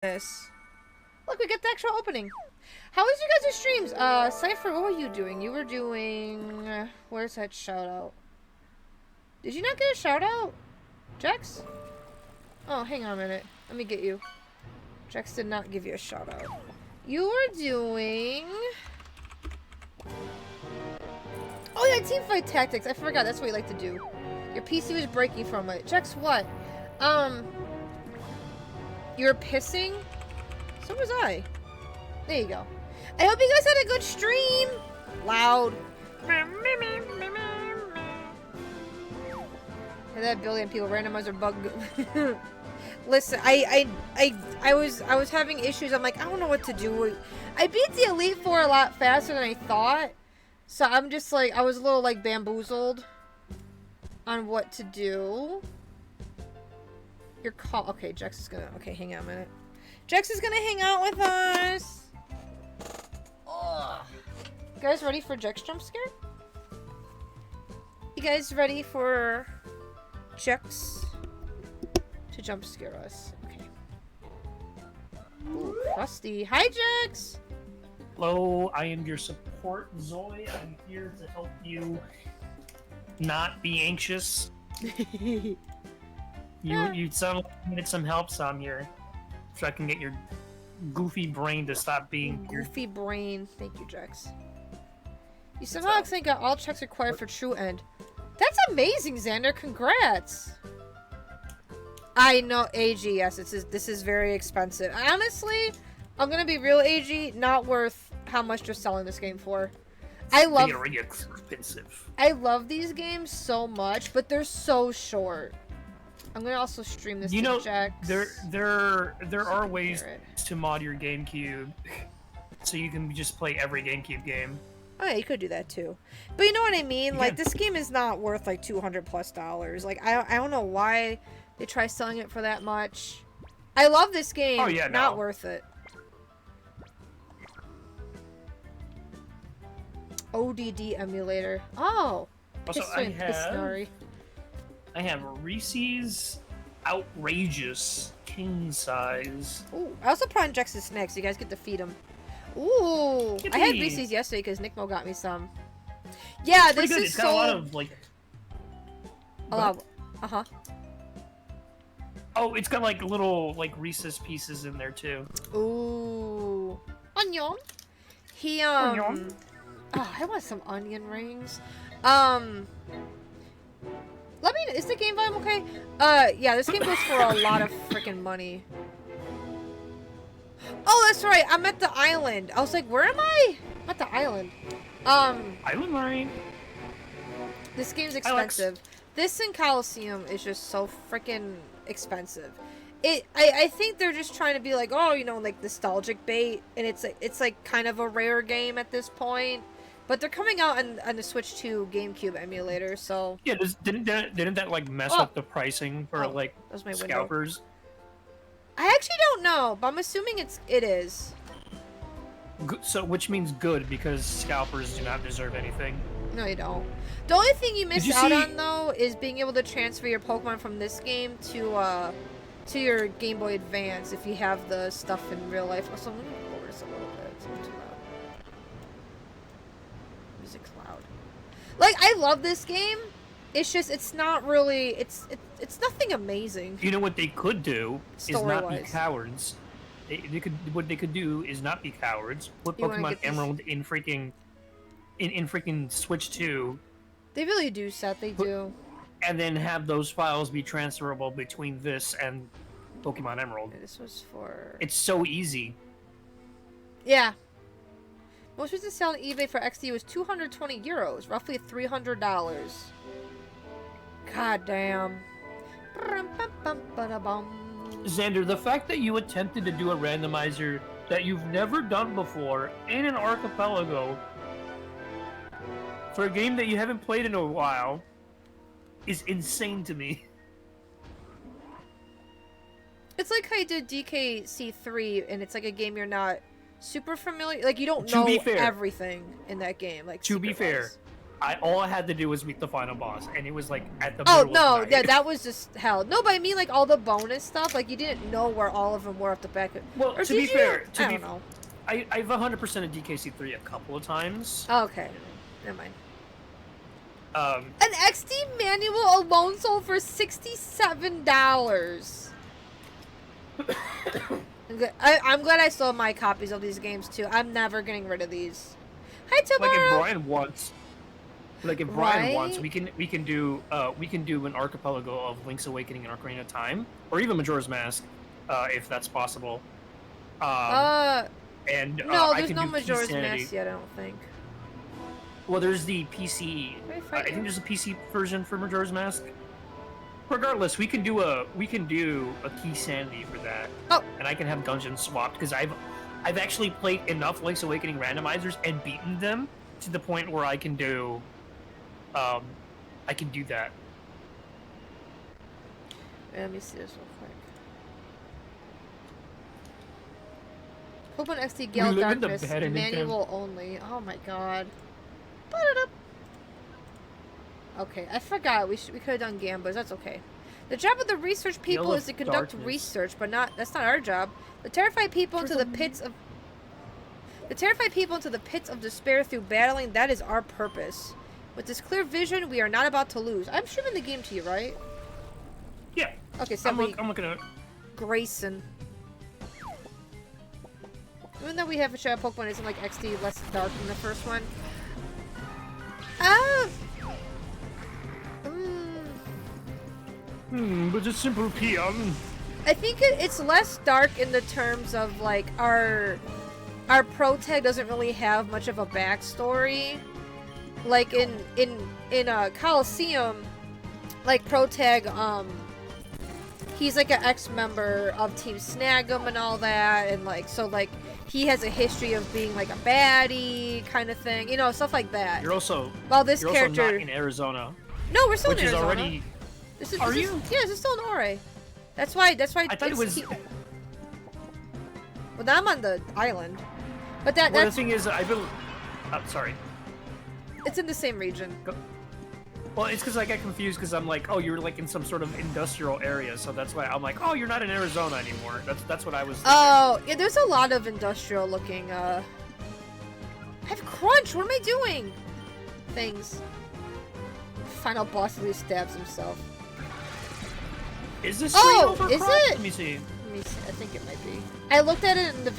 this. Look, we get the actual opening. How was you guys' streams? Cypher, what were you doing? You were doing... where's that shout out? Did you not get a shout out? Jex? Oh, hang on a minute. Let me get you. Jex did not give you a shout out. You were doing... oh yeah, teamfight tactics. I forgot, that's what you like to do. Your PC was breaking from it. Jex, what? You were pissing? So was I. There you go. I hope you guys had a good stream. Loud. Hear that, billion people. Randomizer bug. Listen, I was having issues. I'm like, I don't know what to do. I beat the Elite Four a lot faster than I thought. So I'm just like, I was a little like bamboozled on what to do. Your call. Okay, Jex is gonna. Okay, hang on a minute. Jex is gonna hang out with us. Ugh. You guys ready for Jex jump scare? You guys ready for Jex to jump scare us? Okay. Ooh, crusty. Hi, Jex. Hello, I am your support, Zoe. I'm here to help you not be anxious. You sound like you needed some help, so I'm here. So I can get your goofy brain to stop being goofy brain. Thank you, Jex. You somehow got all checks required for true end. That's amazing, Xander. Congrats. I know, AG. Yes, this is very expensive. Honestly, I'm gonna be real, AG. Not worth how much they're selling this game for. I love. Very expensive. I love these games so much, but they're so short. I'm gonna also stream this. You know, Jex. there are ways to mod your GameCube, so you can just play every GameCube game. Oh yeah, you could do that too. But you know what I mean? Like, this game is not worth like $200+. Like, I don't know why they try selling it for that much. I love this game. Oh yeah, not worth it. ODD emulator. Oh. Also, I have Reese's Outrageous King Size. Ooh, I also put on Jex's snacks. You guys get to feed him. Ooh, Yippee. I had Reese's yesterday because Nickmo got me some. Yeah, this is it's got a lot of like. Uh-huh. Oh, it's got like little like Reese's pieces in there too. Ooh, onion. He Onion. Oh, I want some onion rings. Let me. Is the game volume okay? Yeah, this game goes for a lot of freaking money. Oh, that's right. I'm at the island. I was like, where am I? I'm at the island. Island Marine. This game's expensive. This in Coliseum is just so freaking expensive. I think they're just trying to be like, oh, you know, like nostalgic bait, and it's like kind of a rare game at this point. But they're coming out on the Switch 2 GameCube emulator, so... Yeah, didn't that like mess up the pricing for like that was my scalpers? Window. I actually don't know, but I'm assuming it is. So, which means good, because scalpers do not deserve anything. No, you don't. The only thing you miss out on, though, is being able to transfer your Pokemon from this game to your Game Boy Advance if you have the stuff in real life. Also, let me lower this a little bit. It's not too loud. Music's loud. Like, I love this game. It's just, it's not really, it's nothing amazing. You know what they could do is not be cowards. What they could do is not be cowards. Put Pokemon Emerald in freaking Switch 2. They really do, Seth. They do. And then have those files be transferable between this and Pokemon Emerald. Okay, this was for... It's so easy. Yeah. Most recent sale on eBay for XD was €220, roughly $300. God damn. Xander, the fact that you attempted to do a randomizer that you've never done before in an archipelago for a game that you haven't played in a while is insane to me. It's like how you did DKC3, and it's like a game you're not super familiar. Like, you don't know everything in that game. Like, to be fair, all I had to do was meet the final boss, and it was like at the Oh middle no, of the yeah, night. that was just hell. No, but I mean like all the bonus stuff. Like you didn't know where all of them were off the back. Well, Or to be did fair, you? I don't know. I've 100% of DKC3 a couple of times. Oh, okay, never mind. Um, An XD manual alone sold for $67. I'm glad I sold my copies of these games too. I'm never getting rid of these. Hi, Tomorrow. like if Brian wants, we can do an archipelago of Link's Awakening and Ocarina of Time, or even Majora's Mask, if that's possible. No, there's no Majora's Mask yet. I don't think. Well, there's the PC. I think there's a PC version for Majora's Mask. Regardless, we can do a Key Sanity for that. Oh. And I can have dungeons swapped because I've actually played enough Link's Awakening randomizers and beaten them to the point where I can do that. Let me see this real quick. Pokemon XD Gale Darkness manual only. Oh my god. Okay, I forgot. We could have done gamblers. That's okay. The job of the research people is to conduct research, but that's not our job. To terrify people into the pits of despair through battling, that is our purpose. With this clear vision, we are not about to lose. I'm streaming the game to you, right? Yeah. Okay, so I'm looking at it. Grayson. Even though we have a shadow Pokemon, isn't like XD less dark than the first one? But a simple peon. I think it's less dark in the terms of like our protag doesn't really have much of a backstory. Like in Coliseum, like protag, he's like an ex-member of Team Snag'em and all that, and like so like he has a history of being like a baddie kind of thing, you know, stuff like that. You're also this character also not in Arizona. No, we're still in Arizona. Arizona. Already. Are you? Yeah, this is still in Ore. That's why. I thought it was. Well, now I'm on the island, but Well, the thing is, sorry. It's in the same region. Well, it's because I got confused because I'm like, oh, you're like in some sort of industrial area, so that's why I'm like, oh, you're not in Arizona anymore. That's what I was thinking. Oh, yeah, there's a lot of industrial looking, I have crunch! What am I doing? Things. Final boss at least stabs himself. Is this is it? Let me see. Let me see. I think it might be. I looked at it in the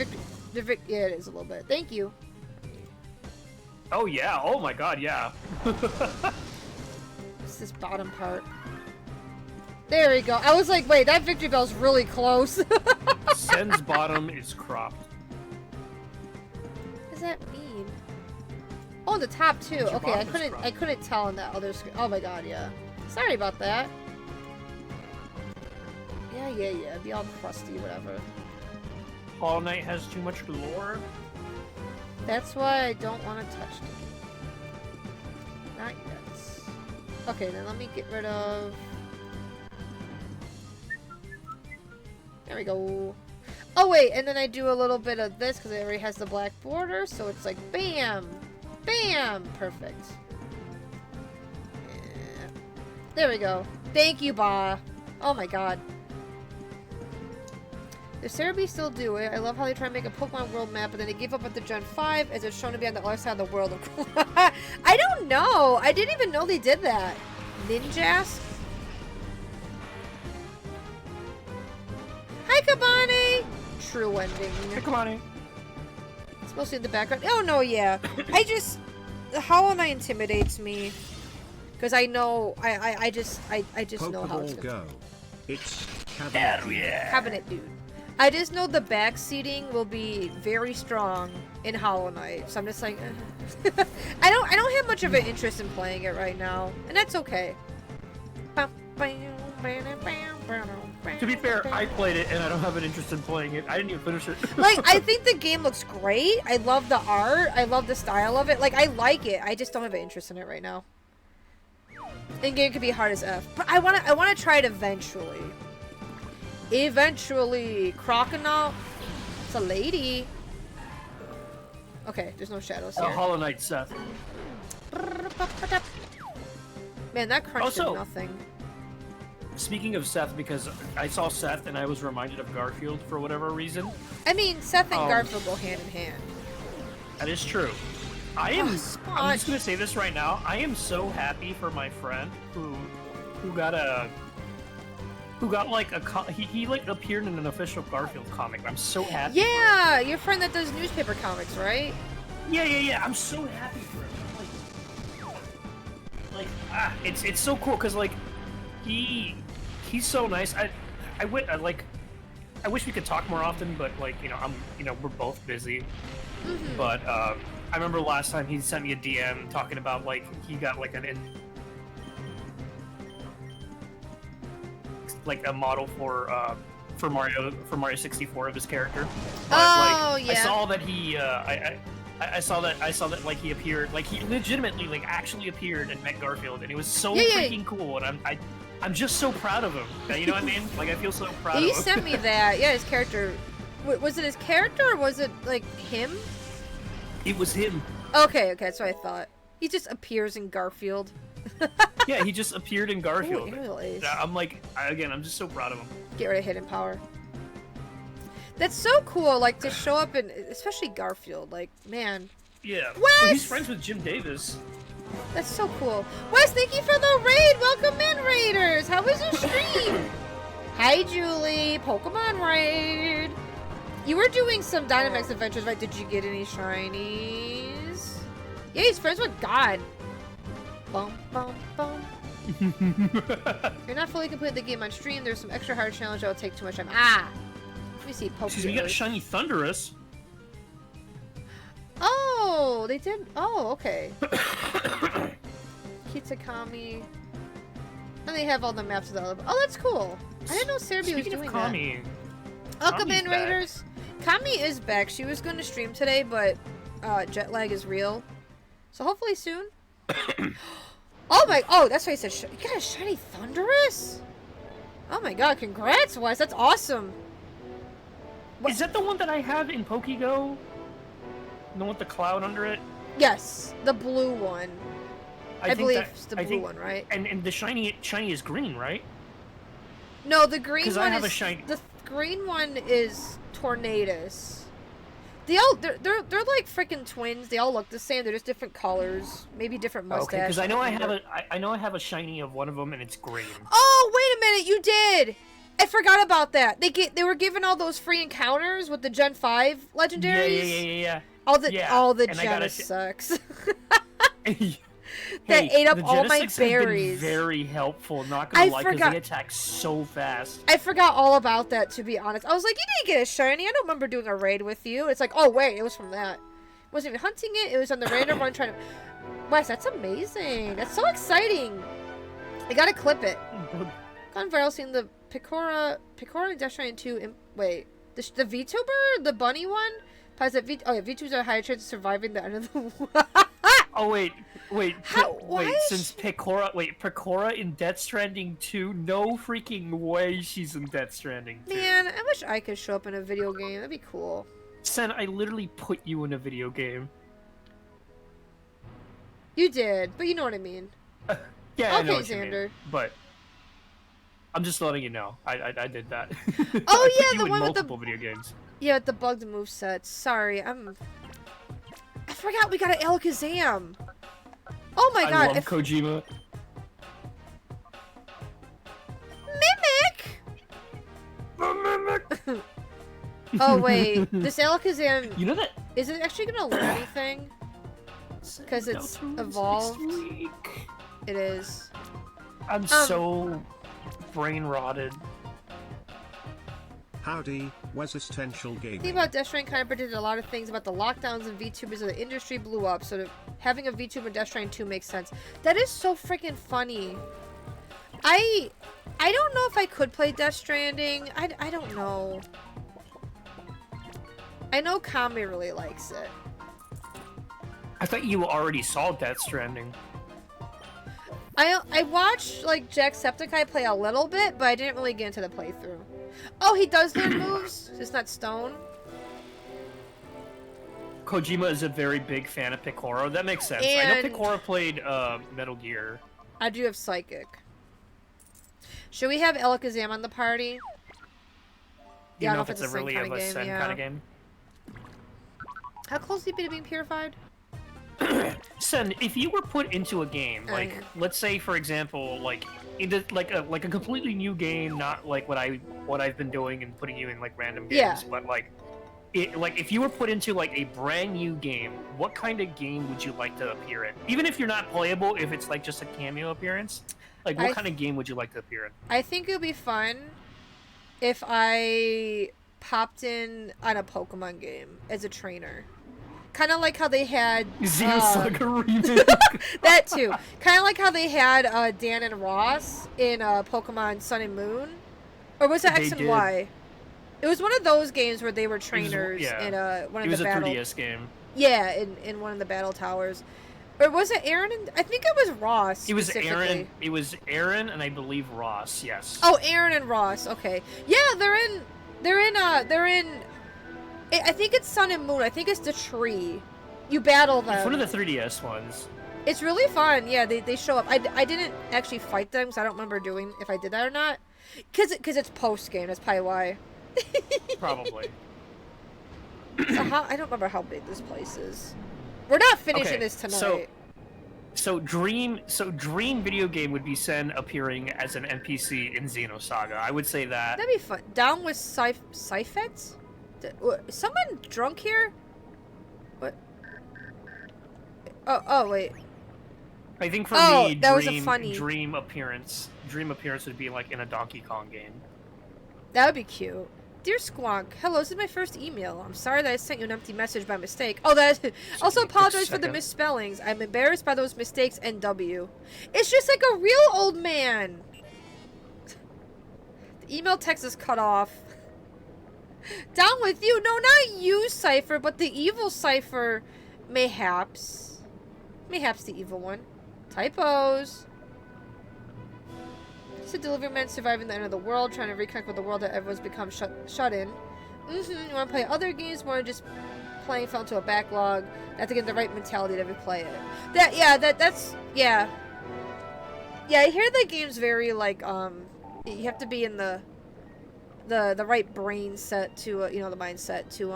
yeah, it is a little bit. Thank you. Oh, yeah. Oh, my God, yeah. It's this bottom part. There we go. I was like, wait, that victory bell's really close. Sen's bottom is cropped. What does that mean? Oh, the top too. Okay, I couldn't tell on that other screen. Oh my god, yeah. Sorry about that. Yeah. Be all crusty, whatever. Hollow Knight has too much lore. That's why I don't want to touch it. Not yet. Okay, then let me get rid of... There we go. Oh wait, and then I do a little bit of this because it already has the black border, so it's like bam! Bam! Perfect. Yeah. There we go. Thank you, Ba. Oh my god. Does Cerebi still do it? I love how they try to make a Pokemon world map, but then they give up at the Gen 5 as it's shown to be on the other side of the world. I don't know. I didn't even know they did that. Ninjas? Hi, Kabane! True ending. Hey, Kabane. It's mostly in the background. Oh, no, yeah. Hollow Knight intimidates me. Because I know, I just know how it's go. It's Cabinet Dude. I just know the backseating will be very strong in Hollow Knight, so I'm just like, I don't have much of an interest in playing it right now, and that's okay. To be fair, I played it and I don't have an interest in playing it. I didn't even finish it. Like, I think the game looks great. I love the art. I love the style of it. Like, I like it. I just don't have an interest in it right now. And game could be hard as F, but I wanna try it eventually. Eventually, Crocodile. It's a lady. Okay, there's no shadows here. Hollow Knight Seth. Man, that crunch Also- did nothing. Speaking of Seth, because I saw Seth and I was reminded of Garfield for whatever reason. I mean, Seth and Um, Garfield go hand in hand. That is true. I am. Oh, I'm Spot. just gonna say this right now. I am so happy for my friend who got like he like appeared in an official Garfield comic. I'm so happy. Yeah, your friend that does newspaper comics, right? Yeah. I'm so happy for him. It's so cool because like he's so nice. I wish we could talk more often, but like we're both busy. Mm-hmm. But I remember last time he sent me a DM talking about like he got like a model for Mario 64 of his character. But, Oh, like, yeah. I saw that he I saw that like he appeared, like he legitimately like actually appeared and met Garfield, and it was so freaking cool, and I'm just so proud of him. You know what I mean? Like I feel so proud of him. He sent me that. Yeah, his character. Was it his character or was it like him? It was him. Okay, that's what I thought. He just appears in Garfield. Yeah, he just appeared in Garfield. Ooh, aerial ace. I'm like, again, I'm just so proud of him. Get rid of hidden power. That's so cool, like, to show up in, especially Garfield, like, man. Yeah. Wes! Well, he's friends with Jim Davis. That's so cool. Wes, thank you for the raid! Welcome in, Raiders! How was your stream? Hi, Julie! Pokemon raid! You were doing some Dynamax adventures, right? Did you get any shinies? Yeah, he's friends with God. Bum, bum, bum. You're not fully completed the game on stream. There's some extra hard challenge that will take too much time. Ah! Let me see. Excuse me, you got a shiny Thundurus. Oh, they did. Oh, okay. Kitakami. And they have all the maps of the other. Oh, that's cool. I didn't know Cerebi was doing Kami, that. Welcome in, Raiders. Kami is back. She was going to stream today, but jet lag is real. So hopefully soon. Oh my! Oh, that's why he said. You got a shiny Thundurus? Oh my god! Congrats, Wes. That's awesome. What? Is that the one that I have in Pokego? The one with the cloud under it? Yes, the blue one. I believe it's the blue one, right? And the shiny is green, right? No, the green one is... Because I have a shiny... The green one is Tornadus. They're like freaking twins. They all look the same. They're just different colors, maybe different mustaches. Okay, because I know I have a shiny of one of them, and it's green. Oh, wait a minute! You did. I forgot about that. They were given all those free encounters with the Gen 5 legendaries. Yeah. All the Genesis sucks. That ate up all my berries. Have been very helpful, not gonna lie, because they attack so fast. I forgot all about that, to be honest. I was like, you didn't get a shiny. I don't remember doing a raid with you. It's like, oh wait, it was from that. I wasn't even hunting it. It was on the random run trying to... Wes, that's amazing. That's so exciting. I gotta clip it. Gone viral seeing the Picora and Destiny 2... Wait. The VTuber? The bunny one? VTubers are a higher chance of surviving the end of the... Oh, wait. Why Since Picora in Death Stranding 2, no freaking way she's in Death Stranding 2. Man, I wish I could show up in a video game. That'd be cool. Sen, I literally put you in a video game. You did, but you know what I mean. Yeah, I know okay, what you mean, Xander. but I'm just letting you know. I did that. Oh, I yeah, put you the in one with multiple video games. Yeah, with the bugged movesets. Sorry, I forgot we got an Alakazam. Oh my god. I love Kojima. Mimic! Oh wait, this Alakazam... You know that... Is it actually gonna learn anything? Because it's evolved. It is. I'm so brain rotted. Howdy, was essential gaming. The thing about Death Stranding kind of predicted a lot of things about the lockdowns and VTubers, the industry blew up, so having a VTuber in Death Stranding 2 makes sense. That is so freaking funny. I don't know if I could play Death Stranding. I don't know. I know Kami really likes it. I thought you already saw Death Stranding. I watched like Jacksepticeye play a little bit, but I didn't really get into the playthrough. Oh, he does learn moves, just not stone. Kojima is a very big fan of Picoro. That makes sense. I know And- Picoro played Metal Gear. I do have Psychic. Should we have Alakazam on the party? Do Yeah, I you know don't if it's the a same really kinda of a game, Sen yeah. kind of game? How close do you be to being purified? Sen, if you were put into a game, Oh, like yeah. let's say for example, like like a completely new game, not like what I've been doing and putting you in like random games, Yeah. but like if you were put into like a brand new game, what kind of game would you like to appear in? Even if you're not playable, if it's like just a cameo appearance, like what kind of game would you like to appear in? I think it would be fun if I popped in on a Pokemon game as a trainer. Kind of like how they had Xenosaga remake. that too. Kind of like how they had Dan and Ross in Pokemon Sun and Moon, or was it X They and did. Y? It was one of those games where they were trainers yeah. in one It of was the a battle. 3DS game. Yeah, in one of the battle towers. Or was it Aaron and I think it was Ross. It was specifically. Aaron. It was Aaron and I believe Ross. Yes. Oh, Aaron and Ross. Okay. Yeah, they're in. I think it's Sun and Moon. I think it's the tree. You battle them. It's one of the 3DS ones. It's really fun. Yeah, they show up. I didn't actually fight them, so I don't remember doing if I did that or not. Cause it's post game. That's probably why. Probably. So I don't remember how big this place is. We're not finishing Okay, this tonight. So Dream video game would be Sen appearing as an NPC in Xenosaga. I would say that. That'd be fun. Down with Syphets? Is someone drunk here? What? Oh wait. I think for Oh, me, that was a funny- Dream appearance would be like in a Donkey Kong game. That would be cute. Dear Squonk, hello, this is my first email. I'm sorry that I sent you an empty message by mistake. Oh, also give me a quick apologize for the second. misspellings. I'm embarrassed by those mistakes, NW. It's just like a real old man. The email text is cut off. Down with you. No, not you, Cypher, but the evil Cypher. Mayhaps. Mayhaps the evil one. Typos. It's a delivery man surviving the end of the world, trying to reconnect with the world that everyone's become shut in. You want to play other games more than just playing fell into a backlog. You have to get the right mentality to replay it. That's yeah. Yeah, I hear the game's very like you have to be in the right brain set to the mindset to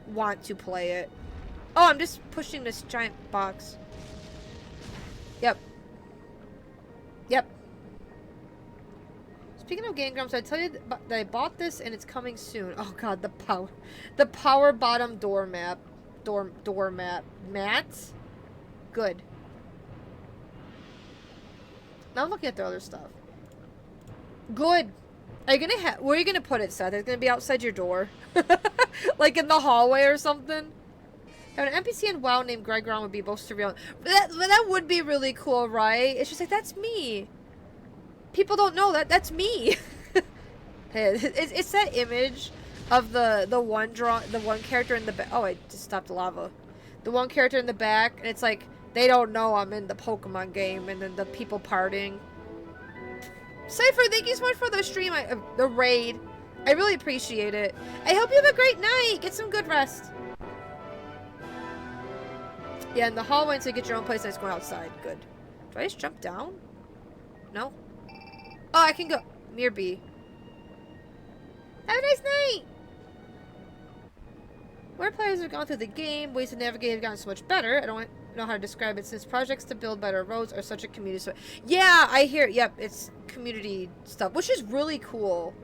want to play it. Oh, I'm just pushing this giant box. Yep. Speaking of Game Grumps, I tell you that I bought this and it's coming soon. Oh god, the power bottom doormat. Mat? Good. Now I'm looking at the other stuff. Good. Are you gonna where are you gonna put it, Seth? It's gonna be outside your door? Like in the hallway or something? Now, an NPC in WoW named Gregron would be both surreal. That would be really cool, right? It's just like, that's me. People don't know that's me. It's that image of the one character in the back. Oh, I just stopped the lava. The one character in the back, and it's like they don't know I'm in the Pokemon game, and then the people partying. Cypher, thank you so much for the stream, the raid. I really appreciate it. I hope you have a great night. Get some good rest. Yeah, in the hallway until you get your own place, and it's going outside. Good. Do I just jump down? No. Oh, I can go. Near B. Have a nice night! Where players have gone through the game, ways to navigate have gotten so much better. I don't know how to describe it since projects to build better roads are such a community. So yeah, I hear. Yep, it's community stuff, which is really cool.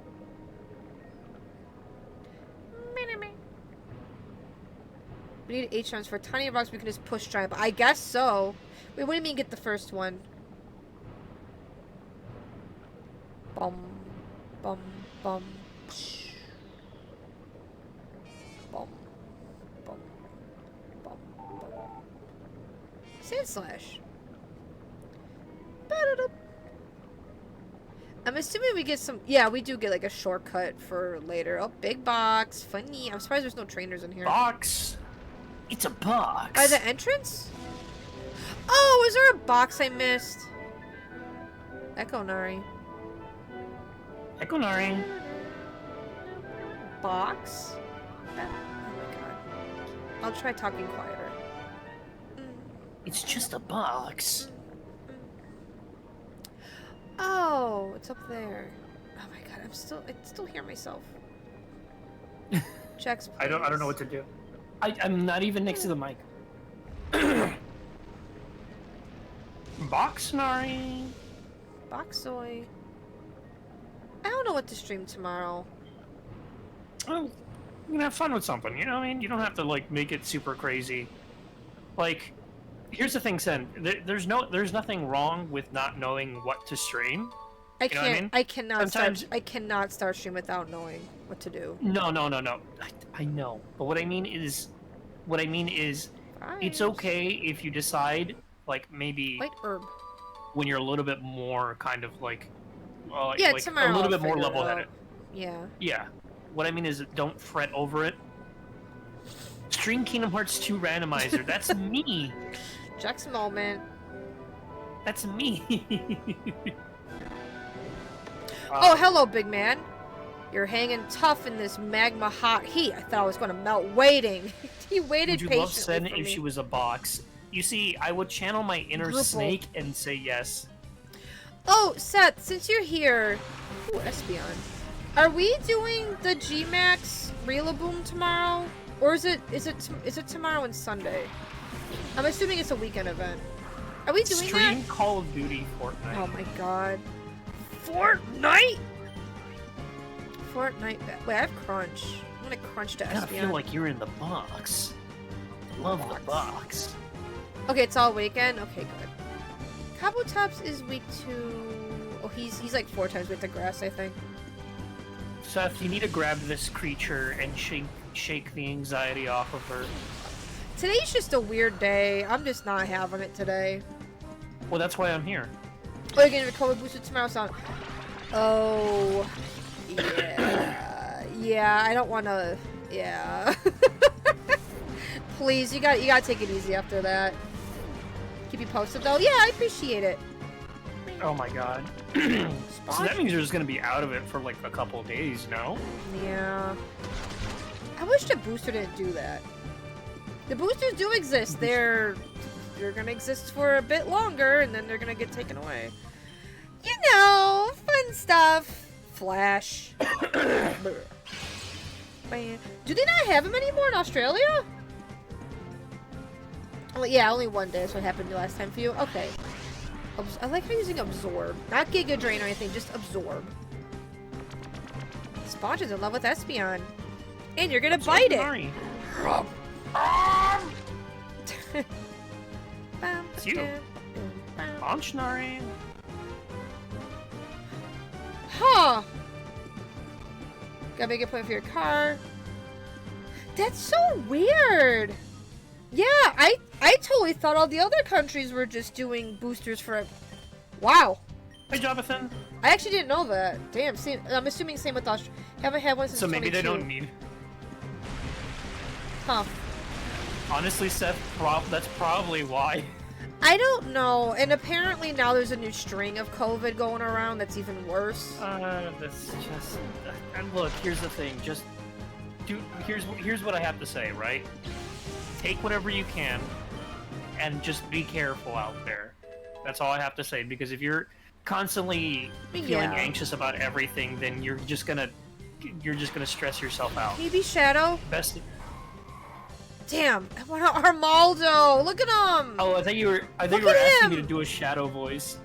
We need H-rounds for tiny rocks. We can just push giant. I guess so. Wait, what do you mean get the first one? Bum, bum, bum. Psh. Bum, bum, bum, bum. Sand slash. Ba-da-da. I'm assuming we get some. Yeah, we do get like a shortcut for later. Oh, big box. Funny. I'm surprised there's no trainers in here. Box. It's a box. By the entrance? Oh, is there a box I missed? Echo Nari. Ekonari. Box? Oh my god. I'll try talking quieter. It's just a box. Oh, it's up there. Oh my god, I still hear myself. Checks, please. I don't know what to do. I'm not even next to the mic. Boxnari. Boxoy. I don't know what to stream tomorrow. Well, you can have fun with something, you know what I mean? You don't have to, like, make it super crazy. Like, here's the thing, Sen. There's nothing wrong with not knowing what to stream. I cannot start stream without knowing what to do. No. I know. But what I mean is, it's okay if you decide, like, maybe White herb. when you're a little bit more kind of like, yeah, like tomorrow a little bit more I'll figure it level-headed. out. Yeah. Yeah. What I mean is, don't fret over it. Stream Kingdom Hearts 2 Randomizer. That's me. Jack's moment. That's me. Oh, hello, big man. You're hanging tough in this magma hot heat. I thought I was going to melt waiting. He waited Would patiently you love Sen for if me. she was a box? You see, I would channel my inner Drupal. snake and say yes. Oh, Seth, since you're here... Ooh, Espeon. Are we doing the G-Max Reelaboom tomorrow? Or is it tomorrow and Sunday? I'm assuming it's a weekend event. Are we doing Stream that? Call of Duty Fortnite. Oh my god. Fortnite? Fortnite. Wait, I have Crunch. I'm gonna crunch to I kinda Espeon. feel like you're in the box. Love the box. Okay, it's all weekend? Okay, good. Cabo Tops is week 2. Oh, he's like 4 times with the grass, I think. Seth, you need to grab this creature and shake the anxiety off of her. Today's just a weird day. I'm just not having it today. Well, that's why I'm here. Oh, you're getting a COVID boosted tomorrow, son. Oh, yeah, yeah. I don't want to. Yeah. Please, you gotta take it easy after that. Keep you posted though. Yeah, I appreciate it. Oh my god. So that means you're just gonna be out of it for like a couple of days, no? Yeah. I wish the booster didn't do that. The boosters do exist. They're gonna exist for a bit longer, and then they're gonna get taken away. You know, fun stuff. Flash. Man. Do they not have them anymore in Australia? Oh, yeah, only one day. That's what happened last time for you. Okay. I like how you're using Absorb. Not Giga Drain or anything, just Absorb. Sponge is in love with Espeon. And you're gonna bite it. It's you. Bonchnari. Huh. Gotta make a point for your car. That's so weird. Yeah, I totally thought all the other countries were just doing boosters for... Wow. Hey, Jonathan. I actually didn't know that. Damn, same, I'm assuming same with Australia. Haven't had one since So maybe 22. they don't need... Huh. Honestly, Seth, that's probably why. I don't know, and apparently now there's a new string of COVID going around that's even worse. That's just... And look, here's the thing. Just... Here's what I have to say, right? Take whatever you can, and just be careful out there. That's all I have to say, because if you're constantly feeling anxious about everything, then you're just gonna stress yourself out. Maybe Shadow? Best... Damn, I want Armaldo! Look at him! Oh, I thought you were asking me to do a Shadow voice.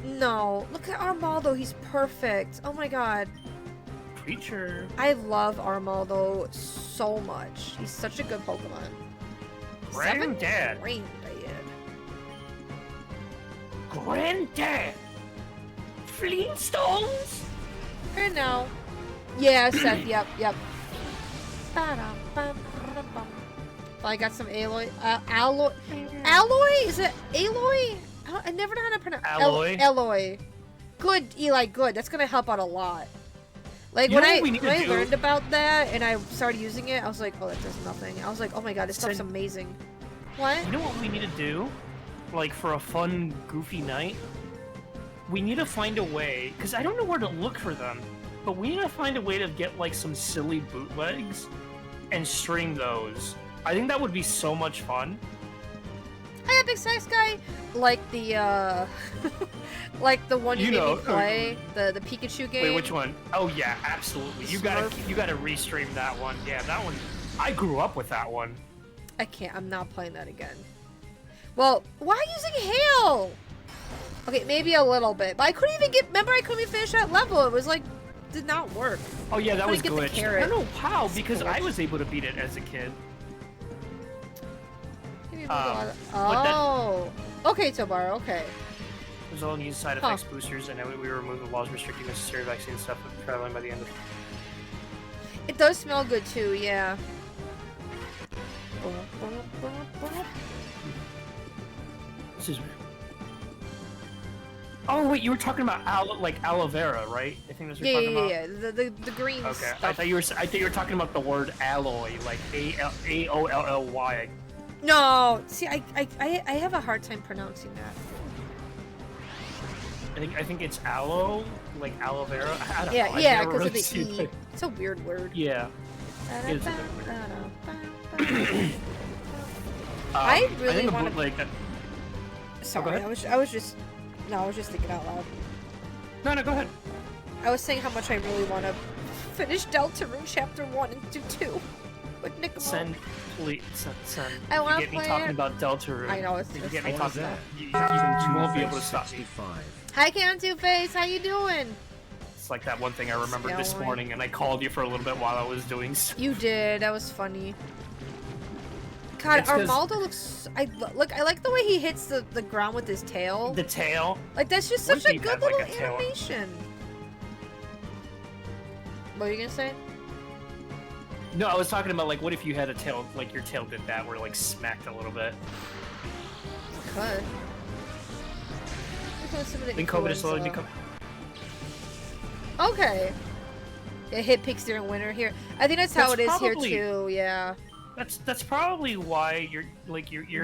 No, look at Armaldo, he's perfect. Oh my god. Creature. I love Armaldo so much. He's such a good Pokemon. Granddad. Granddad. Flintstones? And now. Yeah, Seth, yep. I got some Aloy. Alloy? Is it Aloy? I never know how to pronounce Alloy. Alloy. Good, Eli, good. That's gonna help out a lot. Like, You when know I what we need to do? learned about that and I started using it, I was like, oh, that does nothing. I was like, oh my god, this stuff's amazing. What? You know what we need to do? Like, for a fun, goofy night? We need to find a way, because I don't know where to look for them, but we need to find a way to get, like, some silly bootlegs and string those I think that would be so much fun. Hi, Big Size Guy. Like the like the one you made me play, the Pikachu game. Wait, which one? Oh yeah, absolutely. You gotta restream that one. Yeah, that one. I grew up with that one. I can't. I'm not playing that again. Well, why using hail? Okay, maybe a little bit, but I couldn't even get. Remember, I couldn't even finish that level. It was like, did not work. Oh yeah, that was glitched. I don't know how, because glitched. I was able to beat it as a kid. Oh, okay, Tobar. Okay. It was all new side effects boosters, and we removed the laws restricting necessary vaccine stuff with traveling by the end of. It does smell good too. Yeah. This is. Oh wait, you were talking about aloe vera, right? I think that's what you're talking about. Yeah. The green. Okay, stuff. I thought you were talking about the word alloy, like AOLLY. No, see, I have a hard time pronouncing that. I think it's aloe, like aloe vera. I don't know. Yeah, because of the E. It's a weird word. Yeah. It is a bit weird. I really want to. Like, sorry, I was just thinking out loud. No, go ahead. I was saying how much I really want to finish Deltarune Chapter 1 and do 2 with Nick. Send, please, send. I want to get me talking about Deltarune. I know it's. You get me What talking is about. that? You won't be able to stop me. 65. Hi, Cam Two-Face. How you doing? It's like that one thing I remembered this morning, and I called you for a little bit while I was doing. You did. That was funny. God, Armaldo looks. I like the way he hits the ground with his tail. The tail. Like that's just such a good little animation. What are you gonna say? No, I was talking about like, what if you had a tail, like your tail did that, where it, like smacked a little bit. Could. Then COVID is slowly become. Okay. It hit peaks during winter here. I think that's how it is here too. Yeah. That's probably why you're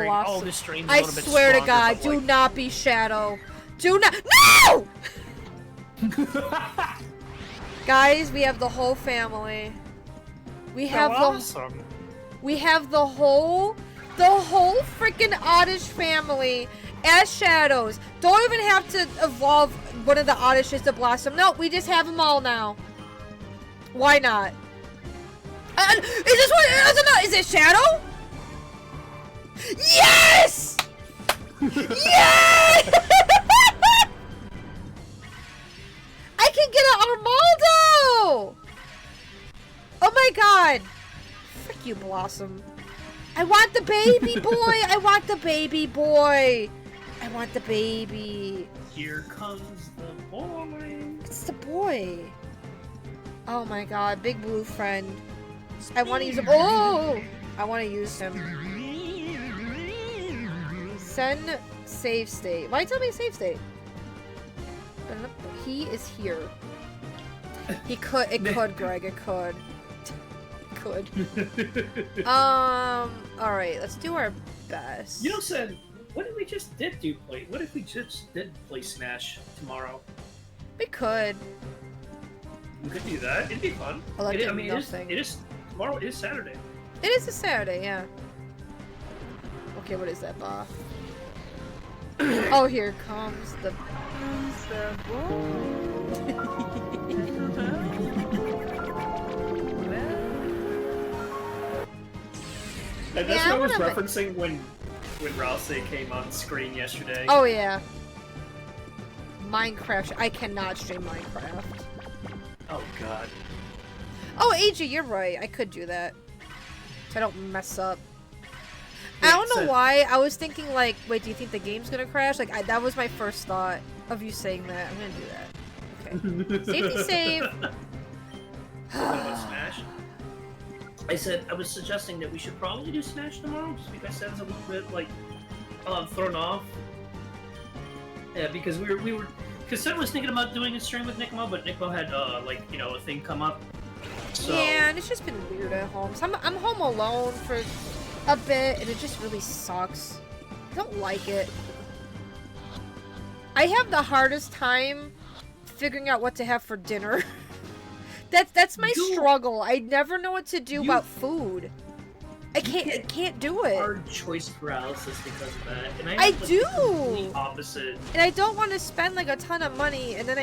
all this strange. I swear to God, do not be Shadow. Do not. No! Guys, we have the whole family. We have we have the whole freaking Oddish family as Shadows. Don't even have to evolve one of the Oddishes to Blossom. No, we just have them all now. Why not? Is this what? Is it Shadow? Yes! Yes! I can get an Armaldo! Oh my God! Frick you, Blossom. I want the baby boy! I want the baby boy! I want the baby. Here comes the boy. It's the boy. Oh my God, big blue friend. I want to use him. Oh! I want to use him. Send save state. Why tell me save state? He is here. He could. It could, Greg. It could. It could. All right. Let's do our best. You know, Sen, what if we just did play? What if we just did play Smash tomorrow? We could. We could do that. It'd be fun. It is tomorrow. It is Saturday. It is a Saturday, yeah. Okay, what is that, Bah? Oh, here comes the. And that's what I was referencing when Rouse came on screen yesterday. Oh yeah. Minecraft. I cannot stream Minecraft. Oh God. Oh, AJ, you're right. I could do that. So I don't mess up. I don't know why. I was thinking like, wait, do you think the game's gonna crash? Like, that was my first thought of you saying that. I'm gonna do that. Okay. Safety save. Smash. I said I was suggesting that we should probably do Smash tomorrow, just because Sen's a little bit like thrown off. Yeah, because we were because Sen was thinking about doing a stream with Nickmo, but Nickmo had like a thing come up. So... Yeah, and it's just been weird at home. So I'm home alone for a bit, and it just really sucks. I don't like it. I have the hardest time figuring out what to have for dinner. That's my struggle. I never know what to do about food. I can't can't do it. Hard choice paralysis because of that. And I have, like, do. the complete opposite. And I don't want to spend like a ton of money, and then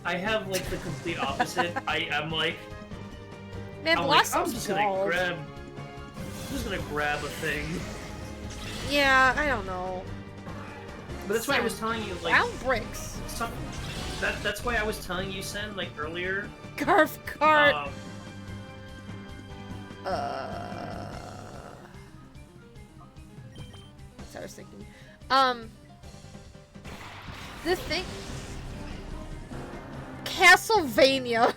I have like the complete opposite. I'm like, man, I'm Blossom's just bald. gonna grab a thing. Yeah, I don't know. But that's why I was telling you, like, brown bricks. That's why I was telling you, Sen, like earlier. Garf cart. So I was thinking. The thing. Castlevania.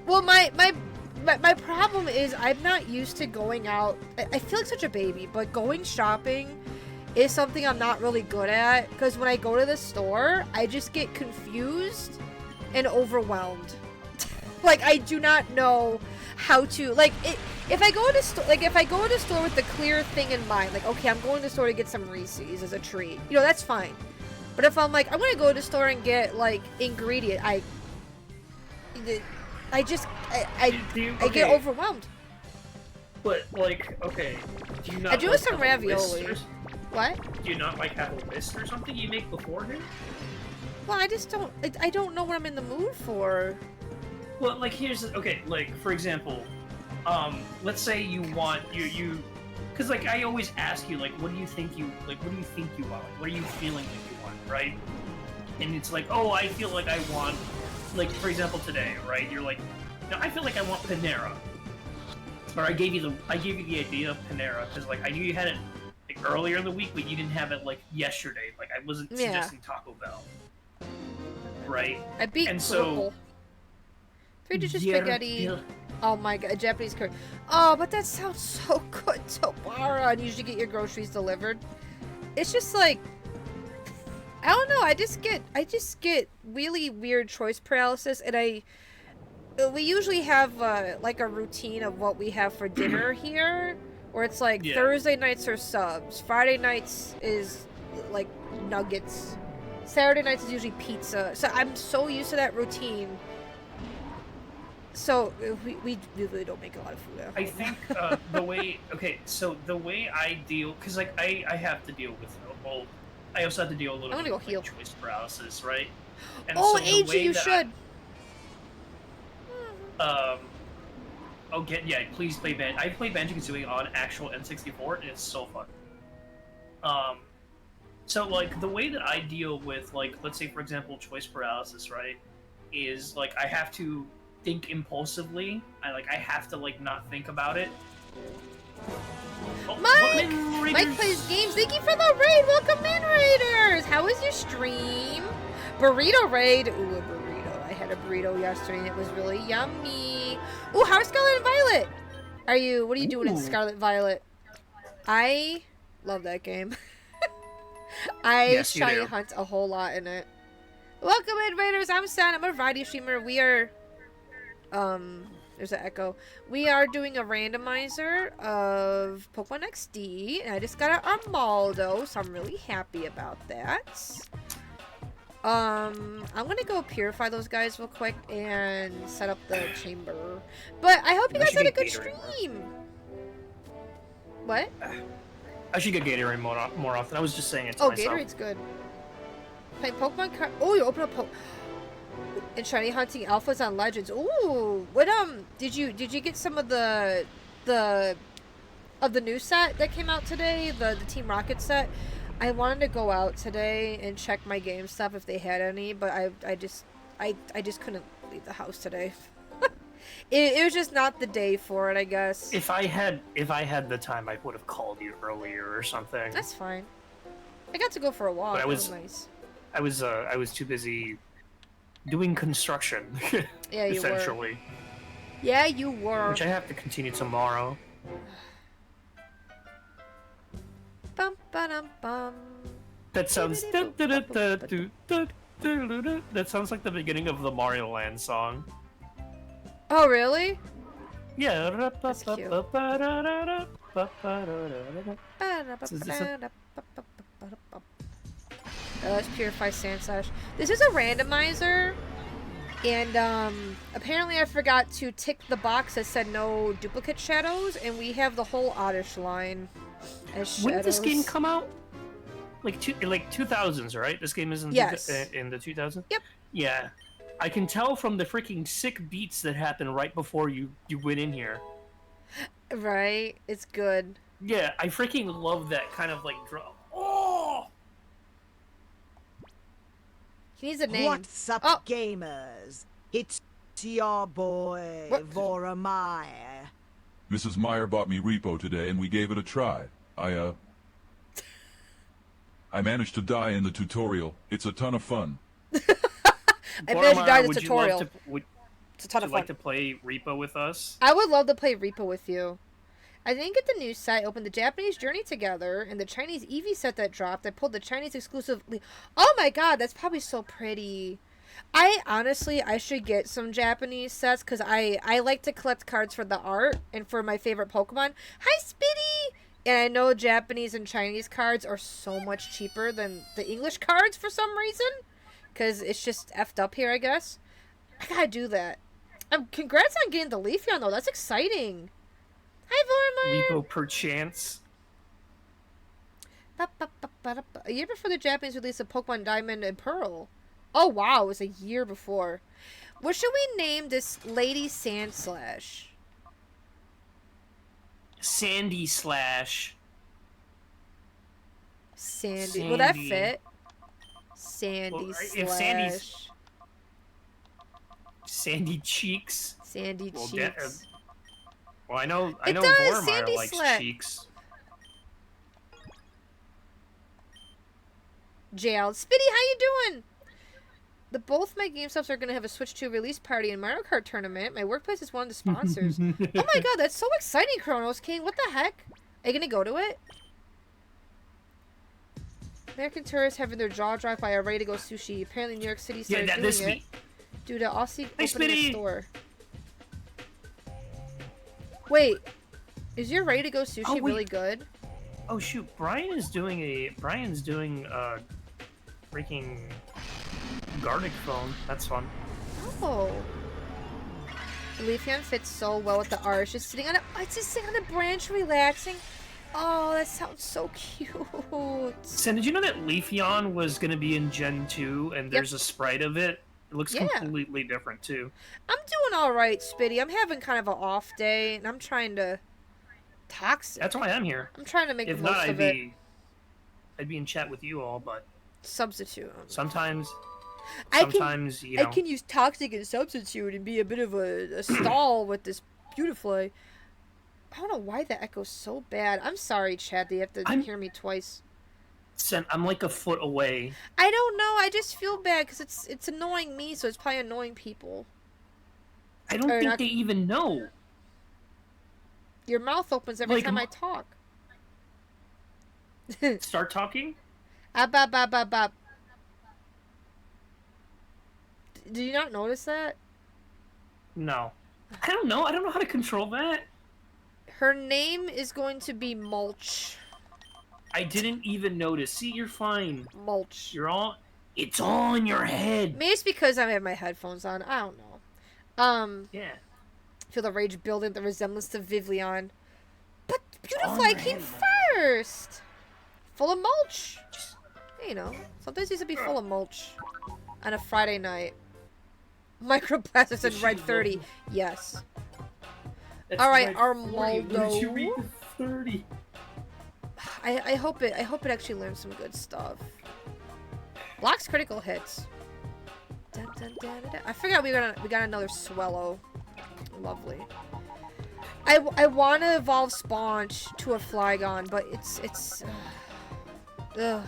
Well, my problem is I'm not used to going out. I feel like such a baby, but going shopping is something I'm not really good at, because when I go to the store, I just get confused and overwhelmed. Like, I do not know how to, like, if I go to a store with the clear thing in mind, like, okay, I'm going to the store to get some Reese's as a treat, you know, that's fine. But if I'm like, I'm gonna go to the store and get, like, ingredient, I get overwhelmed. But, like, okay, do you not I do like, some have a list ravioli. What? Do you not, like, have a list or something you make beforehand? Well, I just don't, I don't know what I'm in the mood for. Well, like, here's, okay, like, for example, let's say you want, because, like, I always ask you, like, what do you think you want? Like, what are you feeling like you want, right? And it's like, oh, I feel like I want, like, for example, today, right? You're like, no, I feel like I want Panera. Or I gave you the idea of Panera, because, like, I knew you had it, like, earlier in the week, but you didn't have it, like, yesterday. Like, I wasn't suggesting Taco Bell. Right? I beat and purple. 3 dishes spaghetti. Oh my god, Japanese curry. Oh, but that sounds so good, Tobara. And you usually get your groceries delivered. It's just like, I don't know. I just get really weird choice paralysis, and we usually have like a routine of what we have for dinner here, where it's like Thursday nights are subs, Friday nights is like nuggets, Saturday nights is usually pizza. So I'm so used to that routine. So we really don't make a lot of food at home. I think the way I deal, because like I have to deal with, well, I also have to deal a little bit with like, choice paralysis, right? And oh, so AG, you should. Please play I play Banjo-Kazooie on actual N64, and it's so fun. So like the way that I deal with, like, let's say for example choice paralysis, right, is like I have to think impulsively. I have to like not think about it. Oh, Mike plays games. Thank you for the raid. Welcome in, Raiders. How was your stream? Burrito raid. Ooh, a burrito. I had a burrito yesterday and it was really yummy. Ooh, how's Scarlet and Violet? What are you doing in Scarlet Violet? I love that game. I shiny hunt a whole lot in it. Welcome in, Raiders. I'm San. I'm a variety streamer. We are there's an echo. We are doing a randomizer of Pokemon XD, and I just got an Armaldo, so I'm really happy about that. I'm gonna go purify those guys real quick and set up the chamber. But I hope you guys had a good stream. What? I should get Gatorade more often. I was just saying it to myself. Oh, Gatorade's good. Play Pokemon card. Oh, you open up and shiny hunting alphas on Legends. Ooh, what did you get some of the new set that came out today, the Team Rocket set? I wanted to go out today and check my game stuff if they had any, but I just couldn't leave the house today. It was just not the day for it, I guess. If I had the time, I would have called you earlier or something. That's fine. I got to go for a walk. That was nice. I was too busy doing construction. Yeah, you essentially. Were. Yeah, you were. Which I have to continue tomorrow. Bum ba-dum bum. That sounds that sounds like the beginning of the Mario Land song. Oh, really? Yeah. That's cute. Let's purify Sand Slash. This is a randomizer, And apparently I forgot to tick the box that said no duplicate shadows, and we have the whole Oddish line as shadows. When did this game come out? Like 2000s, right? This game is in, Yes. In the 2000s? Yep. Yeah. I can tell from the freaking sick beats that happened right before you went in here. Right? It's good. Yeah, I freaking love that kind of like drum. Oh! He needs a name. What's up, Oh. gamers? It's your boy, What? Vora Meyer. Mrs. Meyer bought me Repo today, and we gave it a try. I managed to die in the tutorial. It's a ton of fun. I managed to die in the would tutorial. You love to, would It's a ton you of fun. like to play Repo with us? I would love to play Repo with you. I didn't get the news set. I opened the Japanese Journey together and the Chinese Eevee set that dropped. I pulled the Chinese exclusively. Oh my god, that's probably so pretty. I should get some Japanese sets because I like to collect cards for the art and for my favorite Pokemon. Hi, Spitty! And I know Japanese and Chinese cards are so much cheaper than the English cards for some reason. Because it's just effed up here, I guess. I gotta do that. Congrats on getting the Leafeon, though. That's exciting. Hi, Vormir! Repo perchance. A year before the Japanese release of Pokemon Diamond and Pearl. Oh, wow. It was a year before. What should we name this Lady Sandslash? Sandy Slash. Sandy. Will that Sandy. fit? Sandy Well, Slash. if Sandy's- Sandy Cheeks. Sandy Well, Cheeks. Well, I know It does, Vormir Sandy likes Slash. cheeks. Jailed. Spitty, how you doing? Both my GameStops are going to have a Switch 2 release party and Mario Kart tournament. My workplace is one of the sponsors. Oh my god, that's so exciting, Chronos King. What the heck? Are you going to go to it? American tourists having their jaw dropped by a ready-to-go sushi. Apparently New York City started doing this it week. due to Aussie Hey, opening a Smitty! store. Wait, is your ready-to-go sushi Oh, wait. really good? Oh shoot, Brian's doing a freaking Garlic phone. That's fun. Oh. The Leafeon fits so well with the art. It's just sitting on a branch relaxing. Oh, that sounds so cute. Sam, did you know that Leafeon was going to be in Gen 2 and there's a sprite of it? It looks Yeah. completely different too. I'm doing all right, Spitty. I'm having kind of an off day, and I'm trying to toxic. That's why I'm here. I'm trying to make If the not, most I'd of it. be in chat with you all, but Substitute. sometimes I you know. can use toxic and substitute and be a bit of a stall with this beautiful. I don't know why the echo's so bad. I'm sorry, Chad. That you have to hear me twice. Sam, I'm like a foot away. I don't know. I just feel bad because it's annoying me, so it's probably annoying people. I don't think they even know. Your mouth opens every Like, time I talk. Start talking? Bop. Did you not notice that? No. I don't know. I don't know how to control that. Her name is going to be Mulch. I didn't even notice. See, you're fine. Mulch. It's all in your head. Maybe it's because I have my headphones on. I don't know. Yeah. Feel the rage building, the resemblance to Vivillon. But Beautifly on your came head. first! Full of mulch! You know, sometimes these would be full of mulch. On a Friday night. Microplastics and Red 30. Yes. Alright, Armaldo. Did you read the 30? I hope it actually learns some good stuff. Blocks critical hits. Dun, dun, dun, dun, dun. I forgot we got another Swellow. Lovely. I want to evolve Sponge to a Flygon, but it's ugh.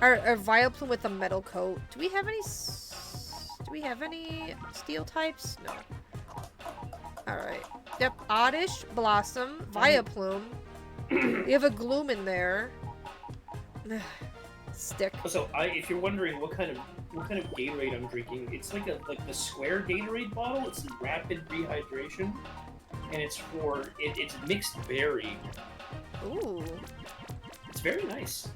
Our Vileplume with a metal coat. Do we have any steel types? No. Alright. Yep, Oddish, Blossom, Vileplume. We have a Gloom in there. Stick. So, if you're wondering what kind of Gatorade I'm drinking, it's like the square Gatorade bottle. It's rapid rehydration, and it's mixed berry. Ooh. It's very nice.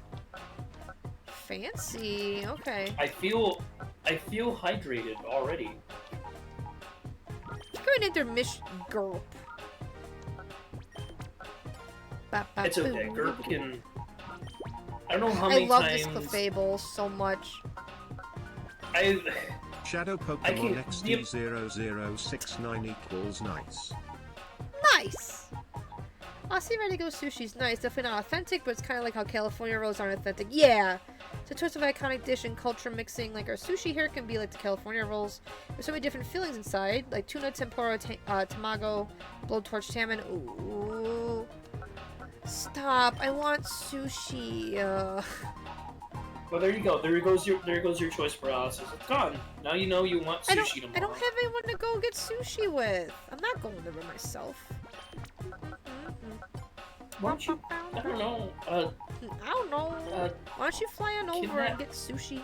Fancy. Okay. I feel I feel hydrated already. Go and enter Mish Gurp. It's okay. Gurp can. I don't know how many I love times. this Clefable so much. Shadow I can't- Pokemon XD0069 equals nice. Nice! Aussie Ready Go Sushi's nice. Definitely not authentic, but it's kind of like how California rolls aren't authentic. Yeah! It's a choice of iconic dish and culture mixing. Like our sushi here can be like the California rolls. There's so many different fillings inside. Like tuna, tempura, tamago, blowtorch salmon. Ooh. Stop. I want sushi. Well, there you go. There goes your choice for us. It's gone. Now you know you want sushi tomorrow. I don't have anyone to go get sushi with. I'm not going there by myself. Why don't you? I don't know. I don't know. Why don't you fly on over and get sushi?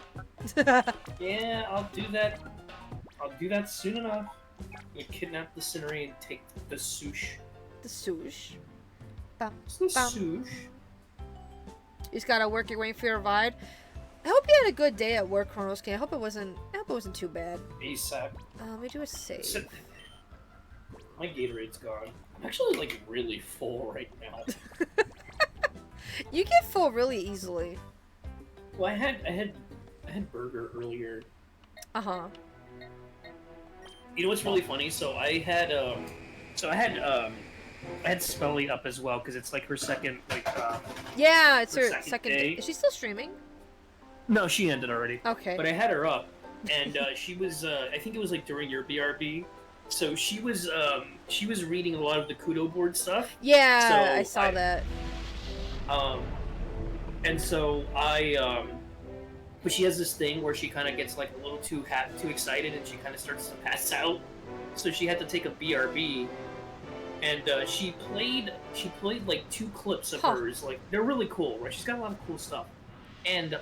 Yeah, I'll do that. I'll do that soon enough. We kidnap the Cinery and take the sush. The sush. It's the sush. You just gotta work your way for your ride. I hope you had a good day at work, Chronoski. I hope it wasn't too bad. ASAP. Let me do a save. My Gatorade's gone. I'm actually like really full right now. You get full really easily. Well, I had burger earlier. Uh-huh. You know what's really funny? So I had Spelly up as well because it's like her second Yeah, it's her second second day. day. Is she still streaming? No, she ended already. Okay. But I had her up, and she was I think it was like during your BRB. So she was reading a lot of the Kudo board stuff. Yeah, So I saw that. And so but she has this thing where she kind of gets like a little too excited and she kind of starts to pass out. So she had to take a BRB, and she played like 2 clips of hers. Like they're really cool, right? She's got a lot of cool stuff, and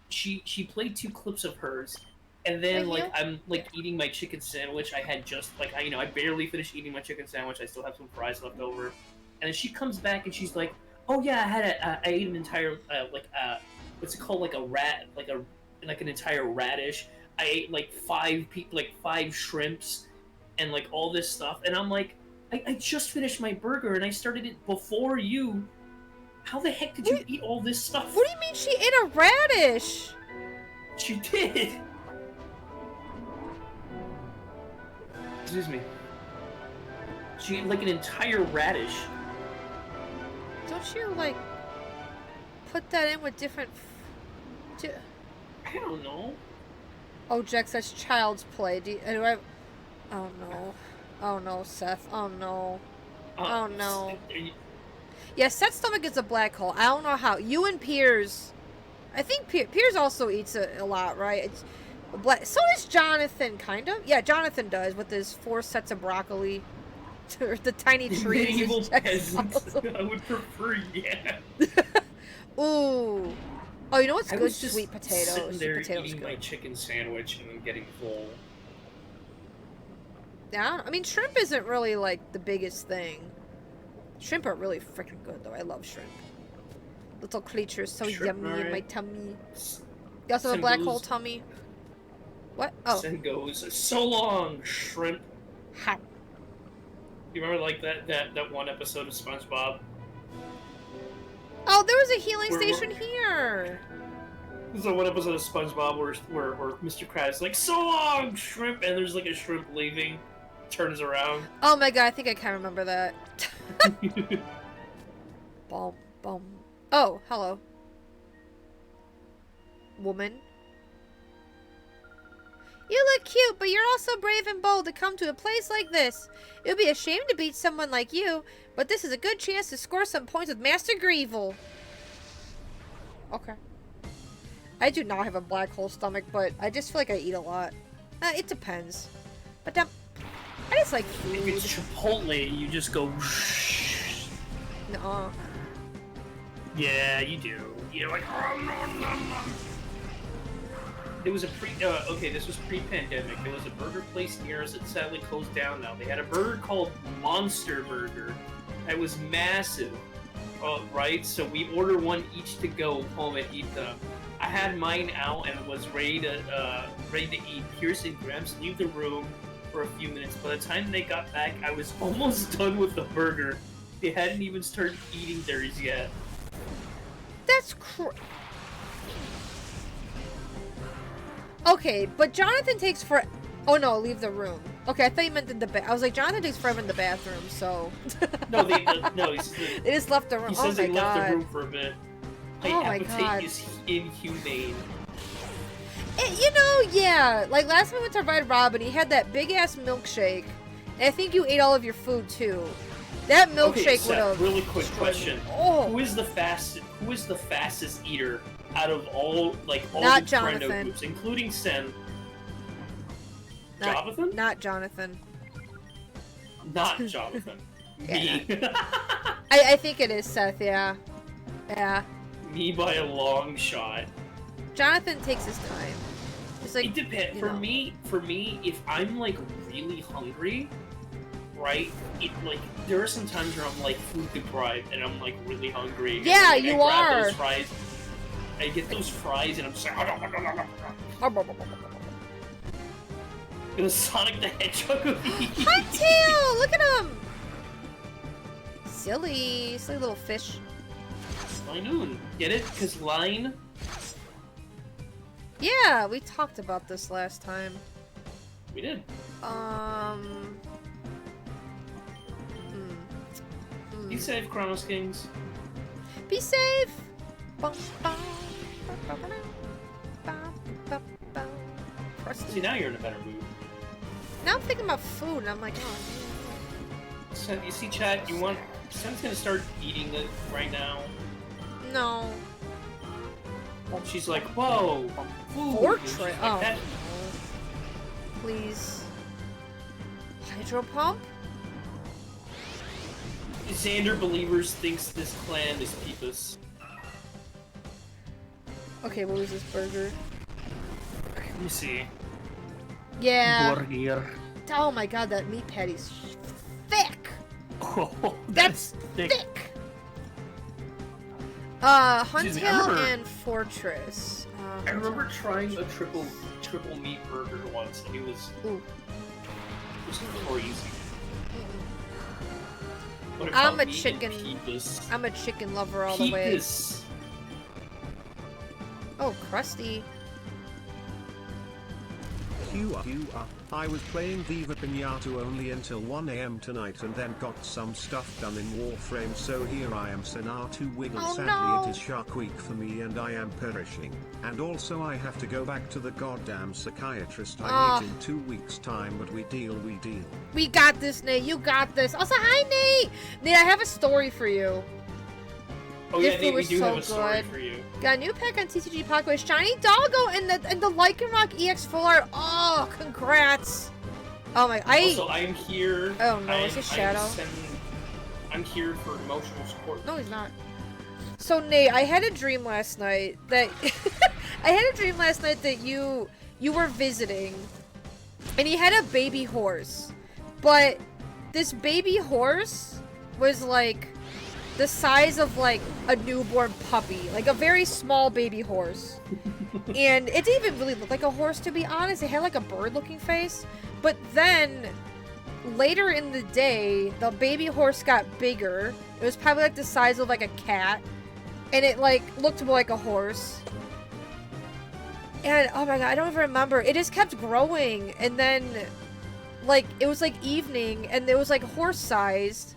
she played 2 clips of hers. And then, like, I'm, like, eating my chicken sandwich. I had just, like, I barely finished eating my chicken sandwich. I still have some fries left over. And then she comes back and she's like, oh, yeah, I ate an entire, what's it called? Like a rat, like an entire radish. I ate, like, 5 shrimps and, like, all this stuff. And I'm like, I just finished my burger and I started it before you. How the heck did you eat all this stuff? What do you mean she ate a radish? She did. Excuse me. She ate like an entire radish. Don't you, like, put that in with different... I don't know. Oh, Jex, that's child's play. Do I... Oh, no. Oh, no, Seth. Oh, no. Oh, no. Yeah, Seth's stomach is a black hole. I don't know how. You and Piers... I think Piers also eats a lot, right? It's... So does Jonathan, kind of. Yeah, Jonathan does, with his 4 sets of broccoli. Or the tiny trees. Medieval peasants. I would prefer, yeah. Ooh. Oh, you know what's good? Just Sweet potato. Sitting there Sweet potato's eating good. my chicken sandwich and then getting full. Yeah, I mean, shrimp isn't really, like, the biggest thing. Shrimp are really freaking good, though. I love shrimp. Little creatures, so Shrimp, yummy in my right. tummy. You also have a black hole tummy? What? Oh. Sen goes, so long, shrimp. How? You remember, like, that one episode of SpongeBob? Oh, there was a healing Where- station here! There's one episode of SpongeBob where Mr. Krabs is like, so long, shrimp! And there's, like, a shrimp leaving, turns around. Oh my god, I think I can remember that. Bum, bum. Oh, hello. Woman. You look cute, but you're also brave and bold to come to a place like this. It would be a shame to beat someone like you, but this is a good chance to score some points with Master Greevil. Okay. I do not have a black hole stomach, but I just feel like I eat a lot. It depends. But I just like food. If it's Chipotle, you just go. Nuh-uh. Yeah, you do. You're like. There was a this was pre-pandemic. There was a burger place near us that sadly closed down now. They had a burger called Monster Burger. That was massive. Right? So we order one each to go home and eat them. I had mine out and was ready to eat. Pierce and Gramps leave the room for a few minutes. By the time they got back, I was almost done with the burger. They hadn't even started eating theirs yet. That's Okay, but Jonathan takes for. Oh no, leave the room. Okay, I thought you meant in the I was like, Jonathan takes forever in the bathroom, so. No, they just left the room. He says oh my they god. left the room for a bit. Like, oh my appetite god. is inhumane. You know, yeah. Like last time we went to Red Robin, he had that big ass milkshake, and I think you ate all of your food too. That milkshake would have. Really quick question. Oh. Who is the fastest eater out of all Not the Jonathan. friendo groups, including Sen? Not, Jonathan? Not Jonathan. Not Jonathan. Me. I think it is Seth. Yeah. Yeah. Me by a long shot. Jonathan takes his time. It's like it depends. For me, if I'm really hungry, right? There are some times where I'm food deprived and I'm really hungry. Yeah, and, you I grab are. Those fries. I get those fries and I'm just gonna Sonic the Hedgehog of these. Huntail! Look at him! Silly little fish. Linoon. Get it? Because line? Yeah, we talked about this last time. We did. Be safe, Chronos Kings. Be safe! See, now you're in a better mood. Now I'm thinking about food, and I'm like, oh. So, you see, Chad, Sen's gonna start eating it right now. No. She's like, whoa, food. Portrait? Oh. That. No. Please. Hydro pump? Xander Believers thinks this clan is Peepus. Okay, what was this burger? Let me see. Yeah. Burger. Oh my god, that meat patty's thick! Oh, That's thick. Huntail and Fortress. I remember trying a triple meat burger once, and it was crazy. I'm a chicken lover all the way. Oh, crusty. I was playing Viva Pinata only until 1 AM tonight and then got some stuff done in Warframe, so here I am Senar2 Wiggle. Oh, sadly no. It is Shark Week for me and I am perishing. And also I have to go back to the goddamn psychiatrist I hate in 2 weeks time, but we deal. We got this, Nate. You got this. Also, hi, Nate! Nate, I have a story for you. Oh This yeah, food Nate, we was do so have a story good. for you. Got a new pack on TCG Pocket with Shiny Doggo and the Lycanroc EX Full Art. Oh, congrats! Oh my, Also, I'm here. Oh no, it's a shadow. I'm here for emotional support. No, he's not. So Nate, I had a dream last night that you were visiting, and you had a baby horse, but this baby horse was like the size of like a newborn puppy, like a very small baby horse. And it didn't even really look like a horse, to be honest. It had like a bird-looking face. But then later in the day, the baby horse got bigger. It was probably like the size of like a cat, and it like looked more like a horse. And oh my god, I don't even remember. It just kept growing, and then like it was like evening, and it was like horse-sized.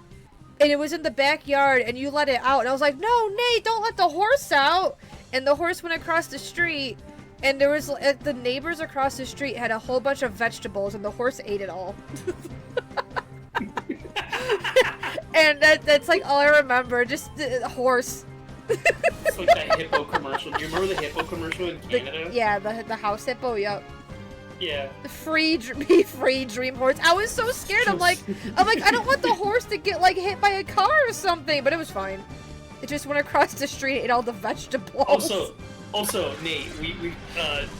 And it was in the backyard, and you let it out. And I was like, no, Nate, don't let the horse out. And the horse went across the street, and there was, the neighbors across the street had a whole bunch of vegetables, and the horse ate it all. And that's like all I remember, just the horse. It's like that hippo commercial. Do you remember the hippo commercial in Canada? Yeah, the house hippo, yep. Yeah. Free dream horse. I was so scared. I'm like, I don't want the horse to get like hit by a car or something. But it was fine. It just went across the street and ate all the vegetables. Also, Nate, we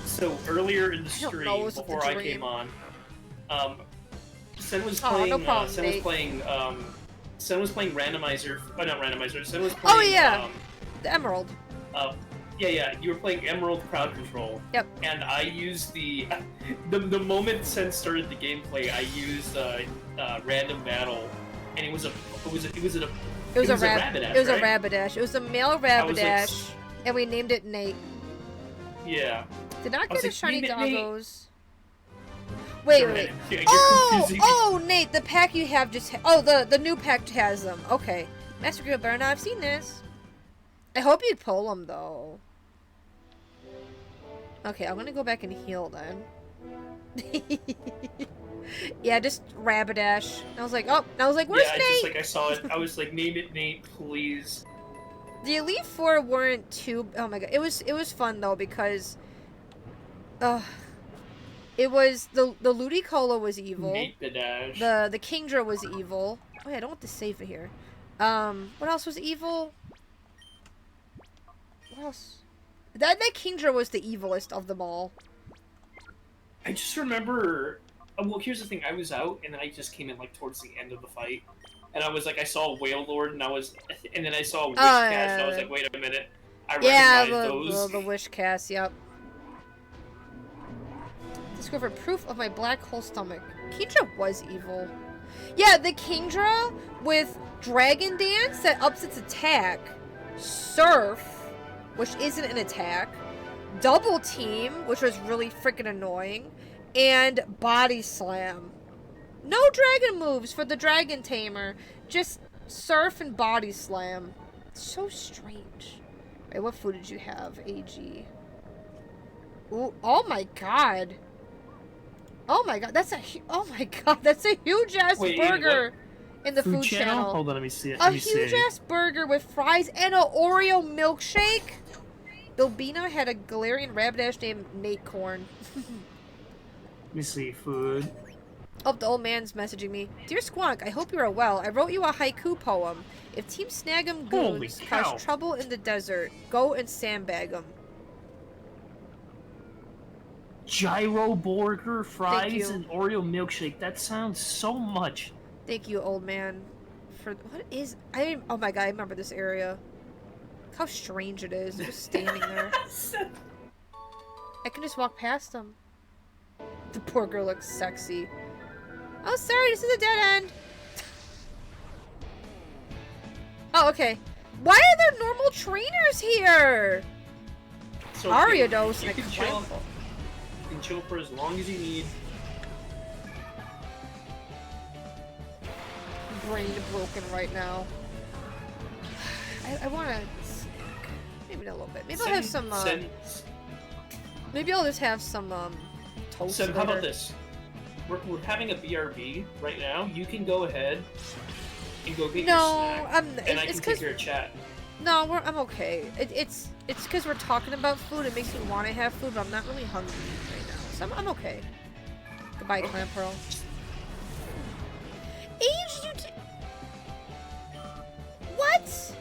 so earlier in the stream before I came on, Sen was playing. No problem, Sen Nate. Was playing Randomizer. Oh, not Randomizer. Sen was playing. Oh yeah, the Emerald. Yeah. You were playing Emerald Crowd Control. Yep. And I used the moment Sen started the gameplay, I used random battle, and it was a Rapidash. It was a right? Rapidash. It was a male Rapidash, and we named it Nate. Yeah. Did not get a shiny name it Nate. doggos. Wait. Yeah, you're confusing me. Oh, Nate, the pack you have just... the new pack has them. Okay. Master Grill better not have seen this. I hope you pull them, though. Okay, I'm gonna go back and heal, then. Yeah, just Rapidash. I was like, where's Nate? Just, I saw it. I was like, name it Nate, please. The Elite Four weren't too... Oh, my God. It was fun, though, because... it was... The Ludicolo was evil. Nate the Dash. The Kingdra was evil. Oh, yeah, I don't want to save it here. What else was evil? What else? That Kingdra was the evilest of them all. I just remember... well, here's the thing. I was out, and then I just came in, like, towards the end of the fight. And I was like, I saw a Whale Lord, and then I saw a Wish Cast, and I was like, wait a minute. I recognize those. The Wish Cast, yep. Discover proof of my black hole stomach. Kingdra was evil. Yeah, the Kingdra with Dragon Dance that ups its attack. Surf, which isn't an attack. Double Team, which was really freaking annoying. And Body Slam. No dragon moves for the Dragon Tamer. Just Surf and Body Slam. So strange. Wait, what food did you have, AG? Ooh, oh my god. Oh my god, that's a huge ass burger in the food channel. Hold on, let me see it. A huge ass burger with fries and a Oreo milkshake. Bilbina had a Galarian Rapidash named Nate Corn. Let me see, food. Oh, the old man's messaging me. Dear Squonk, I hope you are well. I wrote you a haiku poem. If Team Snag'em goons cause trouble in the desert, go and sandbag them. Gyro burger, fries, and Oreo milkshake. That sounds so much. Thank you, old man. What is... oh my god, I remember this area. Look how strange it is. Just standing there. I can just walk past them. The poor girl looks sexy. Oh, sorry, this is a dead end. Oh, okay. Why are there normal trainers here? So Ariados you and a can chill. You can chill for as long as you need. Brain broken right now. I want to snack. Maybe a little bit. Maybe I'll have some. Maybe I'll just have some toast. So how about this? We're having a BRB right now. You can go ahead and go get your snack, and I can take your chat. No, I'm okay. It's because we're talking about food. It makes me want to have food, but I'm not really hungry right now, so I'm okay. Goodbye, Clan Pearl. What?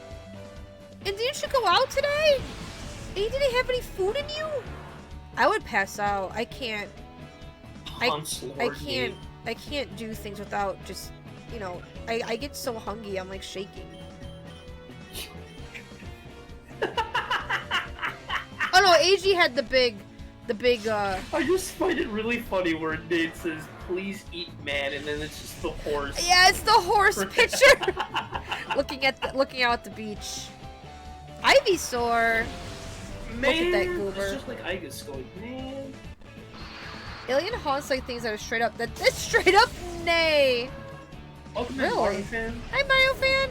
And didn't you go out today? And you didn't have any food in you? I would pass out. I can't. I can't do things without just, you know, I get so hungry, I'm like shaking. Oh no, AG had the big, I just find it really funny where Nate says, please eat man, and then it's just the horse. Yeah, it's the horse picture! looking out at the beach. Ivysaur! Man, look at that goober. It's just like Igus going, man. Alien haunts like things that are straight up, that's straight up nay! Welcome really? to Mario Fan. Hi Mario Fan!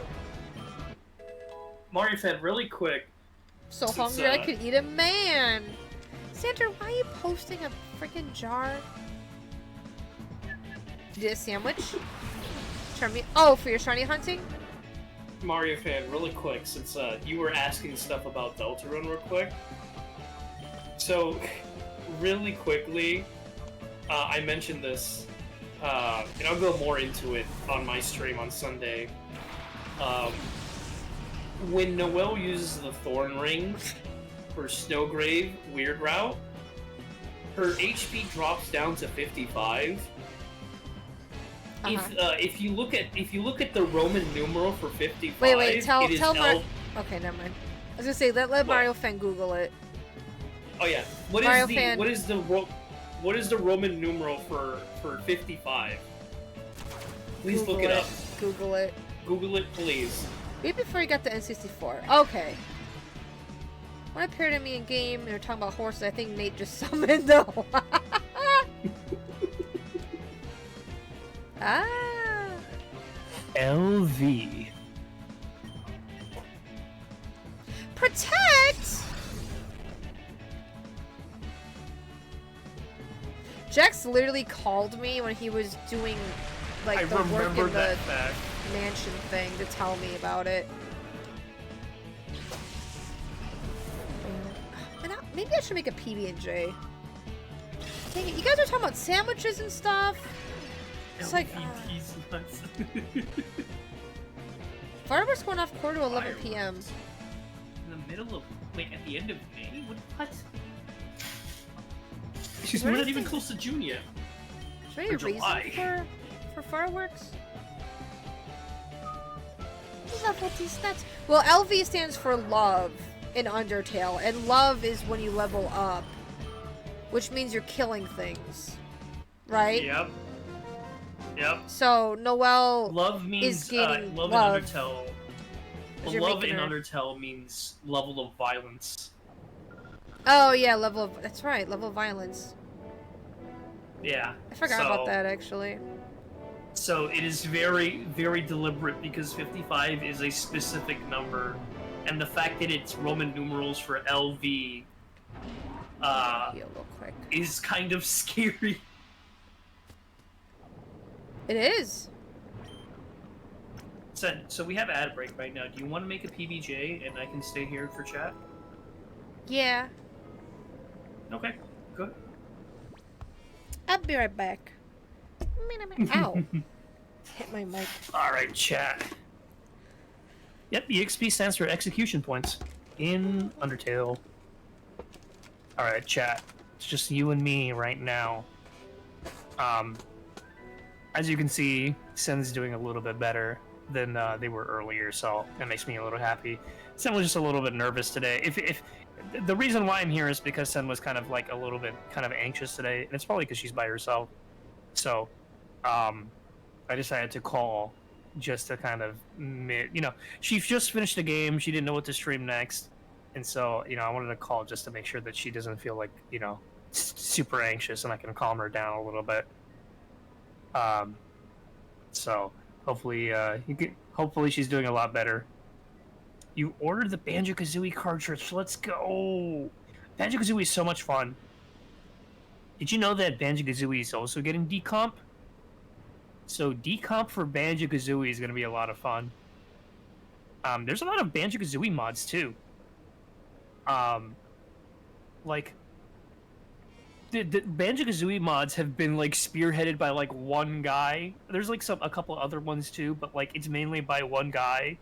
Mario Fan, really quick. So hungry I could eat a man! Sandra, why are you posting a freaking jar? You did a sandwich? Oh, for your shiny hunting? Mario Fan, really quick, since you were asking stuff about Deltarune real quick. So, really quickly, I mentioned this, and I'll go more into it on my stream on Sunday. When Noelle uses the Thorn Ring for Snowgrave Weird Route, her HP drops down to 55. If you look at the Roman numeral for 55, wait, tell me. Okay, never mind. I was gonna say, let Mario fan Google it. Oh yeah. What is the Roman numeral for 55? Please Google look it up. Google it. Google it, please. Maybe before you got the N64. Okay. When it appeared to me in game and we were talking about horses, I think Nate just summoned the. Ah. LV. Protect. Jax literally called me when he was doing like the work in the mansion thing to tell me about it. Maybe I should make a PB&J. Dang it, you guys are talking about sandwiches and stuff. It's like fireworks going off quarter to 11 p.m. In the middle of at the end of May? What? We're not even close to June yet. Is there any reason for fireworks? Level these nuts. Well, LV stands for love in Undertale, and love is when you level up, which means you're killing things, right? Yep. So Noelle love means is gaining love love in Undertale. As you're Love in making her- Undertale means level of violence. Oh yeah, level of, that's right, level of violence. Yeah. I forgot about that actually. So it is very, very deliberate because 55 is a specific number, and the fact that it's Roman numerals for LV Heal real quick. is kind of scary. It is. So we have ad break right now. Do you want to make a PBJ and I can stay here for chat? Yeah. Okay, good. I'll be right back. Ow. Hit my mic. Alright, chat. Yep, EXP stands for execution points in Undertale. Alright, chat. It's just you and me right now. As you can see, Sen's doing a little bit better than they were earlier, so that makes me a little happy. Sen was just a little bit nervous today. If the reason why I'm here is because Sen was kind of like a little bit kind of anxious today, and it's probably because she's by herself. So, I decided to call just to kind of, she just finished the game. She didn't know what to stream next, and so I wanted to call just to make sure that she doesn't feel like super anxious, and I can calm her down a little bit. So hopefully, hopefully she's doing a lot better. You ordered the Banjo-Kazooie cartridge. Let's go! Banjo-Kazooie is so much fun. Did you know that Banjo-Kazooie is also getting decomp? So decomp for Banjo-Kazooie is going to be a lot of fun. There's a lot of Banjo-Kazooie mods too. Like the Banjo-Kazooie mods have been like spearheaded by like one guy. There's like a couple other ones too, but like it's mainly by one guy.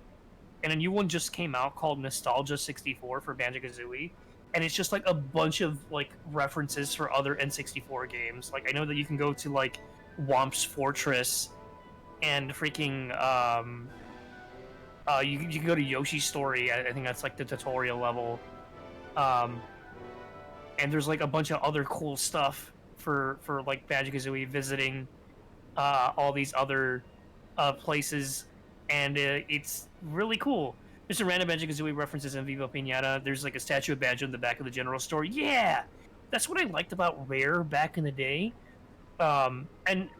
And a new one just came out called Nostalgia 64 for Banjo-Kazooie. And it's just like a bunch of like references for other N64 games. Like I know that you can go to like Womp's Fortress and freaking you can go to Yoshi's Story. I think that's like the tutorial level. And there's like a bunch of other cool stuff for like Banjo-Kazooie visiting all these other places, and it's really cool. There's some random Banjo-Kazooie references in Viva Pinata. There's like a statue of Banjo in the back of the general store. Yeah, that's what I liked about Rare back in the day. And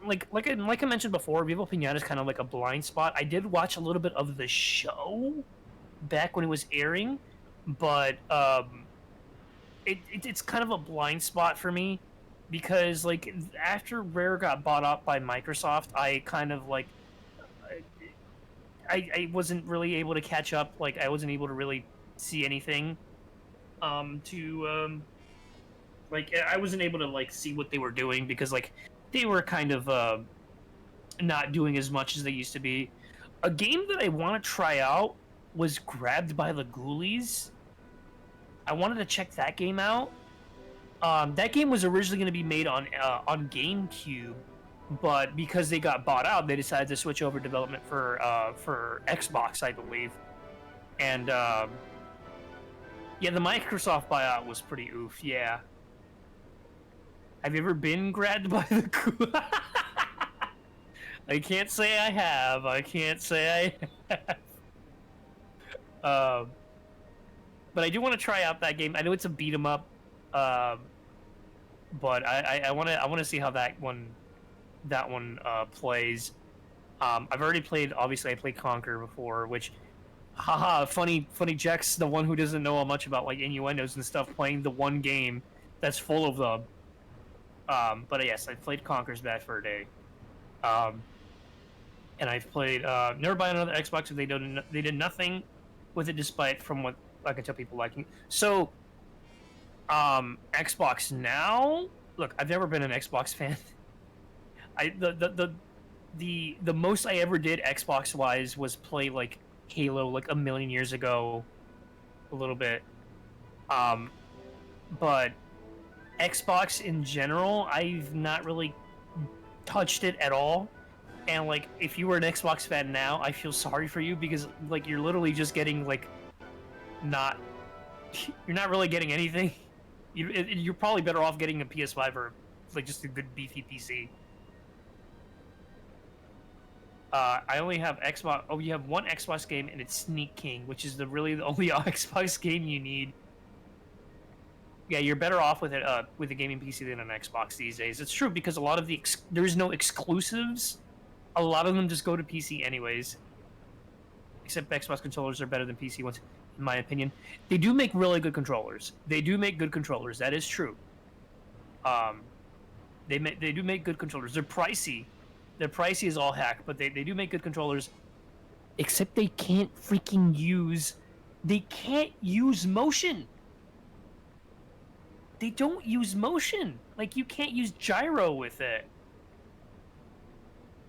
like I mentioned before, Viva Pinata is kind of like a blind spot. I did watch a little bit of the show back when it was airing, but it's kind of a blind spot for me because like after Rare got bought up by Microsoft, I kind of like I wasn't really able to catch up. Like I wasn't able to really see anything like I wasn't able to like see what they were doing because like they were kind of not doing as much as they used to be. A game that I want to try out was Grabbed by the Ghoulies. I wanted to check that game out. That game was originally going to be made on GameCube, but because they got bought out, they decided to switch over development for Xbox, I believe. And Yeah, the Microsoft buyout was pretty oof, yeah. Have you ever been grabbed by the coup? I can't say I have. I can't say I have. But I do want to try out that game. I know it's a beat 'em up, but I want to see how that one plays. I've already played. Obviously, I played Conquer before, which, haha, funny Jack's the one who doesn't know much about like innuendos and stuff, playing the one game that's full of them. But yes, I played Conquer's Bad Fur Day. And I've played never buy another Xbox if they did nothing with it, despite from what I can tell people liking. So Xbox Now, look, I've never been an Xbox fan. The most I ever did Xbox wise was play like Halo like a million years ago, a little bit. But Xbox in general, I've not really touched it at all. And like, if you were an Xbox fan now, I feel sorry for you because like you're literally just getting like you're not really getting anything. You're probably better off getting a PS5 or like just a good beefy PC. I only have Xbox. Oh, you have one Xbox game, and it's Sneak King, which is really the only Xbox game you need. Yeah, you're better off with it with a gaming PC than an Xbox these days. It's true because a lot of there's no exclusives. A lot of them just go to PC anyways. Except Xbox controllers are better than PC ones, in my opinion. They do make really good controllers. They do make good controllers. That is true. They do make good controllers. They're pricey. They're pricey as all heck, but they do make good controllers. Except they can't freaking use... They can't use motion. They don't use motion. Like, you can't use gyro with it.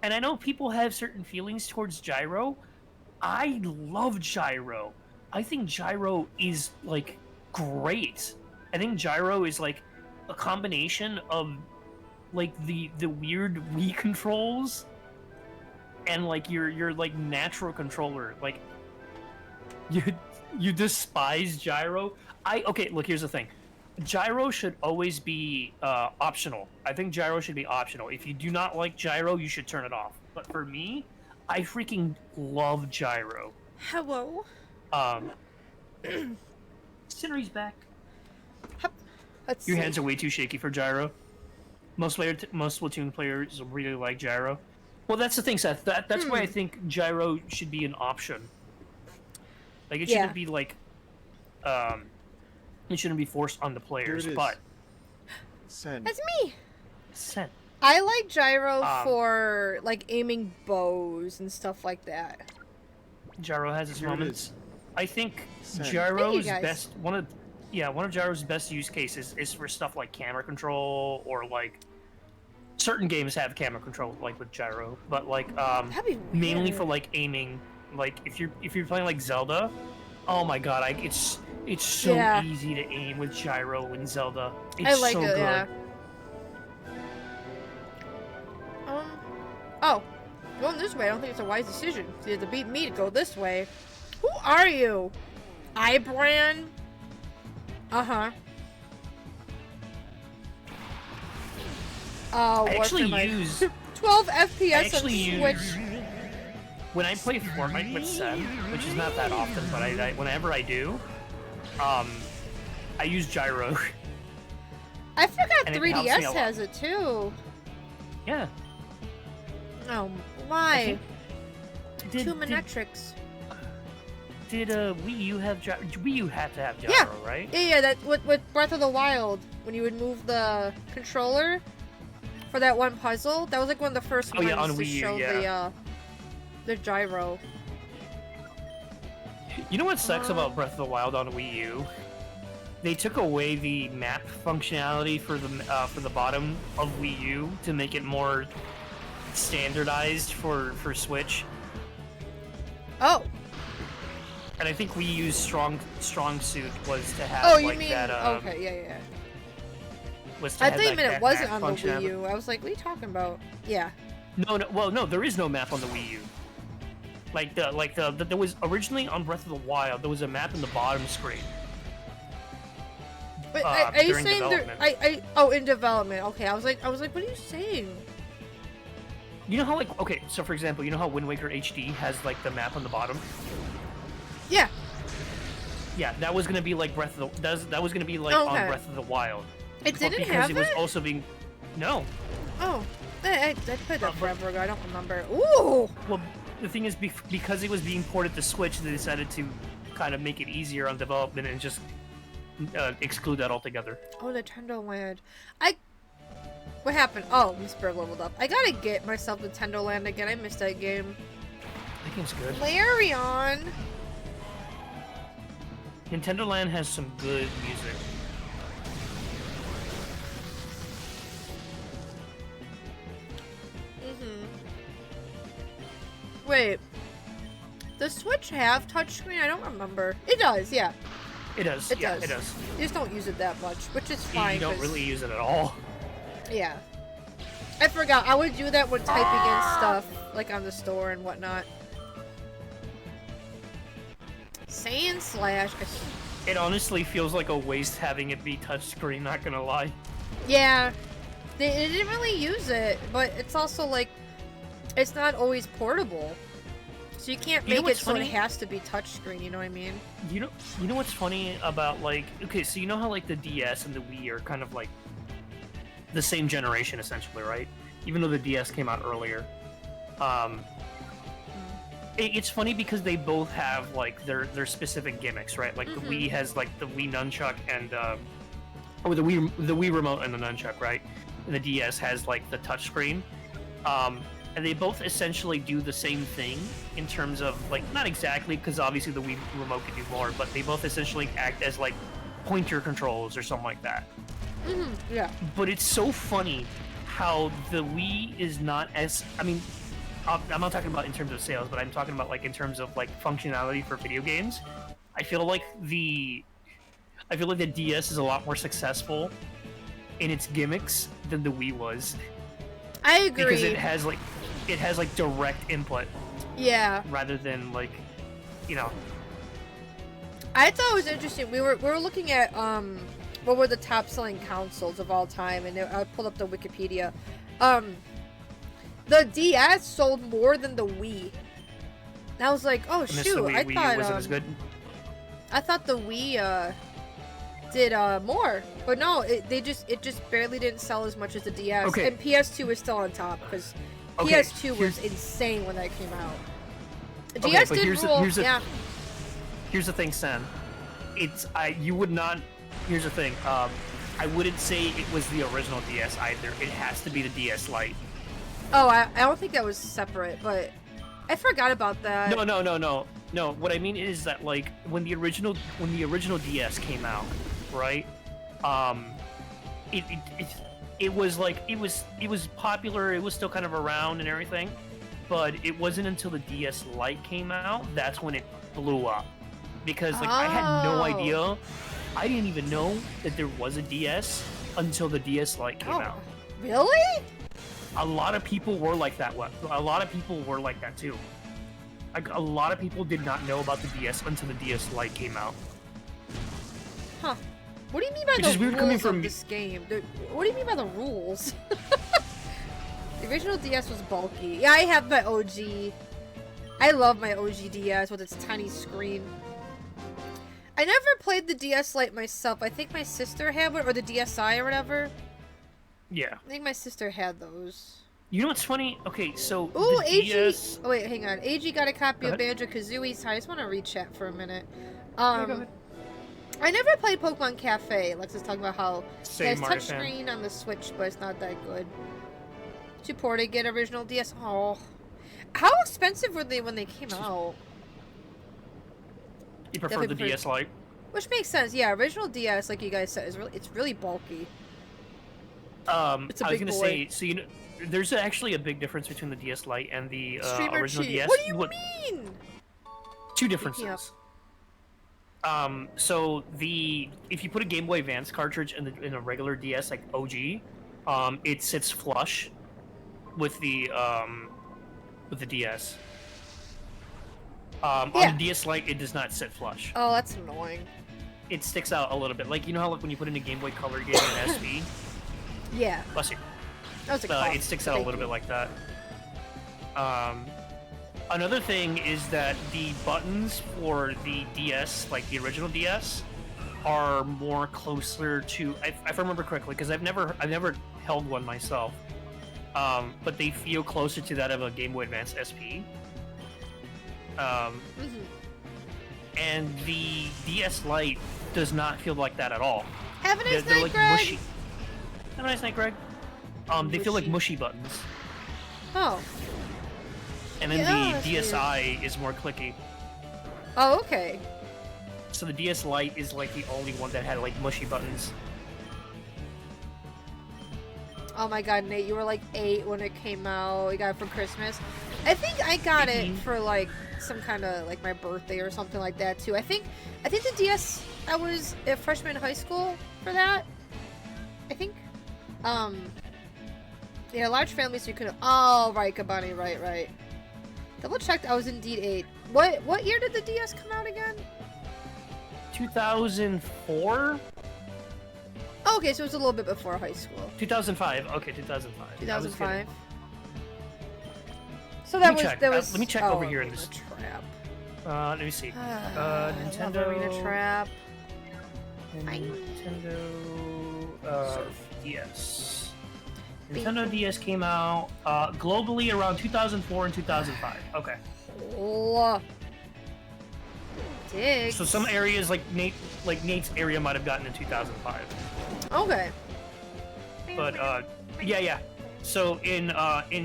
And I know people have certain feelings towards gyro. I love gyro. I think gyro is, like, great. I think gyro is, like, a combination of, like, the weird Wii controls and, like, your like, natural controller. Like, you despise gyro? Okay, look, here's the thing. Gyro should always be optional. I think gyro should be optional. If you do not like gyro, you should turn it off. But for me, I freaking love gyro. Hello. Cindery's back. Let's Your see. hands are way too shaky for gyro. Most Splatoon players really like gyro. Well, that's the thing, Seth. That's why I think gyro should be an option. Like, it shouldn't be like... It shouldn't be forced on the players, but... Send. That's me. Send. I like gyro for like aiming bows and stuff like that. Gyro has its Here it moments. is. I think Send. gyro's Thank you, guys. one of gyro's best use cases is for stuff like camera control, or like certain games have camera control like with gyro, but like That'd be mainly weird. for like aiming. Like if you're playing like Zelda, oh my god, it's so easy to aim with gyro in Zelda. It's I like so it. good. Yeah. Oh, going this way, I don't think it's a wise decision. You have to beat me to go this way. Who are you? Ibran? Uh-huh. Oh, I what's actually my... use 12 FPS on use Switch. when I play Fortnite with Seth, which is not that often, but whenever I do, I use gyro. I forgot And it helps me a 3DS lot. has it too. Yeah. Oh, why? Did Tumonetrics. Wii U have gyro? Wii U had to have gyro, Yeah. right? Yeah, that with Breath of the Wild, when you would move the controller for that one puzzle, that was like one of the first Oh, ones yeah, on to Wii U, show yeah. the gyro. You know what sucks about Breath of the Wild on Wii U? They took away the map functionality for the bottom of Wii U to make it more standardized for Switch. Oh. And I think Wii U's strong suit was to have You like mean that. okay? Yeah. Was to I have, thought you like, meant that it wasn't map on the Wii functionality. U. I was like, what are you talking about? Yeah. No. Well, no, there is no map on the Wii U. There was originally on Breath of the Wild, there was a map in the bottom screen, Wait, are you during saying development. oh, in development? Okay, I was like, what are you saying? You know how like okay, so for example, you know how Wind Waker HD has like the map on the bottom? Yeah. Yeah, that was gonna be like that was gonna be like Okay. on Breath of the Wild. It didn't because have it was it? also being no. Oh, I played that forever ago. I don't remember. Ooh. Well, the thing is, because it was being ported to Switch, they decided to kind of make it easier on development and just exclude that altogether. Oh, Nintendo Land. What happened? Oh, Miss Bird leveled up. I gotta get myself Nintendo Land again. I missed that game. That game's good. Larion. Nintendo Land has some good music. Wait. Does Switch have touchscreen? I don't remember. It does, yeah. It does. It yeah, does. It does. You just don't use it that much, which is fine. You don't 'cause- really use it at all. Yeah. I forgot. I would do that when typing in stuff, like on the store and whatnot. Sand Slash. It honestly feels like a waste having it be touchscreen, not gonna lie. Yeah. They didn't really use it, but it's also like, it's not always portable. So you can't You know make it what's so it funny? has to be touchscreen, you know what I mean? You know what's funny about like okay, so you know how like the DS and the Wii are kind of like the same generation essentially, right? Even though the DS came out earlier. It's funny because they both have like their specific gimmicks, right? Like the Wii has like the Wii nunchuck and or the Wii remote and the nunchuck, right? And the DS has like the touchscreen. And they both essentially do the same thing in terms of like not exactly because obviously the Wii remote can do more, but they both essentially act as like pointer controls or something like that. Yeah. But it's so funny how the Wii is not as I'm not talking about in terms of sales, but I'm talking about like in terms of like functionality for video games. I feel like the DS is a lot more successful in its gimmicks than the Wii was. I agree. Because it has like direct input Yeah. rather than like, you know. I thought it was interesting. We were looking at what were the top selling consoles of all time, and I pulled up the Wikipedia. The DS sold more than the Wii. And I was like, oh I missed shoot! the Wii. I Wii thought wasn't as good. I thought the Wii did more, but no, it just barely didn't sell as much as the DS. Okay. And PS2 was still on top because Okay, PS2 was insane when that came out. Okay, DS but did here's rule. the here's the thing, Sen. You would not. Here's the thing. I wouldn't say it was the original DS either. It has to be the DS Lite. Oh, I don't think that was separate, but I forgot about that. No. What I mean is that like when the original DS came out, right? It was like it was popular. It was still kind of around and everything, but it wasn't until the DS Lite came out that's when it blew up. Because like I had no idea. I didn't even know that there was a DS until the DS Lite came out. Really? A lot of people were like that. A lot of people were like that too. Like a lot of people did not know about the DS until the DS Lite came out. Huh. What do you mean by Which is the weird coming rules from- of this game? What do you mean by the rules? The original DS was bulky. Yeah, I have my OG. I love my OG DS with its tiny screen. I never played the DS Lite myself. I think my sister had one, or the DSi or whatever. Yeah. I think my sister had those. You know what's funny? Okay, so Ooh, the AG. DS. Oh wait, hang on. AG got a copy Go of ahead. Banjo-Kazooie. So I just want to read chat for a minute. go ahead. I never played Pokemon Cafe. Lex is talking about how Same, it has Mario fan. touchscreen on the Switch, but it's not that good. Too poor to get original DS. Oh, how expensive were they when they came out? You prefer the Definitely DS Lite? Which makes sense. Yeah, original DS, like you guys said, it's really bulky. It's a I was big gonna boy. say, so you know, there's actually a big difference between the DS Lite and the Streamer original cheat. DS. What do you mean? Two me up. differences. So if you put a Game Boy Advance cartridge in a regular DS like OG, it sits flush with the DS. On Yeah. the DS Lite, it does not sit flush. Oh, that's annoying. it sticks out a little bit. Like, you know how like when you put in a Game Boy Color game in SP? Yeah. Bless you. That was a cough. It sticks out a little bit like that. Another thing is that the buttons for the DS, like the original DS, are more closer to, if I remember correctly, because I've never held one myself, but they feel closer to that of a Game Boy Advance SP. And the DS Lite does not feel like that at all. Have a nice They're night, like Greg. mushy. Have a nice night, Greg. They feel like mushy buttons. Oh. And then Yeah, the that's DSi is more clicky. Oh, okay. So the DS Lite is like the only one that had like mushy buttons. Oh my god, Nate, you were like 8 when it came out. You got it for Christmas. I think I got it for like some kind of like my birthday or something like that too. I think the DS, I was a freshman in high school for that. I think. Yeah, large family, so you couldn't. Oh, right, Kabani, right. Double checked. I was indeed 8. What year did the DS come out again? 2004? Oh, okay, so it was a little bit before high school. 2005. Okay, 2005. 2005. So that was check. that was. Let me check over here in this trap. Let me see. Nintendo Arena trap. Nintendo DS. Nintendo DS came out globally around 2004 and 2005. Okay. Oh. Dig. So some areas like Nate's area might have gotten in 2005. Okay. But yeah. So in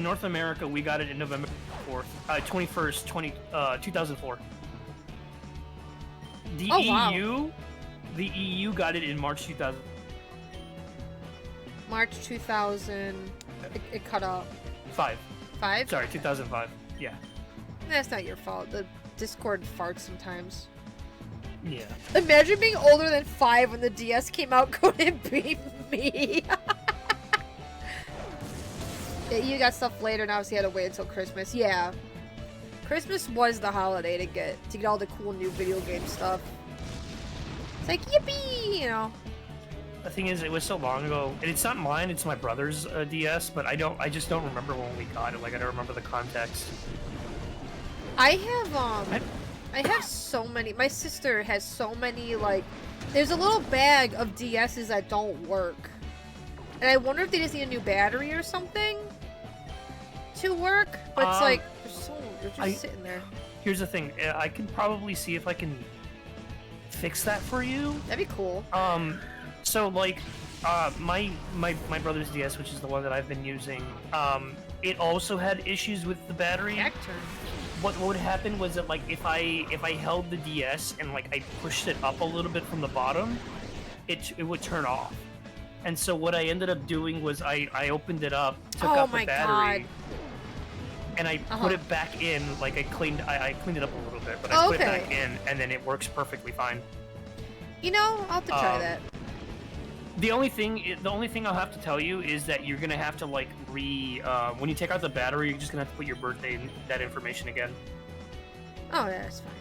North America we got it in November 4th, 21st, 2004. The wow. The EU got it in March 2000. March 2000. It cut off. 5. 5? Sorry, 2005. Yeah. That's not your fault. The Discord farts sometimes. Yeah. Imagine being older than 5 when the DS came out. Couldn't be me. Yeah, you got stuff later, and obviously you had to wait until Christmas. Yeah. Christmas was the holiday to get all the cool new video game stuff. It's like, yippee, you know. The thing is, it was so long ago, and it's not mine, it's my brother's DS, but I just don't remember when we got it. Like, I don't remember the context. I have so many. My sister has so many, like, there's a little bag of DSs that don't work. And I wonder if they just need a new battery or something to work. But it's like, they're just sitting there. Here's the thing, I can probably see if I can fix that for you. That'd be cool. So like, my brother's DS, which is the one that I've been using, it also had issues with the battery. Back turn. What would happen was that like if I held the DS and like I pushed it up a little bit from the bottom, it would turn off. And so what I ended up doing was I opened it up, took out the battery, and I put it back in. Like I cleaned it up a little bit, but I put it back in, and then it works perfectly fine. You know, I'll have to try that. The only thing I'll have to tell you is that you're gonna have to like when you take out the battery, you're just gonna have to put your birthday in that information again. Oh, yeah, that's fine.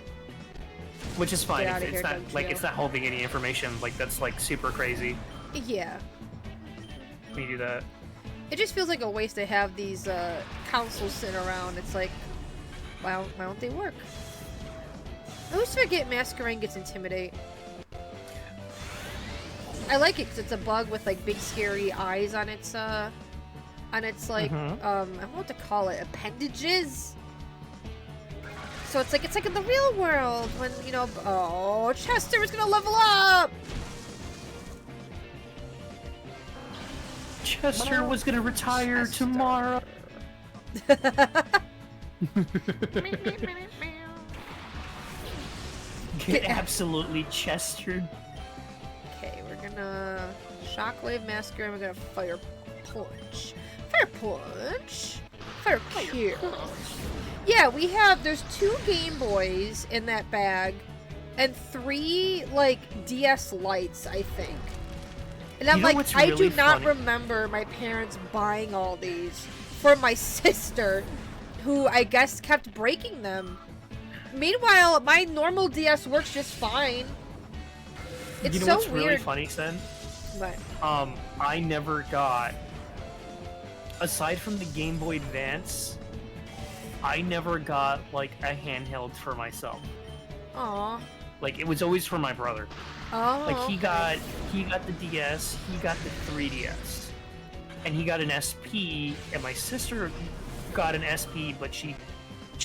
Which is fine. It's not like it's not holding any information. Like that's like super crazy. Yeah. When you do that. It just feels like a waste to have these consoles sitting around. It's like, why don't they work? I always forget Masquerade gets Intimidate. I like it because it's a bug with like big scary eyes on its like I don't know what to call it, appendages. So it's like in the real world when, you know, oh, Chester is gonna level up. Chester was gonna retire tomorrow. Get absolutely Chestered. Okay, we're gonna Shockwave Massacre and we're gonna Fire Punch. Fire Punch! Fire Cure! Yeah, there's 2 Game Boys in that bag and 3, like, DS Lites, I think. And I'm like, I do not remember my parents buying all these for my sister, who I guess kept breaking them. Meanwhile, my normal DS works just fine. It's you know so what's really weird. funny, Sen? But I never got, aside from the Game Boy Advance, I never got like a handheld for myself. aw. Like it was always for my brother. Oh. Like he okay. got the DS, he got the 3DS, and he got an SP, and my sister got an SP, but she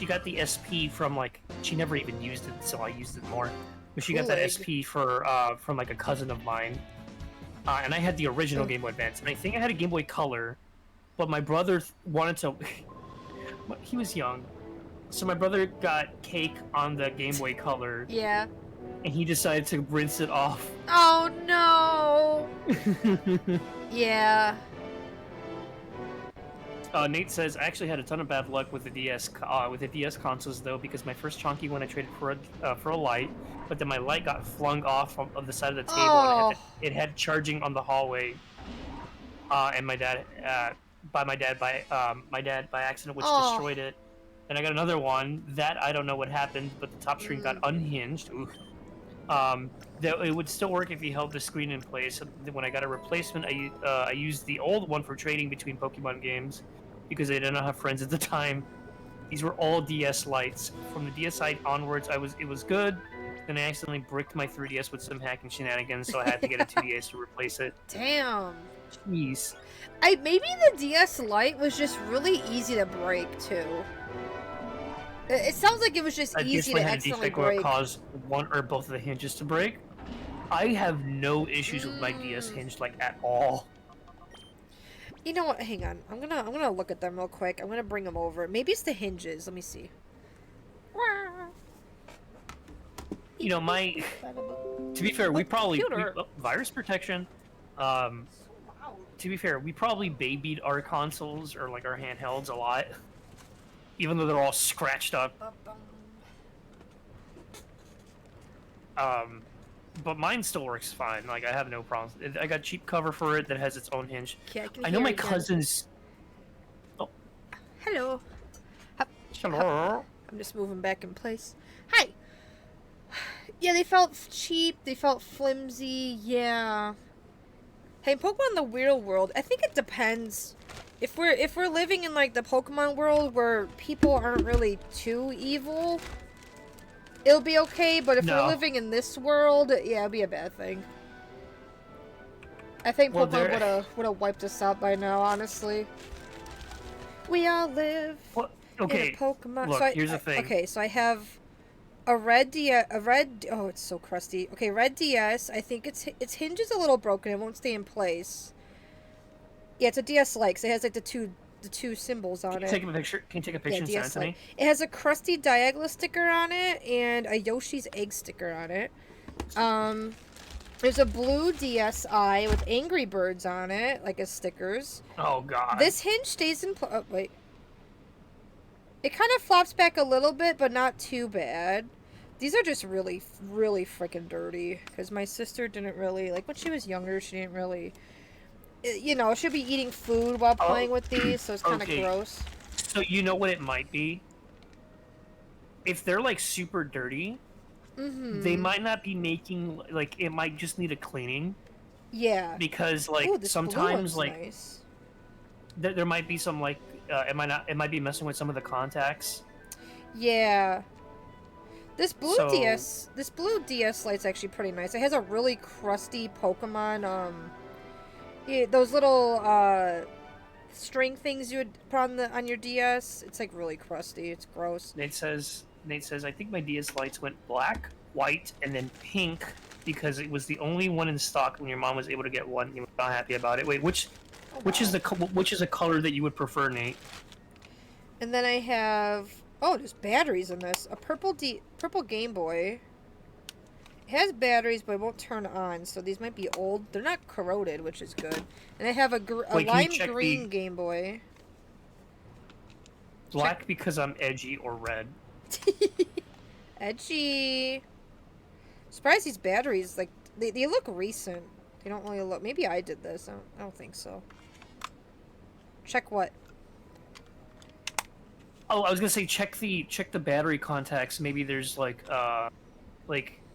got the SP from like she never even used it, so I used it more. But she got that Kool-Aid. SP from like a cousin of mine, and I had the original Game Boy Advance, and I think I had a Game Boy Color, but my brother wanted to. He was young, so my brother got cake on the Game Boy Color, Yeah. and he decided to rinse it off. Oh no. Yeah. Nate says I actually had a ton of bad luck with the DS consoles though, because my first chonky one I traded for a light, but then my light got flung off of the side of the table, and Oh. it had charging on the hallway, and my dad by accident, which Oh. destroyed it. And I got another one that I don't know what happened, but the top screen got unhinged. Ooh. That it would still work if you held the screen in place. When I got a replacement, I used the old one for trading between Pokemon games because I did not have friends at the time. These were all DS lights. From the DSi onwards, it was good. Then I accidentally bricked my 3DS with some hacking shenanigans, so I had to get a 2DS to replace it. Damn. Jeez. Maybe the DS Lite was just really easy to break too. It sounds like it was just I easy basically to had a accidentally defect where it break. caused one or both of the hinges to break. I have no issues with my DS hinge like at all. You know what? Hang on. I'm gonna look at them real quick. I'm gonna bring them over. Maybe it's the hinges. Let me see. You know, to be fair, we probably computer. virus protection. To be fair, we probably babied our consoles or like our handhelds a lot, even though they're all scratched up. But mine still works fine. Like I have no problems. I got cheap cover for it that has its own hinge. Okay, I know my again. cousins. Hello. Hello. I'm just moving back in place. Hi. Yeah, they felt cheap. They felt flimsy. Yeah. Hey, Pokemon the real world. I think it depends. If we're living in like the Pokemon world where people aren't really too evil, it'll be okay. But if we're living in this world, yeah, it'll be a bad thing. I think Pokemon would have wiped us out by now. Honestly, we all live in a Pokemon. Look, so here's the thing. Okay, so I have a red DS. Oh, it's so crusty. Okay, red DS. I think its hinge is a little broken. It won't stay in place. Yeah, it's a DS Lite. 'Cause it has like the two symbols on it. Take a picture. Can you take a picture and send it to me? It has a crusty Diagla sticker on it and a Yoshi's egg sticker on it. There's a blue DSi with Angry Birds on it, like as stickers. Oh god. This hinge stays in place. Oh, wait. It kind of flops back a little bit, but not too bad. These are just really, really freaking dirty. Because my sister didn't really, like when she was younger, she didn't really, you know, she'd be eating food while playing with these, so it's kind of gross. So you know what it might be? If they're like super dirty, they might not be making, like, it might just need a cleaning. Yeah. Because like sometimes like nice. there might be some like it might be messing with some of the contacts. Yeah. This blue DS Lite's actually pretty nice. It has a really crusty Pokemon those little string things you would put on your DS. It's like really crusty. It's gross. Nate says I think my DS Lites went black, white, and then pink because it was the only one in stock when your mom was able to get one. You were not happy about it. Wait, which is a color that you would prefer, Nate? And then I have there's batteries in this. A purple Game Boy. It has batteries, but it won't turn on, so these might be old. They're not corroded, which is good. And I have a lime green Game Boy. Black because I'm edgy, or red? Edgy. Surprised these batteries, like, they look recent. They don't really look... Maybe I did this. I don't think so. Check what? Oh, I was gonna say check the battery contacts. Maybe there's like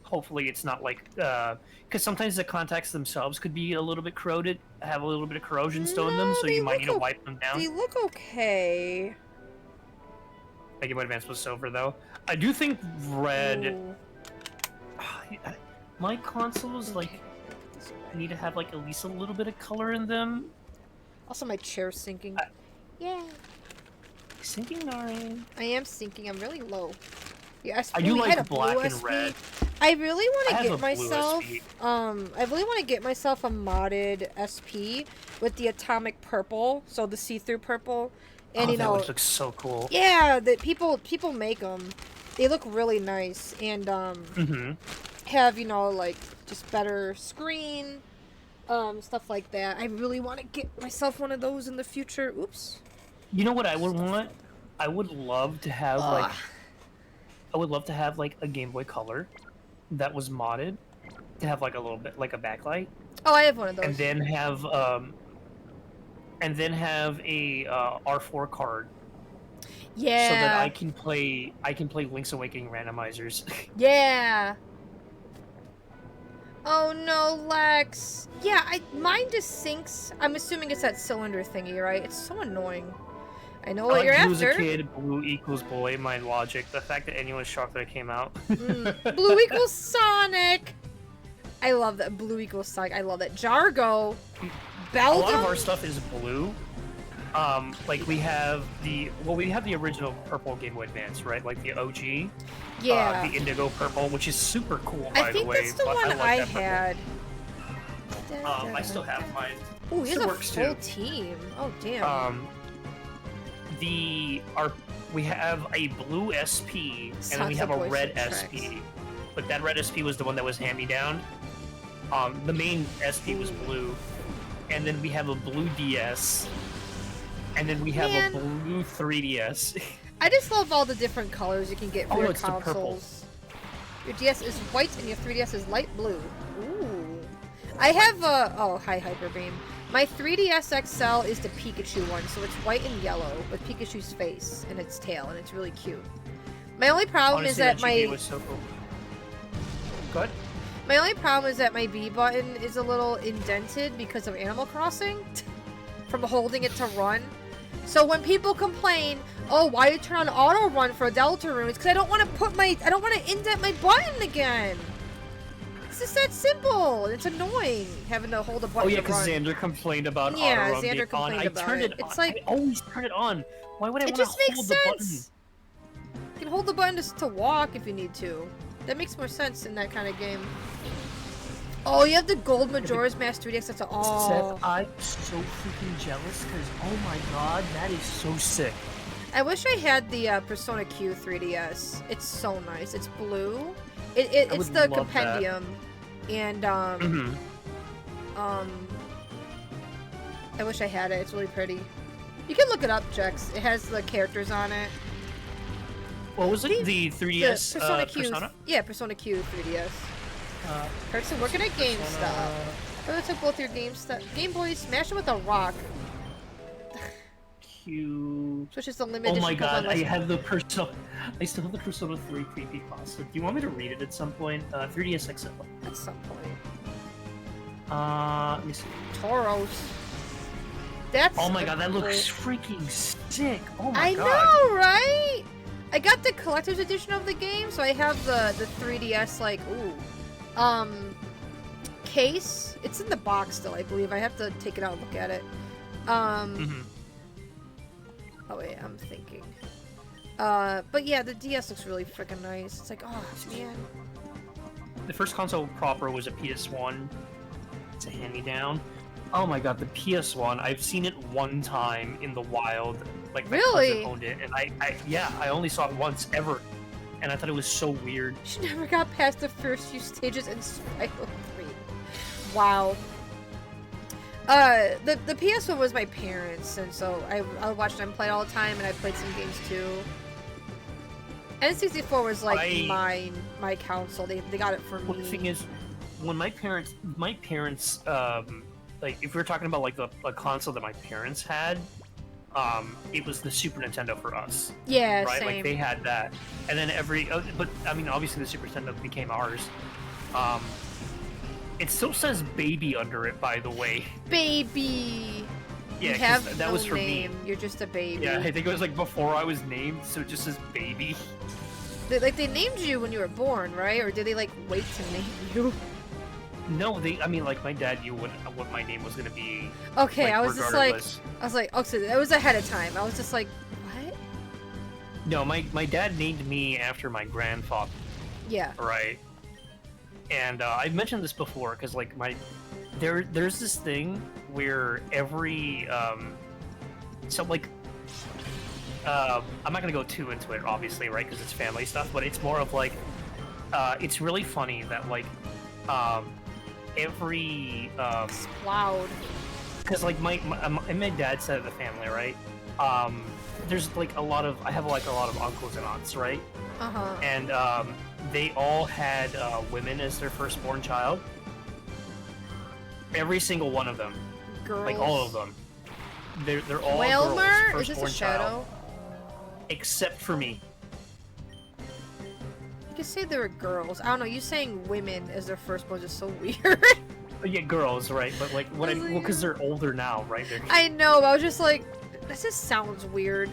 hopefully it's not like because sometimes the contacts themselves could be a little bit corroded, have a little bit of corrosion still in them, so you might need to wipe them down. They look okay. Like Game Boy Advance was silver though. I do think red. Ooh. My consoles like need to have like at least a little bit of color in them. Also, my chair's sinking. Yeah. Sinking, Nari. I am sinking. I'm really low. Yes, I do we had a like black blue and SP. red. I really want I to have get a blue myself, SP. I really want to get myself a modded SP with the atomic purple, so the see-through purple, and you that know, would look so cool. yeah, that people make them. They look really nice, and have, you know, like just better screen, stuff like that. I really want to get myself one of those in the future. Oops. You know what I would want? I would love to have like. I would love to have like a Game Boy Color that was modded to have like a little bit like a backlight. Oh, I have one of those. And then have a R4 card. Yeah. So that I can play Link's Awakening randomizers. Yeah. Oh no, Lex. Yeah, mine just sinks. I'm assuming it's that cylinder thingy, right? It's so annoying. I know what you're blue after. As a kid, blue equals boy. My logic. The fact that anyone's shocked that it came out. Blue equals Sonic. I love that. Blue equals Sonic. I love that. Jargo. Beldum. A lot of our stuff is blue. Like we have the original purple Game Boy Advance, right? Like the OG. Yeah. The indigo purple, which is super cool, by the way. I think that's the one like I that had. I still have mine. Oh, he has a works full too. team. Oh, damn. We have a blue SP, and then we have a red SP. But that red SP was the one that was hand-me-down. The main SP was blue, and then we have a blue DS, and then we have a blue 3DS. I just love all the different colors you can get for your it's the purple. consoles. Your DS is white and your 3DS is light blue. Ooh. I have hi Hyper Beam. My 3DS XL is the Pikachu one, so it's white and yellow with Pikachu's face and its tail, and it's really cute. My only problem Honestly, is that GBA was so cool. Go ahead. my only problem is that my B button is a little indented because of Animal Crossing, from holding it to run. So when people complain, oh, why you turn on auto run for a Delta Rune? It's because I don't want to indent my button again. It's just that simple. It's annoying having to hold a button. Oh yeah, to because run. Xander complained about Yeah, auto run Xander being on. complained I about turned it. it It's on. like- I always turn it on. Why would I It want to just makes hold the button? sense. You can hold the button just to walk if you need to. That makes more sense in that kind of game. Oh, you have the gold Majora's Mask 3DS. That's all. Seth, I'm so freaking jealous because oh my god, that is so sick. I wish I had the Persona Q 3DS. It's so nice. It's blue. It's would the love compendium, and I wish I had it. It's really pretty. You can look it up, Jex. It has the characters on it. What was it? The 3DS The Persona Q. Persona? Yeah, Persona Q 3DS. Person working at GameStop. Oh, took both your Game Boys. Smash them with a rock. Q. Which is the limited. Oh my edition god, Pokemon I Let's- have the Persona. I still have the Persona 3 creepypasta. Do you want me to read it at some point? 3DS XL. At some point. Let me see. Tauros. That's. Oh my god, that cool. looks freaking sick. Oh my I god. know, right? I got the collector's edition of the game, so I have the 3DS like case. It's in the box still, I believe. I have to take it out and look at it. Oh wait, I'm thinking. But yeah, the DS looks really freaking nice. It's like, oh man. The first console proper was a PS1. It's a hand-me-down. Oh my god, the PS1. I've seen it one time in the wild. Like my Really? cousin owned it, and I only saw it once ever, and I thought it was so weird. She never got past the first few stages in Spyro 3. Wow. The PS1 was my parents', and so I watched them play all the time, and I played some games too. N64 was like my console. They got it for me. Well, the thing is, when my parents, like if we're talking about like a console that my parents had, it was the Super Nintendo for us. Yeah, right? same. Like they had that, and then but I mean, obviously the Super Nintendo became ours. It still says baby under it, by the way. Baby. Yeah, You have that no was for name. me. You're just a baby. Yeah, I think it was like before I was named, so it just says baby. They named you when you were born, right? Or did they like wait to name you? No, I mean, like my dad knew what my name was gonna be. Okay, like, I was just regardless. like, oh, so it was ahead of time. I was just like, what? No, my dad named me after my grandfather. Yeah. Right. And I've mentioned this before because like there's this thing where every so like I'm not gonna go too into it obviously, right, because it's family stuff, but it's more of like it's really funny that like every Loud. because like my dad's side of the family, right, there's like I have like a lot of uncles and aunts, right, and they all had women as their firstborn child. Every single one of them. Girls. Like all of them. They're all Whalmer? girls. Is this a Firstborn shadow? child. Except for me. You could say they were girls. I don't know. You saying women as their firstborn is so weird. Yeah, girls, right? But like well, because they're older now, right? I know. But I was just like, this just sounds weird.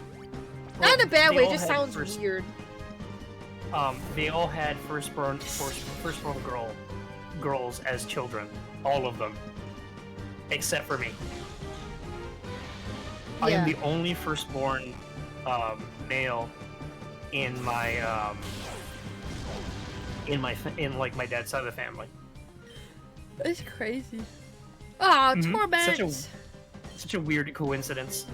Well, Not in a bad they way. It all just had sounds weird. They all had firstborn girls as children. All of them. Except for me. I am the only firstborn male in my in like my dad's side of the family. That's crazy. Ah, torment. Such a weird coincidence.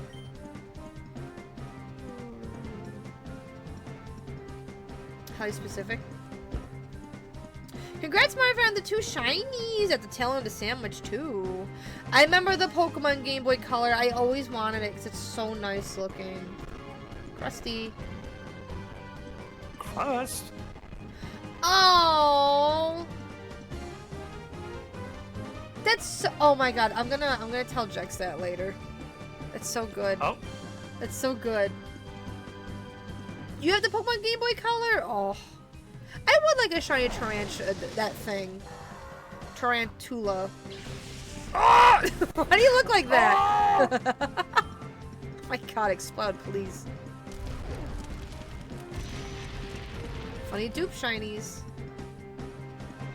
Highly specific. Congrats, Marvin, on the 2 shinies at the tail end of the sandwich, too. I remember the Pokemon Game Boy Color. I always wanted it because it's so nice looking. Crusty. Crust? Oh. That's so, oh my god. I'm gonna tell Jex that later. That's so good. Oh. That's so good. You have the Pokemon Game Boy Color? Oh. I would like a shiny that thing. Tarantula. Oh! Why do you look like that? Oh my god, explode, please. Funny dupe shinies.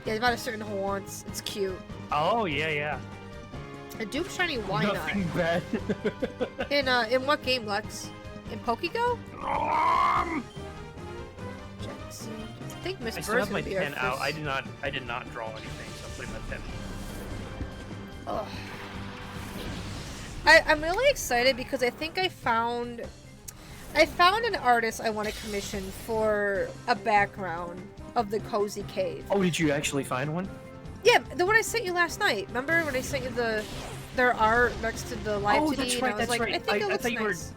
Yeah, about a certain horns. It's cute. Oh, yeah. A dupe shiny, why Nothing bad. not? In what game, Lex? In Pokego? Jackson. I think Miss I Bird's still have my gonna be our pen out. first- I did not draw anything, so I'm putting my pen. Ugh. I'm really excited because I think I found an artist I want to commission for a background of the Cozy Cave. Oh, did you actually find one? Yeah, the one I sent you last night. Remember when I sent you their art next to the live Oh, TV? that's and right, I was that's like, right. I think it looks thought nice.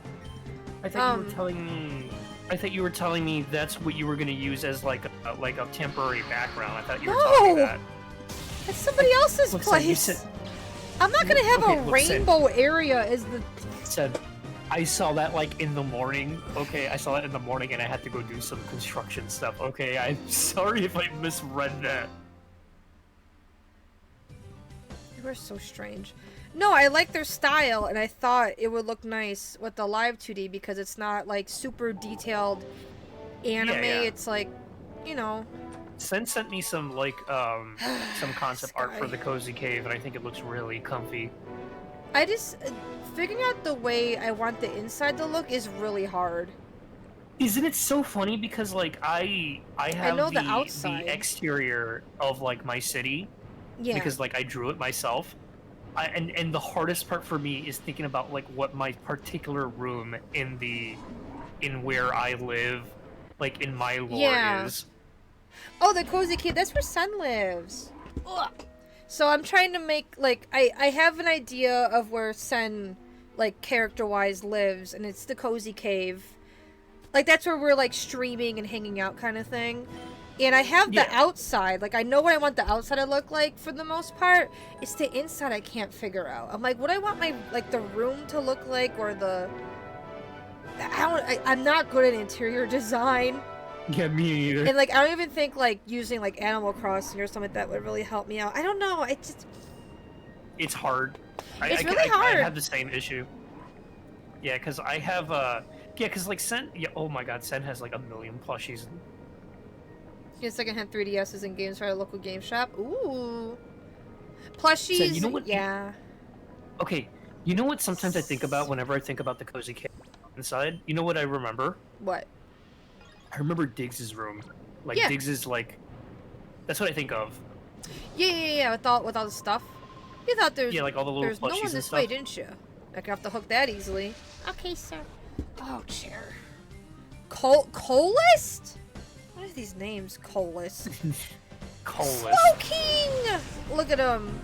I thought you were telling me. I thought you were telling me that's what you were gonna use as like a temporary background. I thought you were telling me that. That's somebody else's Looks like you place. said- I'm not gonna have Okay, a look, Sid. rainbow area as the. Said, I saw that like in the morning. Okay, I saw that in the morning, and I had to go do some construction stuff. Okay, I'm sorry if I misread that. You were so strange. No, I like their style, and I thought it would look nice with the live 2D because it's not like super detailed anime. Yeah. It's like, you know. Sen sent me some like some concept art for the Cozy Cave, and I think it looks really comfy. I just figuring out the way I want the inside to look is really hard. Isn't it so funny because like I have know the outside. the exterior of like my city Yeah. because like I drew it myself. And the hardest part for me is thinking about like what my particular room in where I live, like in my lore is. Oh, the Cozy Cave. That's where Sun lives. Ugh. So I'm trying to make, like, I have an idea of where Sen, like, character-wise lives, and it's the Cozy Cave. Like, that's where we're, like, streaming and hanging out kind of thing. And I have the outside. Like, I know what I want the outside to look like for the most part. It's the inside I can't figure out. I'm like, what I want my, like, the room to look like, or the I'm not good at interior design. Yeah, me neither. And like I don't even think like using like Animal Crossing or something like that would really help me out. I don't know. It's hard. It's really hard. I have the same issue. Yeah, because I have because like Sen. Yeah, oh my God, Sen has like 1 million plushies. Get secondhand 3DSs and games from our local game shop. Ooh, plushies. Sen, you know what? Yeah. Okay, you know what? Sometimes I think about whenever I think about the cozy cave inside. You know what I remember? What? I remember Diggs's room. Like Yeah. Diggs's like. That's what I think of. Yeah. With all the stuff. You thought there's Yeah, like all the little there's no plushies one and this stuff. way, didn't you? I can have to hook that easily. Okay, sir. Oh, chair. Coalist? What are these names? Coalist. Colas. Slow King! Look at him.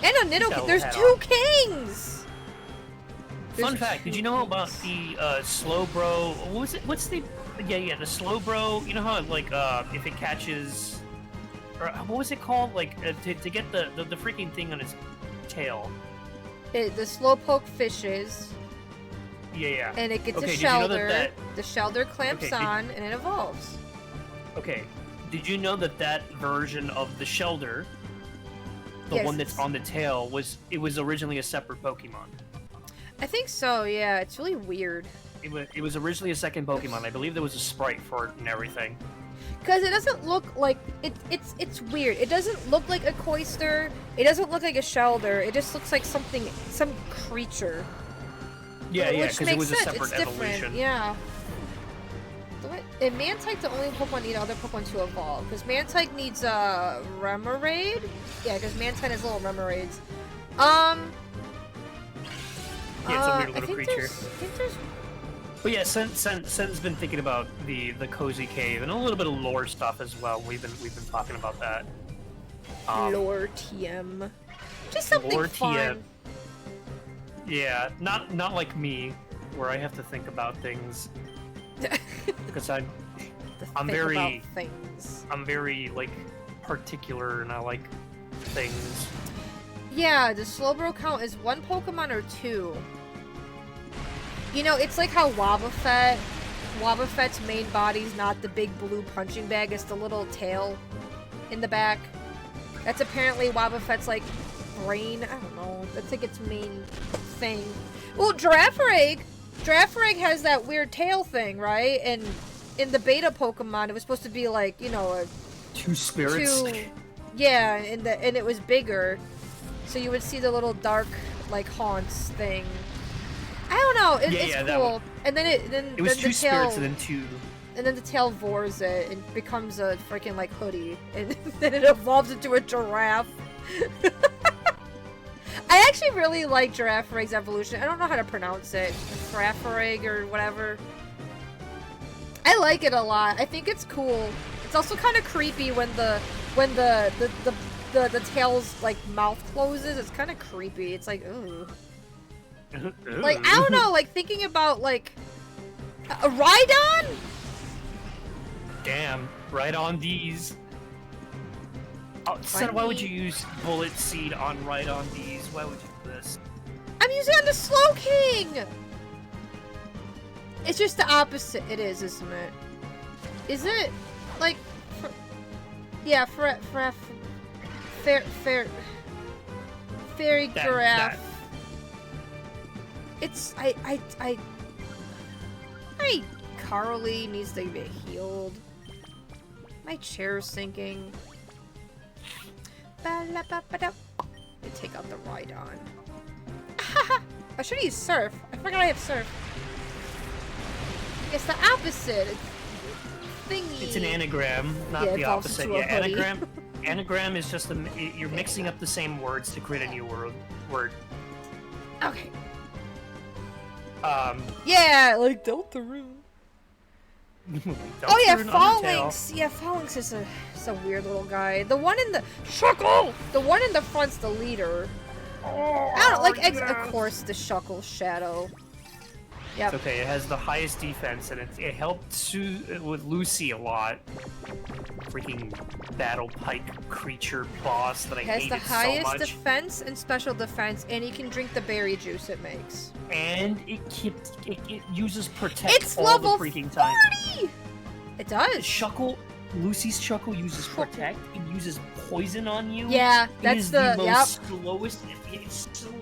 And a Nido King. There's 2 kings! Fun fact, did you know about the slow bro? What was it? What's the? Yeah, the slow bro. You know how like if it catches, or what was it called? Like to get the freaking thing on its tail. The slowpoke fishes. Yeah. And it gets Okay, a did you know shelter. that The shelter clamps Okay, on and it evolves. Okay. Did you know that version of the shelter, the Yes. one that's on the tail, was originally a separate Pokemon? I think so, yeah. It's really weird. It was originally a second Pokemon. I believe there was a sprite for it and everything. Because it doesn't look like it's weird. It doesn't look like a Coister. It doesn't look like a Shelder. It just looks like some creature. Yeah, Which because it makes was a sense. separate It's evolution. different. Yeah. And Mantike, the only Pokemon need other Pokemon to evolve. Because Mantike needs a Remoraid. Yeah, because Mantike has little Remoraids. Yeah, it's a weird I little think creature. I think there's But yeah, Sen's been thinking about the cozy cave and a little bit of lore stuff as well. We've been talking about that. lore TM. Just something Lore fun. TM. Yeah, not like me, where I have to think about things because I'm Think very about things. I'm very like particular and I like things. Yeah, the Slowbro count is 1 Pokemon or 2. You know, it's like how Wobbuffet's main body's not the big blue punching bag, it's the little tail in the back. That's apparently Wobbuffet's, like, brain. I don't know. That's like its main thing. Well, Giraffreg has that weird tail thing, right? And in the beta Pokemon, it was supposed to be, like, you know, 2 spirits. Yeah, and it was bigger. So you would see the little dark, like, haunts thing. I don't know. It's cool. And then it was then 2 the spirits tail, and then 2. and then the tail vores it and becomes a freaking like hoodie, and then it evolves into a giraffe. I actually really like Giraffreg's evolution. I don't know how to pronounce it, Giraffreg or whatever. I like it a lot. I think it's cool. It's also kind of creepy when the tail's like mouth closes. It's kind of creepy. It's like, ooh. Like, I don't know, like, thinking about, like, a Rhydon? Damn, right on these. Oh, Sen, why would you use Bullet Seed right on these? Why would you do this? I'm using it on the Slow King! It's just the opposite. It is, isn't it? Is it? Like, yeah, Fairy Giraffe. It's, my Carly needs to be healed. My chair's sinking. Let me take out the Rhydon. I should use Surf. I forgot I have Surf. It's the opposite. It's thingy. It's an anagram, not Yeah, the it evolves opposite. into a Yeah, hoodie. anagram is just you're mixing up the same words to create a new word. Okay. Yeah, like Deltarune. Oh yeah, Phalanx. Yeah, Phalanx is a weird little guy. The one in the Shuckle. The one in the front's the leader. I don't like. Of course, the Shuckle Shadow. Yeah. Okay, it has the highest defense, and it helped with Lucy a lot. freaking battle pike creature boss that I It has hated the highest so much. defense and special defense, and you can drink the berry juice it makes. And it uses protect It's all level the freaking time. 40! It does. Shuckle, Lucy's Shuckle uses protect. It uses poison on you. Yeah, It that's is the, most slowest. It's so.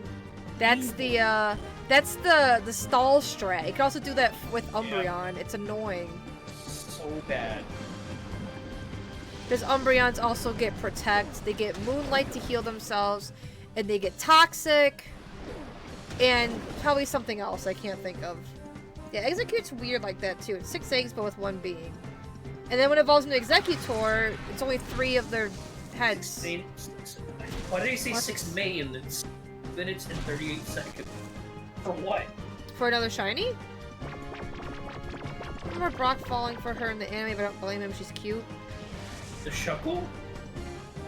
That's evil. that's the stall strat. You can also do that with Umbreon. It's annoying. So bad. Because Umbreons also get protect. They get Moonlight to heal themselves, and they get Toxic, and probably something else I can't think of. Yeah, Execute's weird like that too. It's 6 eggs, but with 1 being. And then when it evolves into Executor, it's only 3 of their heads. Why did I say What? 6 minutes and 38 seconds? For what? For another shiny? I remember Brock falling for her in the anime, but I don't blame him. She's cute. The Shuckle?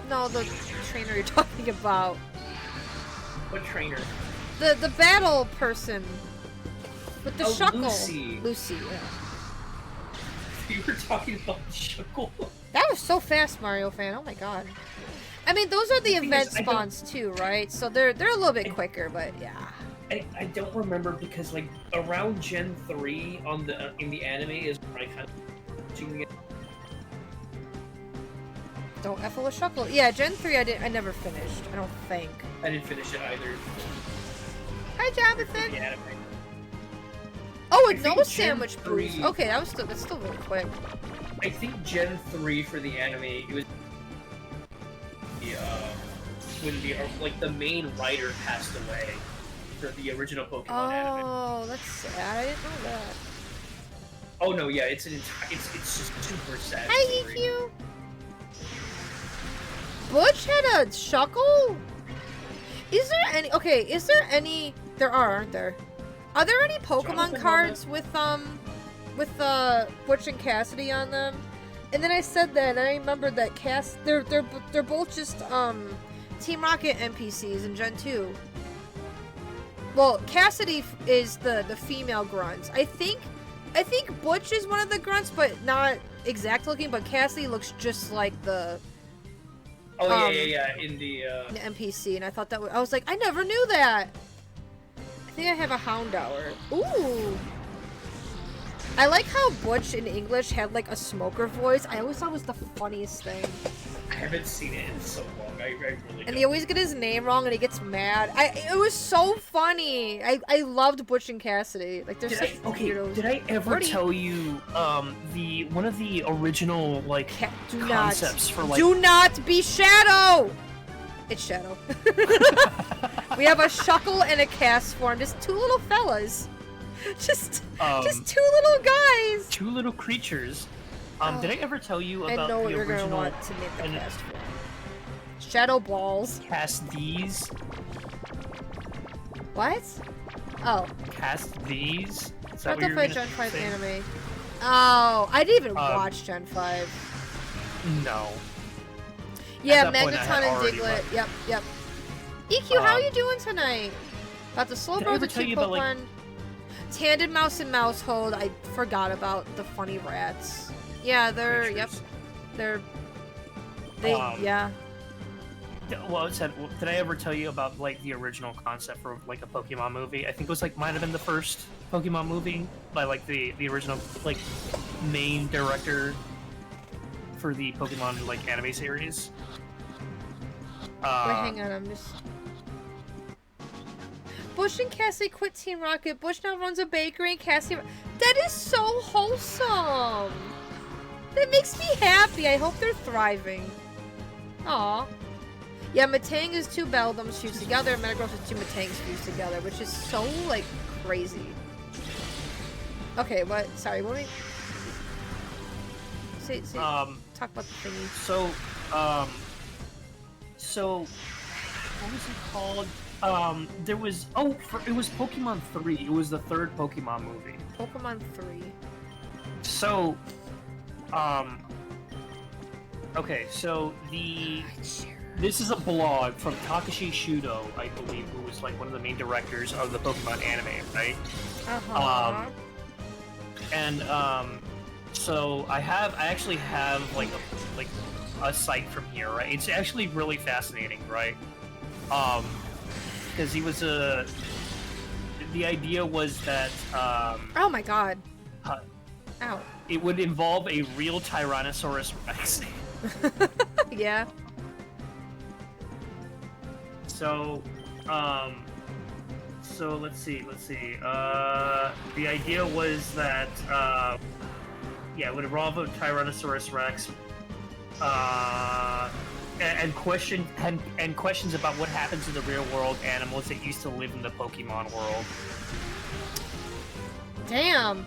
No, the trainer you're talking about. What trainer? The battle person. With the Shuckle. Lucy. Lucy, yeah. You were talking about the Shuckle? That was so fast, Mario fan. Oh my god. I mean, those are the thing event is, I spawns too, right? So they're a little bit quicker, but yeah. I don't remember because like around Gen 3 on the in the anime is when I kind of watching it. Don't F with Shuckle. Yeah, Gen 3 I never finished. I don't think. I didn't finish it either. Hi, The Jonathan. anime. Oh, I a think no Gen sandwich boost. 3 Okay, that's still really quick. I think Gen 3 for the anime it was when the main writer passed away for the original Pokemon anime. Oh, that's sad. I didn't know that. Oh no, yeah, it's just super sad. Hi, story. EQ. Butch had a Shuckle? Is there any... Okay, is there any... There are, aren't there? Are there any Pokemon Jonathan cards with Butch and Cassidy on them? And then I said that, and I remembered that they're both just, Team Rocket NPCs in Gen 2. Well, Cassidy is the female grunt. I think Butch is one of the grunts, but not exact looking, but Cassidy looks just like the... Oh yeah, in the NPC, and I thought that I was like, I never knew that. I think I have a Houndour. Ooh. I like how Butch in English had like a smoker voice. I always thought it was the funniest thing. I haven't seen it in so long. I really And don't. he always get his name wrong, and he gets mad. It was so funny. I loved Butch and Cassidy. Like they're such weirdos. Did I ever What do you- tell you one of the original like Do concepts for like Do not be Shadow. It's Shadow. We have a Shuckle and a Cast form. Just 2 little fellas. Just 2 little guys. 2 little creatures. Did I ever tell you I about know what the you're gonna original want to make the and- cast form. Shadow Balls. cast these? What? Oh. Cast these? Is that Not what the you're Fight gonna Gen 5 say? anime. Oh, I didn't even watch Gen 5. No. Yeah, At that point, I had Magneton and already Diglett. left. Yep. EQ, how are you doing tonight? About the slow Did I road ever the tell 2 you about, like- Pokemon. Tanded Mouse and Mousehold. I forgot about the funny rats. Yeah, they're Creatures. yeah. Well, did I ever tell you about like the original concept for like a Pokemon movie? I think it was like might have been the first Pokemon movie by like the original like main director for the Pokemon like anime series. Wait, hang on, I'm just... Bush and Cassie quit Team Rocket. Bush now runs a bakery and Cassie... That is so wholesome! That makes me happy. I hope they're thriving. Aw. Yeah, Matang is 2 Beldums fused together, and Metagross is 2 Matangs fused together, which is so, like, crazy. Okay, what? Sorry, what do we... Say, talk about the thingy. So, what was it called? There was it was Pokemon 3. It was the 3rd Pokemon movie. Pokemon 3. So, okay, so this is a blog from Takashi Shudo, I believe, who was like one of the main directors of the Pokemon anime, right? Uh-huh. And So I actually have like a site from here, right? It's actually really fascinating, right? Because he was the idea was that Oh my god. uh, Ow. it would involve a real Tyrannosaurus Rex. Yeah. So, so let's see. The idea was that, yeah, it would involve a Tyrannosaurus Rex, and questions about what happens to the real world animals that used to live in the Pokemon world. Damn.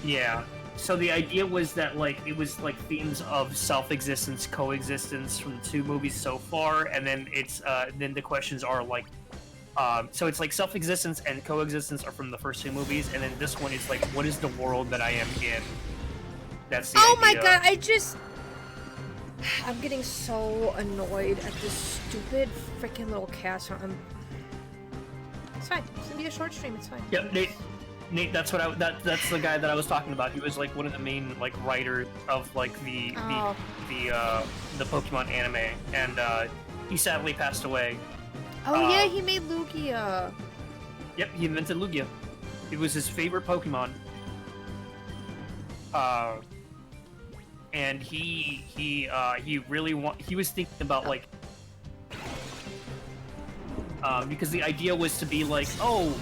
Yeah. So the idea was that it was themes of self-existence, coexistence from the 2 movies so far, and then then the questions are so it's self-existence and coexistence are from the first 2 movies, and then this one is what is the world that I am in? That's the Oh idea. my god, I'm getting so annoyed at this stupid freaking little cast. It's fine. It's gonna be a short stream. It's fine. Yep, Nate, that's the guy that I was talking about. He was one of the main writers of the Pokemon anime, and he sadly passed away. Oh yeah, he made Lugia. Yep, he invented Lugia. It was his favorite Pokemon. And he really he was thinking about because the idea was to be oh,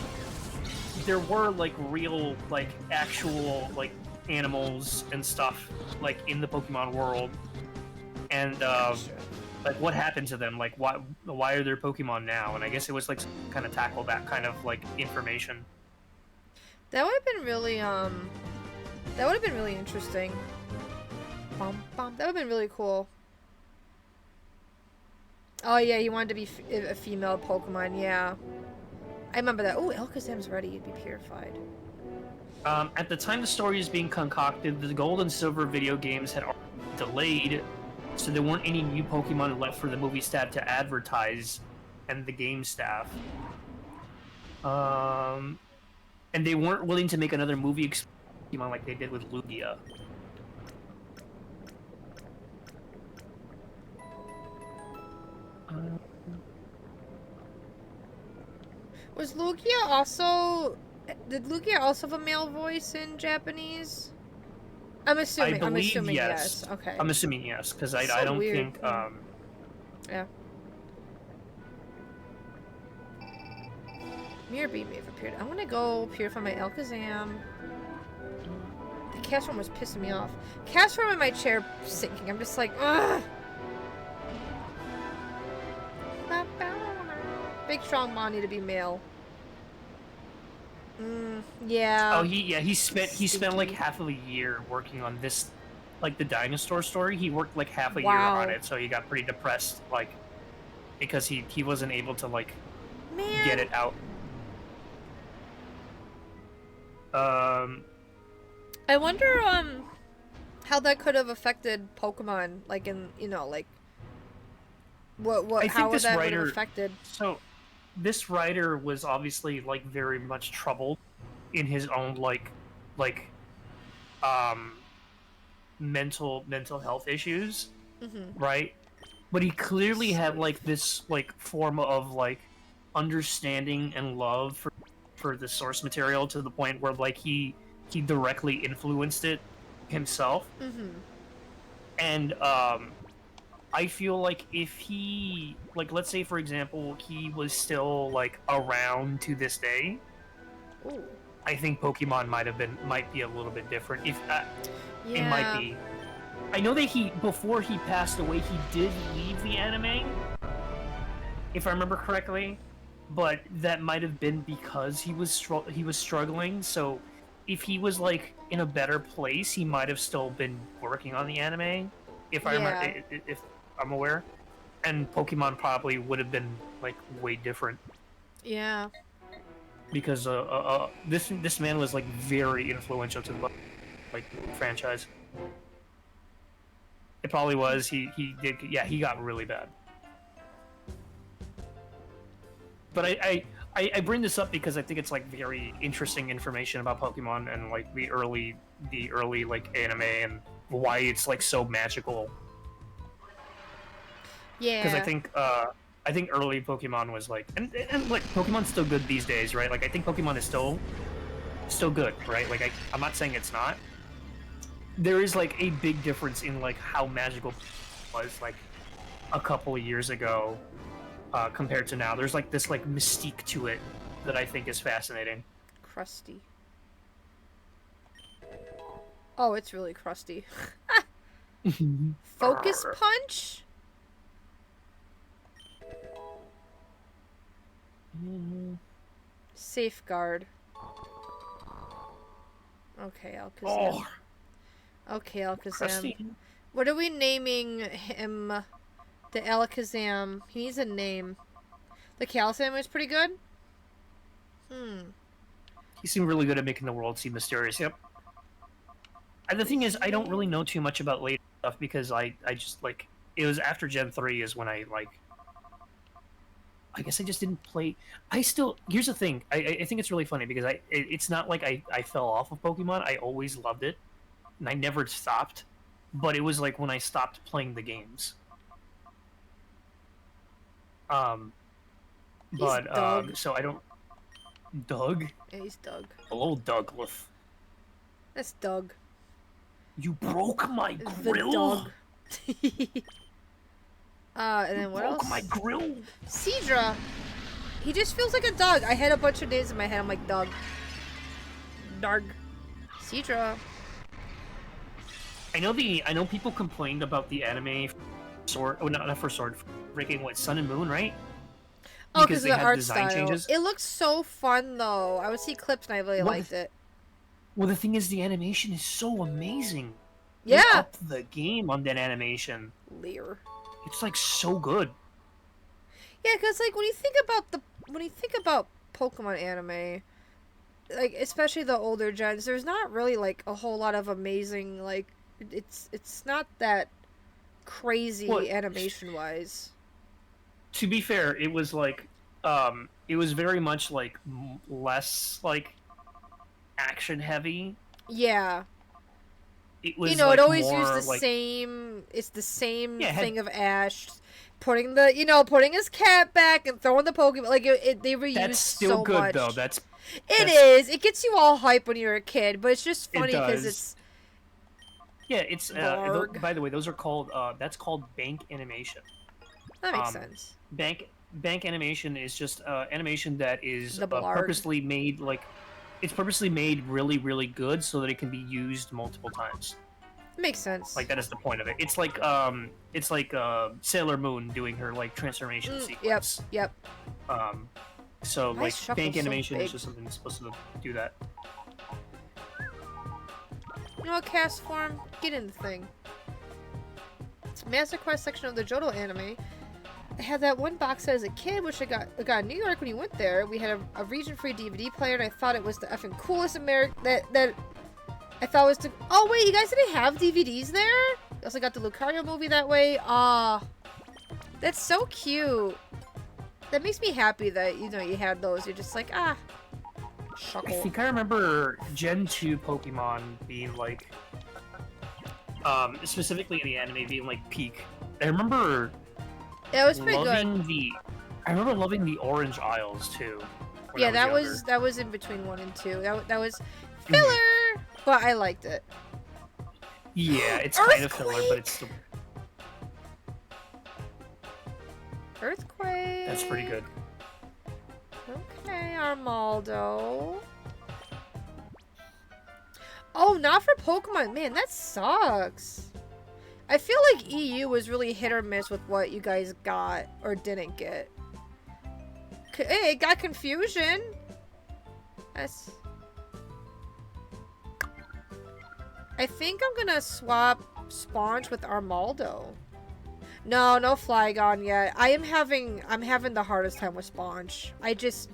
there were real actual animals and stuff in the Pokemon world, and what happened to them? Why are there Pokemon now? And I guess it was kind of tackle that kind of information. That would have been really that would have been really interesting. That would have been really cool. Oh yeah, he wanted to be a female Pokemon. Yeah, I remember that. Oh, Alakazam's ready. You'd be purified. At the time the story is being concocted, the Gold and Silver video games had already delayed, so there weren't any new Pokemon left for the movie staff to advertise, and the game staff. And they weren't willing to make another movie Pokemon like they did with Lugia. Was Lugia also... Did Lugia also have a male voice in Japanese? I'm assuming. I'm assuming yes. Okay. I'm assuming yes, because I don't weird. think. Yeah. Mirror Beam may have appeared. I want to go purify my Alakazam. The cast form was pissing me off. Cast form in my chair sinking. I'm just like, ugh. Big strong Monty to be male. Yeah. Oh, he spent like half of a year working on this, the dinosaur story. He worked half a year on it, so he got pretty depressed, because he wasn't able to get it out. I wonder how that could have affected Pokemon, how would that have affected? So, this writer was obviously very much troubled in his own mental health issues, right? But he clearly had this form of understanding and love for the source material, to the point where he directly influenced it himself. And I feel if he, let's say for example, he was still around to this day, ooh, I think Pokemon might be a little bit different. If it might be. I know that before he passed away, he did leave the anime, if I remember correctly, but that might have been because he was struggling. So if he was in a better place, he might have still been working on the anime, if I remember, if I'm aware, and Pokemon probably would have been way different. Yeah. Because this man was very influential to the franchise. It probably was. He did. Yeah, he got really bad. But I bring this up because I think it's like very interesting information about Pokemon and like the early like anime and why it's like so magical. Yeah. Because I think early Pokemon was like and like Pokemon's still good these days, right? Like I think Pokemon is still good, right? Like I'm not saying it's not. There is like a big difference in like how magical it was like a couple of years ago compared to now. There's like this like mystique to it that I think is fascinating. Crusty. Oh, it's really crusty. Focus punch? Safeguard. Okay, Alakazam. Okay, Alakazam. Crusty. What are we naming him? The Alakazam. He needs a name. The Calcium is pretty good? He seemed really good at making the world seem mysterious, yep. And the thing is, I don't really know too much about later stuff because I just, like, it was after Gen 3 is when I guess I just didn't play. Here's the thing, I think it's really funny because it's not like I fell off of Pokemon. I always loved it, and I never stopped. But it was like when I stopped playing the games. Doug. So I don't. Doug? Yeah, he's Doug. Hello, Douglas. That's Doug. You broke my The grill. dog. And then what else? Broke my grill. Seadra. He just feels like a dog. I had a bunch of names in my head. I'm like, Doug. Darg. Seadra. I know people complained about the anime Sword. Oh, not for Sword. Freaking what? Sun and Moon, right? Oh, because of the art design style. changes. It looks so fun, though. I would see clips and I really liked it. Well, the thing is, the animation is so amazing. Yeah. They upped the game on that animation. Lear. It's like so good. Yeah, because like when you think about Pokemon anime, like especially the older gens, there's not really like a whole lot of amazing like it's not that crazy animation wise. To be fair, it was like it was very much like less like action heavy. Yeah. It was, it always more, used the same. It's the same Yeah, thing of Ash putting putting his cat back and throwing the Pokemon. Like they reused that's still so good much. though. It is. It gets you all hype when you're a kid, but it's just funny because it's. Yeah, it's. By the way, those are called. That's called bank animation. That makes sense. Bank animation is just animation that is The blarg. purposely made like. It's purposely made really, really good so that it can be used multiple times. Makes sense. Like that is the point of it. It's like Sailor Moon doing her like transformation sequence. Yep. So Why like is Shuckle bank so animation big? is just something that's supposed to do that. You know what, cast form? Get in the thing. Master Quest section of the Johto anime. I had that one box set as a kid, which I got in New York when you went there. We had a region-free DVD player, and I thought it was the effing coolest that I thought was the. Oh wait, you guys didn't have DVDs there? I also got the Lucario movie that way. Ah, that's so cute. That makes me happy that you had those. You're just like Shuckle. I think I remember Gen 2 Pokemon being like, specifically in the anime being like peak. I remember. Yeah, it was pretty good. I remember loving the Orange Isles too. Yeah, that was in between 1 and 2. That was filler, but I liked it. Yeah, it's kind of filler, but it's still. Earthquake. That's pretty good. Okay, Armaldo. Oh, not for Pokemon. Man, that sucks. I feel like EU was really hit or miss with what you guys got or didn't get. Hey, it got confusion. That's... I think I'm gonna swap Sponge with Armaldo. No Flygon yet. I'm having the hardest time with Sponge. It's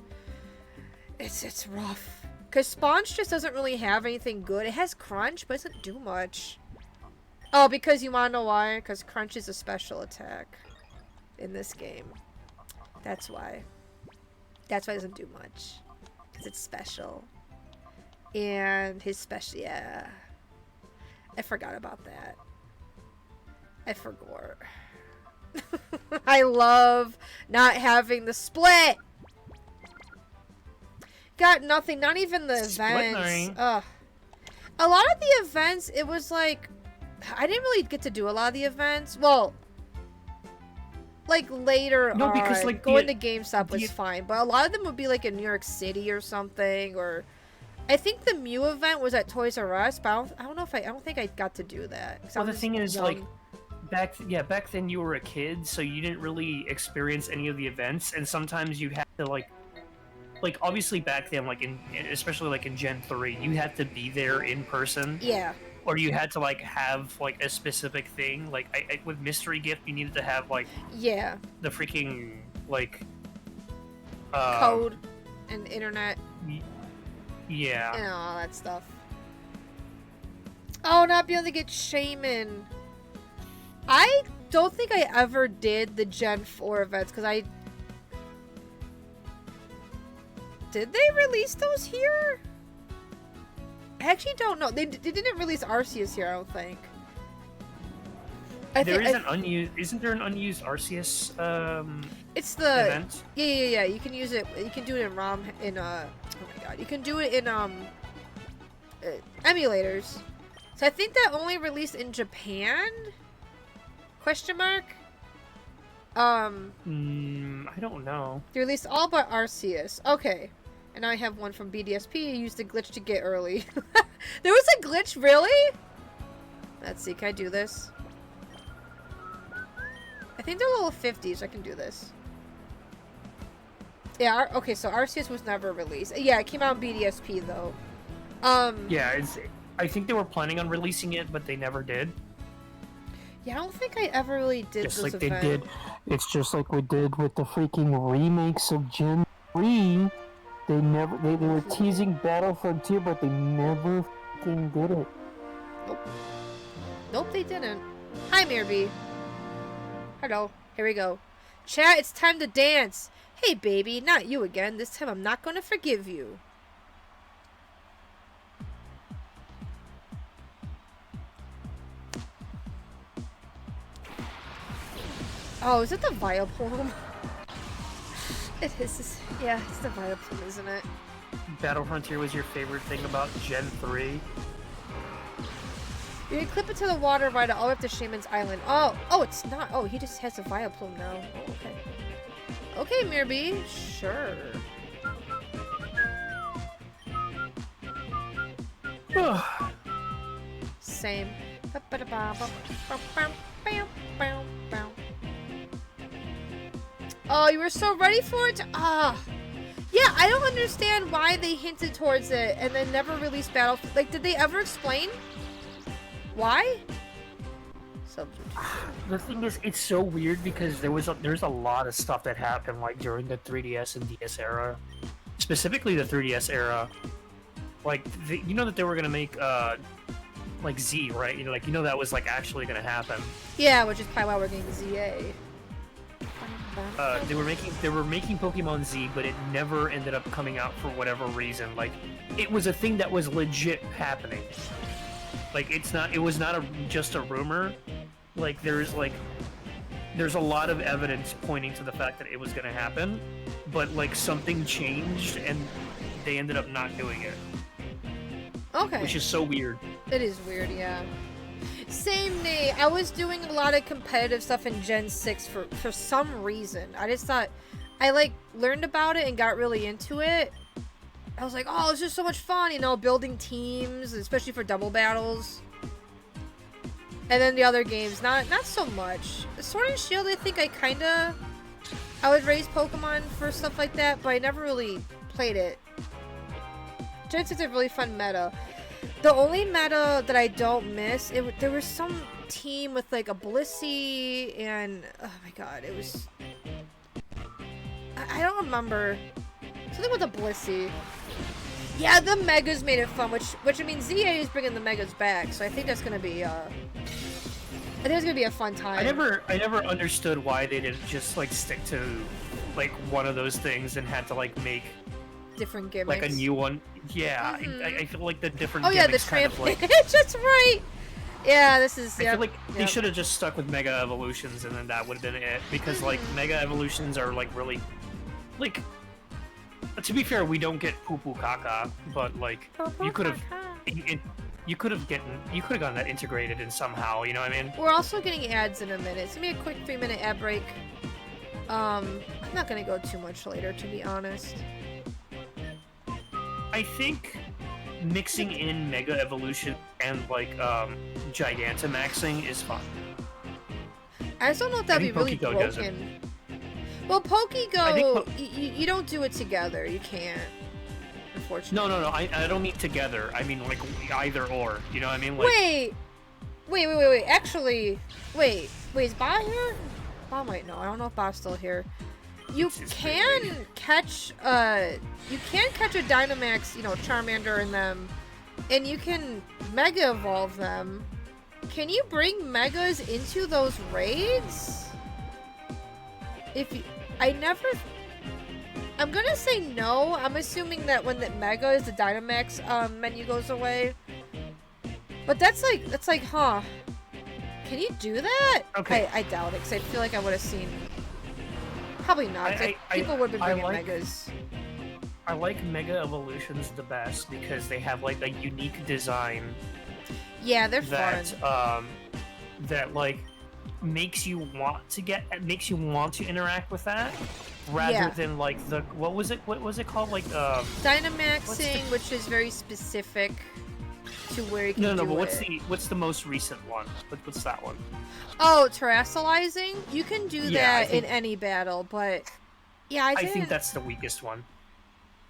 rough. Cause Sponge just doesn't really have anything good. It has Crunch, but it doesn't do much. Oh, because you wanna know why? Because Crunch is a special attack in this game. That's why. That's why it doesn't do much. Because it's special. And his special, yeah. I forgot about that. I forgot. I love not having the split. Got nothing, not even the events. Ugh. A lot of the events, it was like, I didn't really get to do a lot of the events. Well, like later on, because like going to GameStop was fine, but a lot of them would be like in New York City or something, or I think the Mew event was at Toys R Us, but I don't think I got to do that. Well, the thing is, like, back then you were a kid, so you didn't really experience any of the events, and sometimes you had to like obviously back then, like especially like in Gen 3, you had to be there in person. Yeah. Or you had to like have like a specific thing. Like with Mystery Gift, you needed to have like the freaking like code and internet. Yeah. And all that stuff. Oh, not being able to get Shaman. I don't think I ever did the Gen 4 events because did they release those here? I actually don't know. They didn't release Arceus here, I don't think. Isn't there an unused Arceus it's the event? Yeah. You can use it. You can do it in ROM oh my god. You can do it in emulators. So I think that only released in Japan? Question mark? I don't know. They released all but Arceus. Okay. And now I have one from BDSP. I used the glitch to get early. There was a glitch, really? Let's see, can I do this? I think they're level 50, so I can do this. Yeah, okay, so Arceus was never released. Yeah, it came out in BDSP, though. Yeah, I think they were planning on releasing it, but they never did. Yeah, I don't think I ever really did just this like event. They did. It's just like we did with the freaking remakes of Gen 3. They were teasing Battle Frontier, but they never fucking did it. Nope, they didn't. Hi, Mirby. Hello. Here we go. Chat, it's time to dance. Hey, baby, not you again. This time I'm not going to forgive you. Oh, is it the Vileplume? It is. Yeah, it's the Vileplume, isn't it? Battle Frontier was your favorite thing about Gen 3? You can clip it to the water right all the way up to Shaman's Island. Oh, it's not. Oh, he just has a Vileplume now. Oh, okay. Okay, Mirby. Sure. Same. Oh, you were so ready for it? Yeah, I don't understand why they hinted towards it and then never released Battle. Like, did they ever explain why? The thing is, it's so weird because there's a lot of stuff that happened like during the 3DS and DS era, specifically the 3DS era. Like, you know that they were gonna make like Z, right? That was like actually gonna happen. Yeah, which is probably why we're getting ZA. They were making Pokemon Z, but it never ended up coming out for whatever reason. Like, it was a thing that was legit happening. Like, it was not just a rumor. Like, there's a lot of evidence pointing to the fact that it was gonna happen, but like something changed and they ended up not doing it. Okay. Which is so weird. It is weird, yeah. Same, Nate. I was doing a lot of competitive stuff in Gen 6 for some reason. I just thought, I like learned about it and got really into it. I was like, oh, it's just so much fun, building teams, especially for double battles. And then the other games, not so much. Sword and Shield, I think I would raise Pokemon for stuff like that, but I never really played it. Gen 6 is a really fun meta. The only meta that I don't miss, there was some team with like a Blissey and, oh my god, it was, I don't remember. Something with a Blissey. Yeah, the Megas made it fun, which I mean, ZA is bringing the Megas back, so I think that's gonna be, I think it's gonna be a fun time. I never understood why they didn't just like stick to like one of those things and had to like make Different gimmicks. like a new one. Yeah, I feel like the different Oh yeah, the gimmicks kind of like. That's right. Yeah, this is. I Yeah, feel like they should have just stuck with Mega Evolutions and then that would have been it. Because like Mega Evolutions are like really, like. To be fair, we don't get poo poo caca, but like you could have, you could have gotten that integrated in somehow. You know what I mean? We're also getting ads in a minute. It's gonna be a quick 3-minute ad break. I'm not gonna go too much later, to be honest. I think mixing in Mega Evolution and like Gigantamaxing is fun. I just don't know if that'd be really Pokego does it. broken. Well, Pokego, you don't do it together. You can't, unfortunately. No. I don't mean together. I mean like either or. You know what I mean? Like, Wait. Actually, wait. Is Bob here? Bob might know. I don't know if Bob's still here. You can catch a Dynamax, you know, Charmander in them, and you can Mega Evolve them. Can you bring Megas into those raids? I'm gonna say no. I'm assuming that when the Mega is the Dynamax menu goes away. But that's like, huh? Can you do that? Okay. I doubt it, because I feel like I would have seen. Probably not. People would have been bringing Megas. I like Mega Evolutions the best because they have like a unique design. Yeah, they're that, fun. That like makes you want to interact with that, rather than like the what was it called, like Dynamaxing, which is very specific to where you can do but it. what's the most recent one? What's that one? Oh, terrestrializing? You can do Yeah, that in any battle, but yeah, I think that's the weakest one.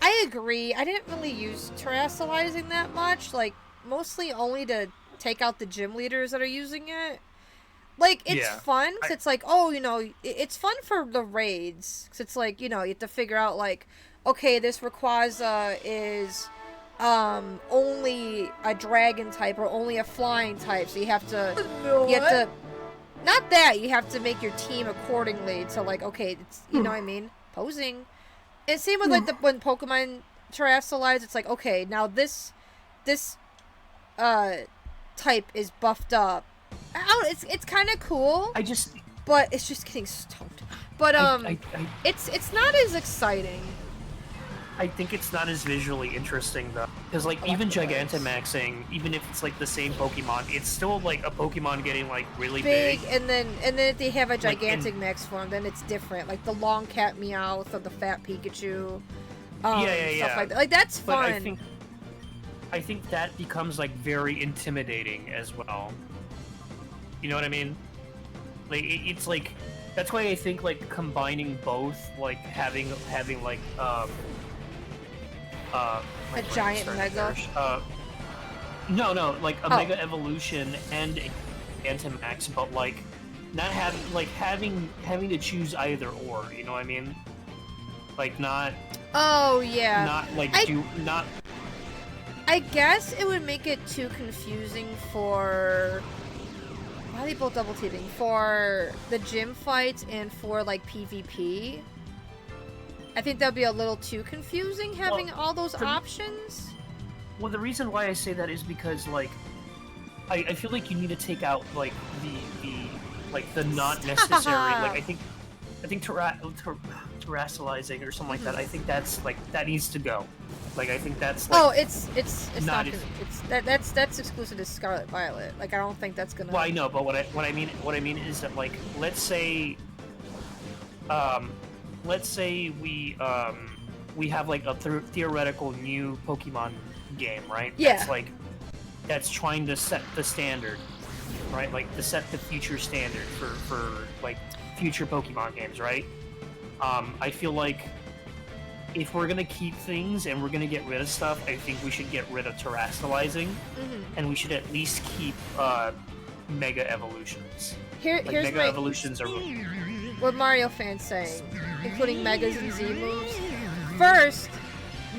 I agree. I didn't really use terrestrializing that much, like mostly only to take out the gym leaders that are using it. Like, it's fun, because it's like, oh, you know, it's fun for the raids, because it's like, you know, you have to figure out, like, okay, this Rayquaza is only a dragon type or only a flying type, so you have to not that, you have to make your team accordingly to, like, okay, it's, you know what I mean, posing. And same with like when Pokemon terrestrialize, it's like, okay, now this type is buffed up. It's kind of cool. But it's just getting stoned. But it's not as exciting. I think it's not as visually interesting though, because like even Gigantamaxing, even if it's like the same Pokemon, it's still like a Pokemon getting like really big. And then if they have a gigantic max form, then it's different. Like the long cat Meowth or the fat Pikachu. Stuff like that. Like that's fun. But I think that becomes like very intimidating as well. You know what I mean? Like it's like that's why I think like combining both, like having like a giant Mega. No, like a Mega Evolution and a Gigantamax, but like not having to choose either or. You know what I mean? Like not. Oh yeah. Not like not. I guess it would make it too confusing for. Why are they both double teaming? For the gym fights and for like PvP. I think that'd be a little too confusing having all those options. Well, the reason why I say that is because like I feel like you need to take out like the not necessary like I think terrestrializing or something like that. I think that's like that needs to go. Like I think that's like, it's not that's exclusive to Scarlet Violet. Like I don't think that's gonna. Well, I know, but what I mean is that like let's say we have like a theoretical new Pokemon game, right? Yeah. That's trying to set the standard, right? Like to set the future standard for like future Pokemon games, right? I feel like if we're gonna keep things and we're gonna get rid of stuff, I think we should get rid of terrestrializing, and we should at least keep Mega Evolutions. Here's Mega Evolutions are what Mario fans saying, including Megas and Z moves. First,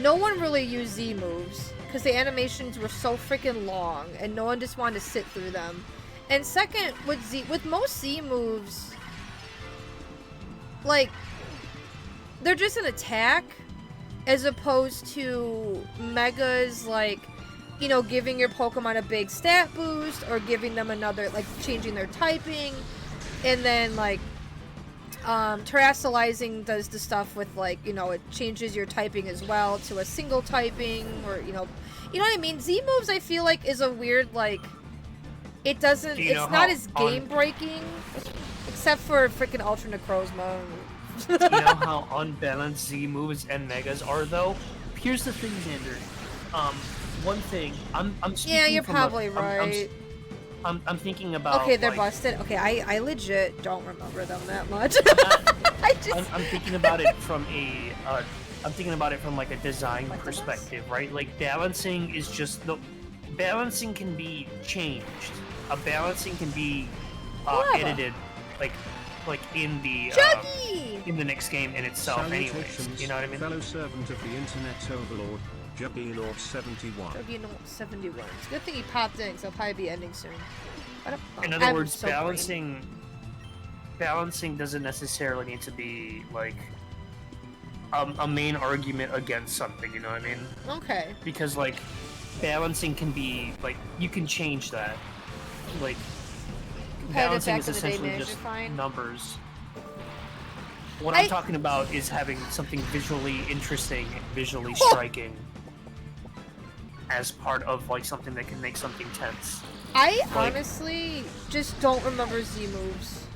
no one really used Z moves because the animations were so freaking long, and no one just wanted to sit through them. And second, with most Z moves, like they're just an attack, as opposed to megas, like, you know, giving your Pokemon a big stat boost, or giving them another, like, changing their typing, and then, like, terrestrializing does the stuff with, like, you know, it changes your typing as well to a single typing, or, you know what I mean? Z-moves, I feel like, is a weird, like, it doesn't, it's not as game-breaking, except for freaking Ultra Necrozma. Do you know how unbalanced Z-moves and Megas are, though? Here's the thing, Xander. One thing, I'm speaking yeah, you're from probably right. I'm thinking about. Okay, they're like, busted. Okay, I legit don't remember them that much. I'm thinking about it from a. I'm thinking about it from like a design perspective, right? Like balancing is just balancing can be changed. A balancing can be edited, like in the next game in itself, anyways. You know what I mean? Fellow servant of the internet overlord, Juggernaut71. Juggernaut71. It's a good thing he popped in, because I'll probably be ending soon. In other words, balancing doesn't necessarily need to be like a main argument against something. You know what I mean? Okay. Because like balancing can be like you can change that. Like balancing is essentially just numbers. What I'm talking about is having something visually interesting, visually striking, as part of like something that can make something tense. I honestly just don't remember Z moves.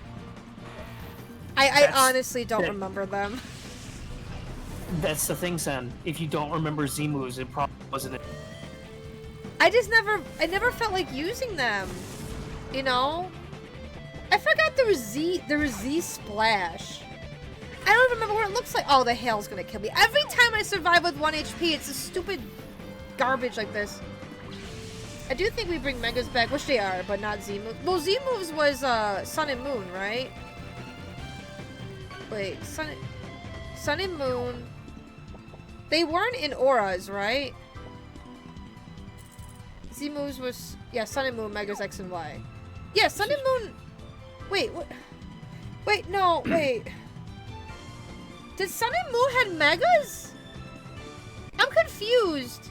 I honestly don't remember them. That's the thing, Sen. If you don't remember Z moves, it probably wasn't. I never felt like using them. You know? I forgot there was Z Splash. I don't remember what it looks like. Oh, the hail's gonna kill me. Every time I survive with 1 HP, it's a stupid garbage like this. I do think we bring Megas back, which they are, but not Z-moves. Well, Z-moves was Sun and Moon, right? Wait, Sun and Moon. They weren't in auras, right? Z-moves was, yeah, Sun and Moon, Megas X and Y. Yeah, Sun and Moon. Wait, what? Wait, no, wait. Did Sun and Moon had Megas? I'm confused.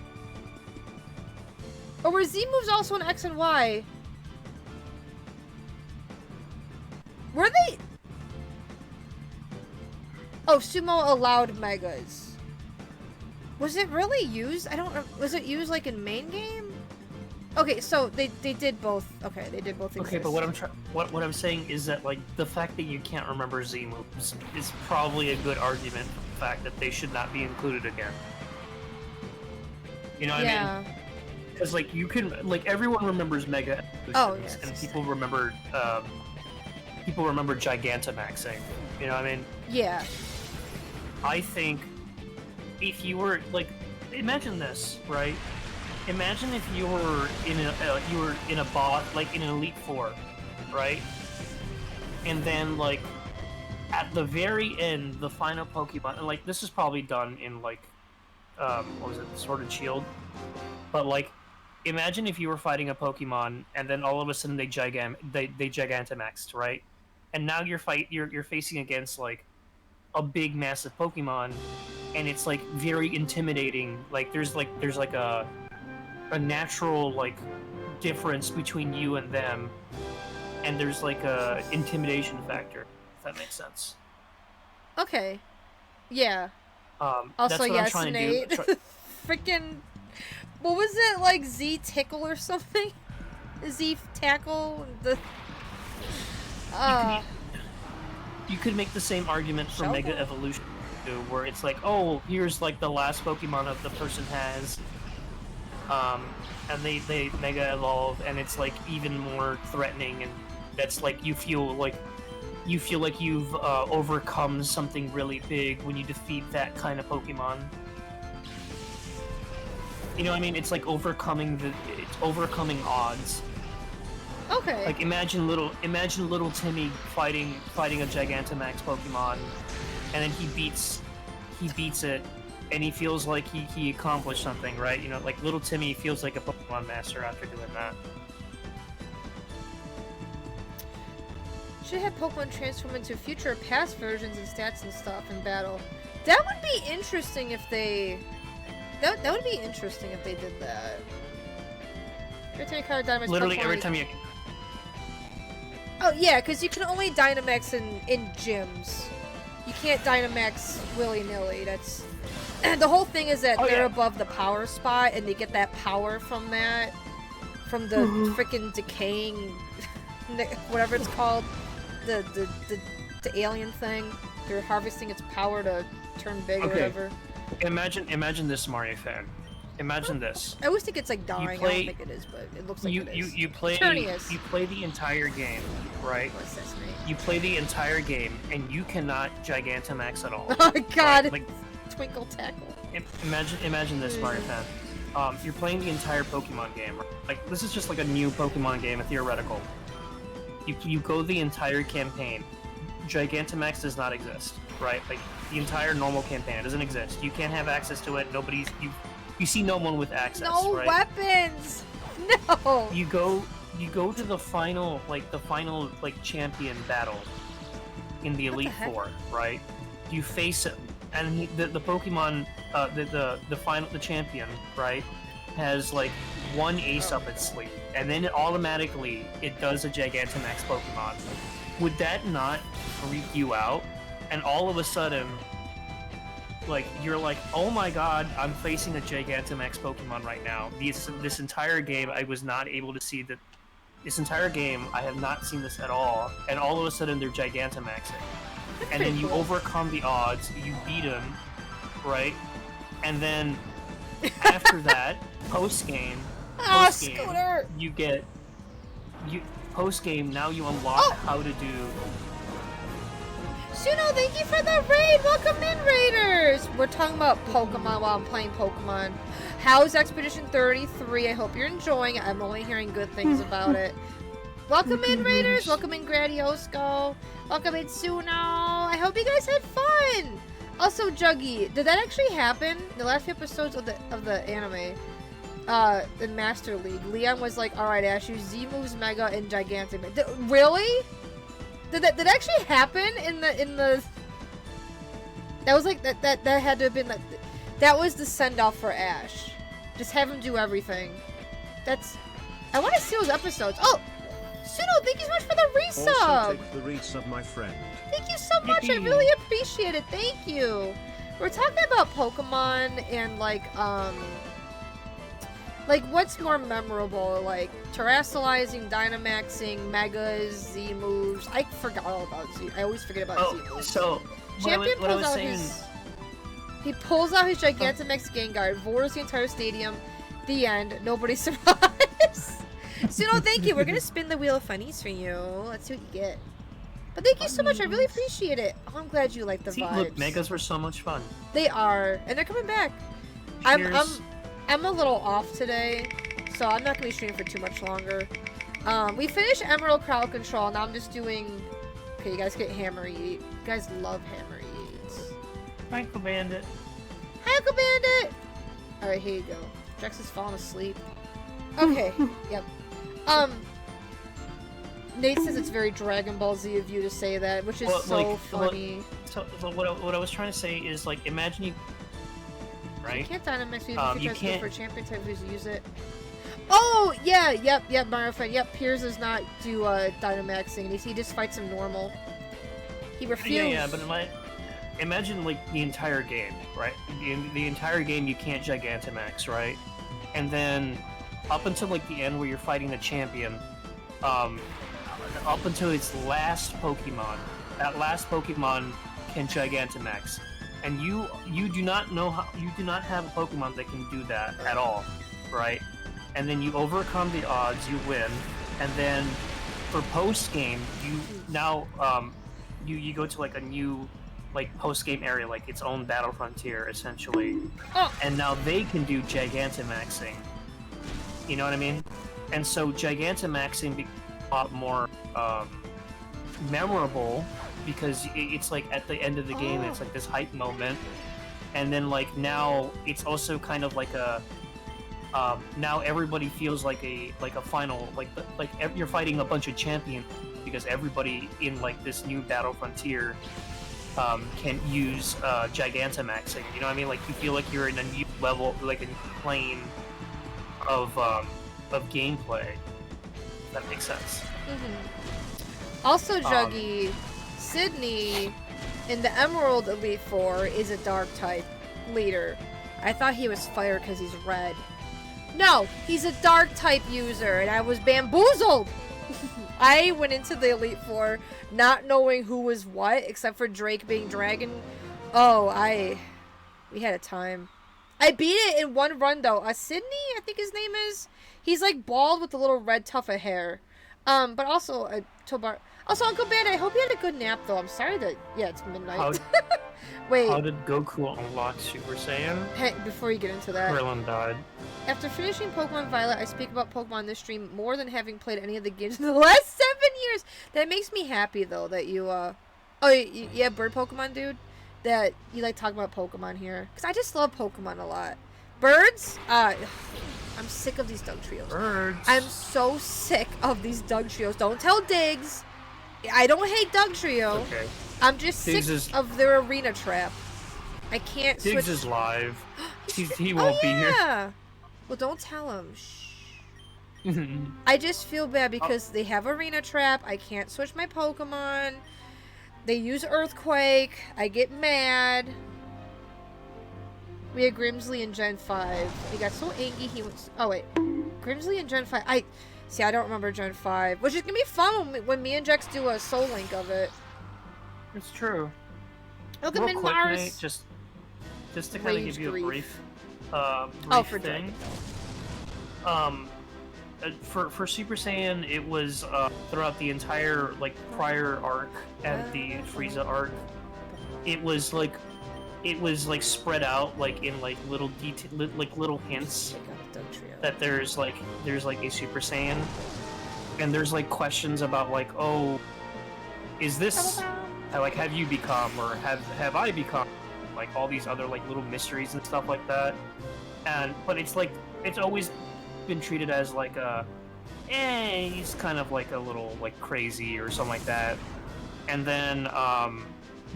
Or were Z-moves also in X and Y? Were they? Oh, Sumo allowed Megas. Was it really used? I don't know. Was it used like in main game? Okay, so they did both. Okay, they did both exist. Okay, but what I'm saying is that like the fact that you can't remember Z moves is probably a good argument for the fact that they should not be included again. You know what I mean? Because like you can like everyone remembers Mega Evolutions, and people remember Gigantamaxing. You know what I mean? Yeah. I think if you were like, imagine this, right? Imagine if you were in a bot, like in an Elite Four, right? And then like at the very end, the final Pokemon, and like this is probably done in like what was it, Sword and Shield? But like, imagine if you were fighting a Pokemon and then all of a sudden they Gigantamaxed, right? And now you're facing against like a big massive Pokemon, and it's like very intimidating. Like there's like a natural like difference between you and them, and there's like a intimidation factor, if that makes sense. Okay. Yeah. Also, yes, Nate. Freaking, what was it, like Z Tickle or something? Z Tackle? You could make the same argument for Mega Evolution, too, where it's like, oh, here's like the last Pokemon that the person has, and they Mega Evolve, and it's like even more threatening, and that's like you feel like you've overcome something really big when you defeat that kind of Pokemon. You know what I mean? It's like overcoming odds. Okay. Like imagine little Timmy fighting a Gigantamax Pokemon, and then he beats it, and he feels like he accomplished something, right? You know, like little Timmy feels like a Pokemon master after doing that. Should have Pokemon transform into future or past versions and stats and stuff in battle. That would be interesting if they... That would be interesting if they did that. Every time you card Dynamax Literally Pokemon, every time you... Oh yeah, because you can only Dynamax in gyms. You can't Dynamax willy-nilly. That's... the whole thing is that they're above the power spot, and they get that power from that. From the freaking decaying... whatever it's called. The alien thing. They're harvesting its power to turn big or whatever. Imagine this, Mario fan. Imagine this. I always think it's like dying. I don't think it is, but it looks like it is. You play the entire game, right? You play the entire game, and you cannot Gigantamax at all. Oh god! Right? Like, Twinkle tackle. Imagine this, Mario fan. You're playing the entire Pokemon game. Like, this is just like a new Pokemon game, a theoretical. You go the entire campaign. Gigantamax does not exist, right? Like, the entire normal campaign doesn't exist. You can't have access to it. You see no one with access. No right? weapons. No. You go to the final champion battle in the Elite Four, right? You face it, and the Pokemon, the champion, right, has like one ace up its sleeve, and then automatically it does a Gigantamax Pokemon. Would that not freak you out? And all of a sudden, like, you're like, oh my god, I'm facing a Gigantamax Pokemon right now. This entire game, I was not able to see that. This entire game, I have not seen this at all. And all of a sudden, they're Gigantamaxing. And then you overcome the odds, you beat them, right? And then, after that, post-game, Scooter! Post-game, now you unlock how to do... Suno, thank you for the raid! Welcome in, Raiders! We're talking about Pokemon while I'm playing Pokemon. How's Expedition 33? I hope you're enjoying it. I'm only hearing good things about it. Welcome in, Raiders! Welcome in, Gradiosco! Welcome in, Suno! I hope you guys had fun! Also, Juggy, did that actually happen? The last few episodes of the anime, in Master League, Leon was like, alright, Ash, use Z-moves, Mega, and Gigantamax. Really? Did that actually happen in the that was like that had to have been that was the send-off for Ash. Just have him do everything. I want to see those episodes. Oh, Suno, thank you so much for the resub. Also take the resub, my friend. Thank you so much. I really appreciate it. Thank you. We're talking about Pokemon and like what's more memorable, like terrestrializing, Dynamaxing, Megas, Z moves. I forgot all about Z. I always forget about Z moves. So Champion pulls out he pulls out his Gigantamax Gengar, vores the entire stadium. The end. Nobody survives. Suno, thank you. We're gonna spin the wheel of funnies for you. Let's see what you get. But thank you so much. I really appreciate it. Oh, I'm glad you like the vibes. Look, Megas were so much fun. They are, and they're coming back. I'm a little off today, so I'm not gonna be streaming for too much longer. We finished Emerald Crowd Control. Now I'm just doing. Okay, you guys get Hammer Yeet. You guys love Hammer Yeets. Michael Bandit. Hi, Uncle Bandit. All right, here you go. Drex is falling asleep. Okay. Yep. Nate says it's very Dragon Ball Z of you to say that, which is funny. What I was trying to say is, like, imagine you... Right? You can't Dynamax you can't for champion type who's use it. Oh, yeah, yep, Mario friend. Yep, Piers does not do Dynamaxing. He just fights him normal. He refuses. Yeah, but imagine, like, the entire game, right? In the entire game, you can't Gigantamax, right? And then, up until, like, the end where you're fighting the champion, up until its last Pokemon, that last Pokemon can Gigantamax. And you do not know how, you do not have a Pokemon that can do that at all, right? And then you overcome the odds, you win, and then for post game, you now you go to like a new like post game area, like its own battle frontier essentially. Oh. And now they can do Gigantamaxing. You know what I mean? And so Gigantamaxing becomes a lot more memorable. Because it's like at the end of the game, it's like this hype moment, and then like now it's also kind of like a now everybody feels like a final like you're fighting a bunch of champions because everybody in like this new Battle Frontier can use Gigantamaxing. You know what I mean? Like you feel like you're in a new level, like a new plane of gameplay. If that makes sense. Also, Juggy, Sydney in the Emerald Elite Four is a dark type leader. I thought he was fire because he's red. No, he's a dark type user, and I was bamboozled. I went into the Elite Four not knowing who was what, except for Drake being dragon. Oh, we had a time. I beat it in one run though. Sydney, I think his name is. He's like bald with a little red tuft of hair. But also, Tobar. Also, Uncle Ben, I hope you had a good nap though. I'm sorry that it's midnight. Wait. How did Goku unlock Super Saiyan? Hey, before you get into that. Krillin died. After finishing Pokemon Violet, I speak about Pokemon in this stream more than having played any of the games in the last 7 years. That makes me happy though that you yeah, bird Pokemon dude, that you like talking about Pokemon here, because I just love Pokemon a lot. Birds, I'm sick of these Doug Trios. Birds. I'm so sick of these Doug Trios. Don't tell Diggs. I don't hate Doug Trio. Okay. I'm just Diggs sick of their arena trap. I can't switch. Diggs is live. He won't be here. Well, don't tell him. Shh. I just feel bad because they have arena trap. I can't switch my Pokemon. They use Earthquake. I get mad. We had Grimsley in Gen 5. He got so angry he was... Oh, wait. Grimsley in Gen 5. I don't remember Gen 5. Which is going to be fun when me and Jex do a Soul Link of it. It's true. Welcome in, quick, Mars. Nate, just to kind of give you a brief for thing. For Super Saiyan, it was throughout the entire prior arc and the Frieza arc. It was like spread out in little little hints that there's a Super Saiyan, and there's questions about oh, is this have you become, or have I become, all these other little mysteries and stuff like that. But it's always been treated as he's kind of a little crazy or something like that. And then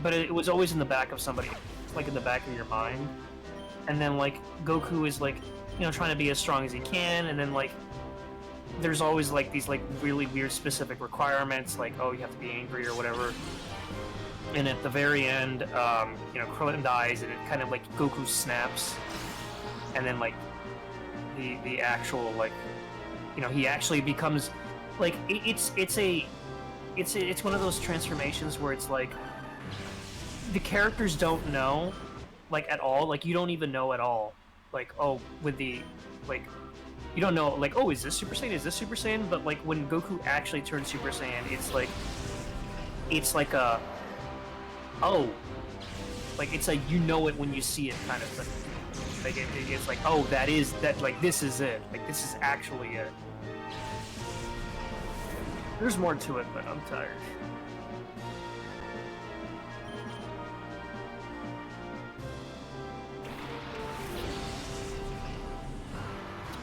but it was always in the back of somebody, in the back of your mind. And then Goku is trying to be as strong as he can, and then there's always these really weird specific requirements, oh, you have to be angry or whatever. And at the very end, Krillin dies, and it kind of Goku snaps, and then the actual he actually becomes it's one of those transformations where it's the characters don't know at all, you don't even know at all, oh, with the you don't know oh, is this Super Saiyan, is this Super Saiyan? But when Goku actually turns Super Saiyan, it's a oh, it's you know it when you see it kind of thing. It's oh, that this is it. This is actually it. There's more to it, but I'm tired.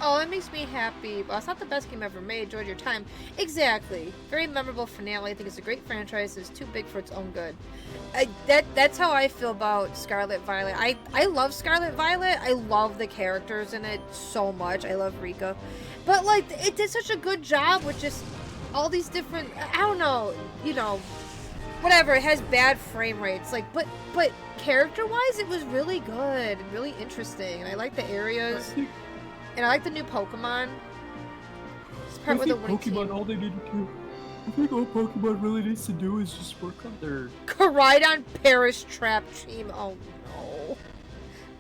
Oh, that makes me happy. Well, it's not the best game ever made. Enjoyed your time. Exactly. Very memorable finale. I think it's a great franchise. It's too big for its own good. That's how I feel about Scarlet Violet. I love Scarlet Violet. I love the characters in it so much. I love Rika. But, it did such a good job with just all these different... I don't know. Whatever. It has bad frame rates. But character-wise, it was really good. And really interesting. And I like the areas... And I like the new Pokemon. This part with the winning team. All they need to do, I think all Pokemon really needs to do is just work on their... Koraidon Parish Trap Team. Oh no.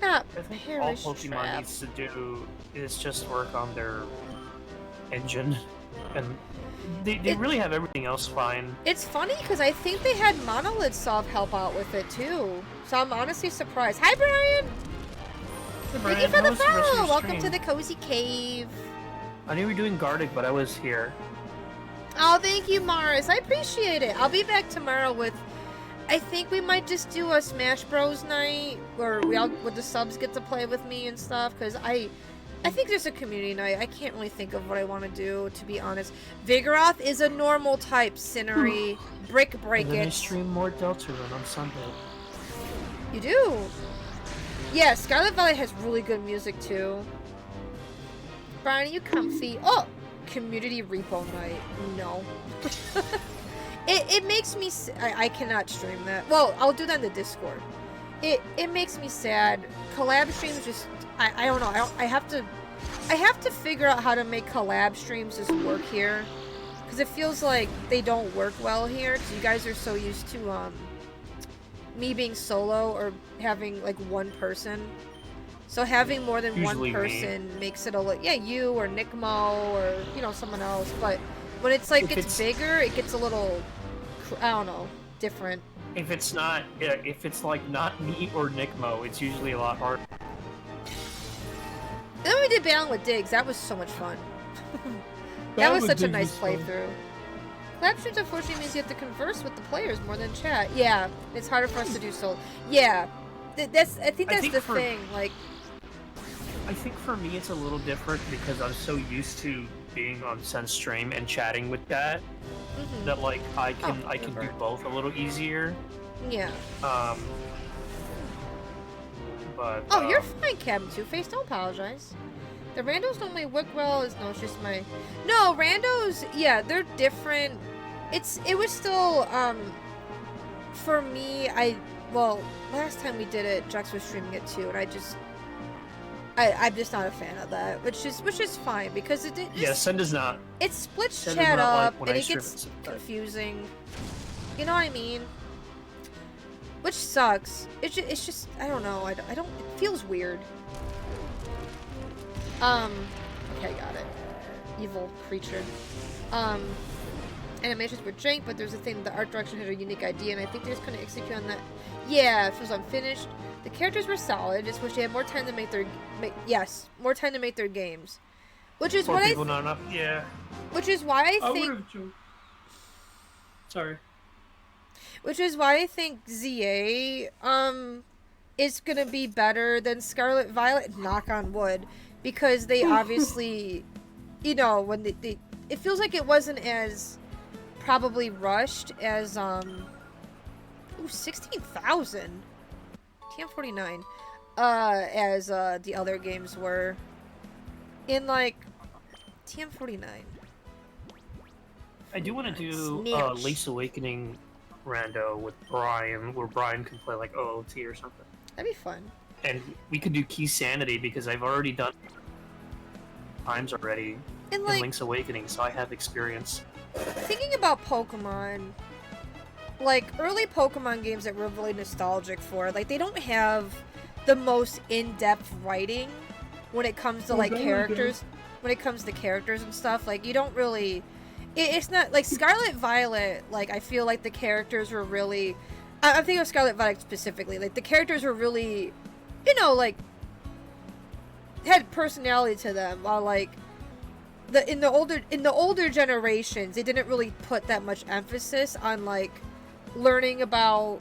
Not I think Parish all Pokemon Trap. needs to do is just work on their engine. And they really have everything else fine. It's funny because I think they had Monolith Soft help out with it too. So I'm honestly surprised. Hi, Brian! Thank you for the follow! Welcome to the Cozy Cave. I knew you were doing Gartic, but I was here. Oh, thank you, Mars. I appreciate it. I'll be back tomorrow with... I think we might just do a Smash Bros night where we all, with the subs, get to play with me and stuff, because I I think there's a community night. I can't really think of what I want to do, to be honest. Vigoroth is a normal type. Cinery, Brick Break And then I It. stream more Deltarune on Sunday. You do? Yeah, Scarlet Valley has really good music too. Brian, are you comfy? Oh! Community repo night. No. it makes me... I cannot stream that. Well, I'll do that in the Discord. It makes me sad. Collab streams just... I don't know. I have to figure out how to make collab streams just work here. Because it feels like they don't work well here. Because you guys are so used to me being solo or having like one person. So having more than Usually one person makes it a little... Yeah, you or Nickmo or, you know, someone else. But when it's like it's bigger, it gets a little... I don't know. Different. If it's not, if it's like not me or Nickmo, it's usually a lot harder. And then we did Battling with Diggs. That was so much fun. That was such a nice playthrough. Collab streams unfortunately means you have to converse with the players more than chat. Yeah, it's harder for us to do so. Yeah, I think that's the thing. Like, I think for me it's a little different because I'm so used to being on Sense Stream and chatting with that that like I can do both a little easier. Yeah. But oh, you're fine, Cabin Two-Face. Don't apologize. The randos normally work well. No, it's just my... No, randos, yeah, they're different. It was still, for me, well, last time we did it, Jux was streaming it too, and I'm just not a fan of that, which is fine, because it yeah, Send is not. It splits Send chat up, like and it gets confusing. You know what I mean? Which sucks. It's just, I don't know, I don't, it feels weird. Okay, got it. Evil creature. Animations were jank, but there's a thing, the art direction had a unique idea, and I think they just couldn't execute on that. Yeah, it feels unfinished. The characters were solid, just wish they had more time to make their, more time to make their games. Which is what people not enough. Yeah. Which is why I think... Sorry. Which is why I think ZA, is gonna be better than Scarlet Violet, knock on wood. Because they obviously, you know, when they it feels like it wasn't as probably rushed as, ooh, 16,000. TM49. As, the other games were. In, like, TM49. I do want to do, Snatch. Link's Awakening rando with Brian, where Brian can play, like, OOT or something. That'd be fun. And we could do Key Sanity, because I've already done times already And, like, in Link's Awakening, so I have experience. thinking about Pokemon, like, early Pokemon games that we're really nostalgic for, like, they don't have the most in-depth writing when it comes to, like, characters. When it comes to characters and stuff, like, you don't really... It's not... Like, Scarlet Violet, like, I feel like the characters were really... I'm thinking of Scarlet Violet specifically. Like, the characters were really, you know, like, had personality to them, while, like, in the older generations, they didn't really put that much emphasis on, like, learning about,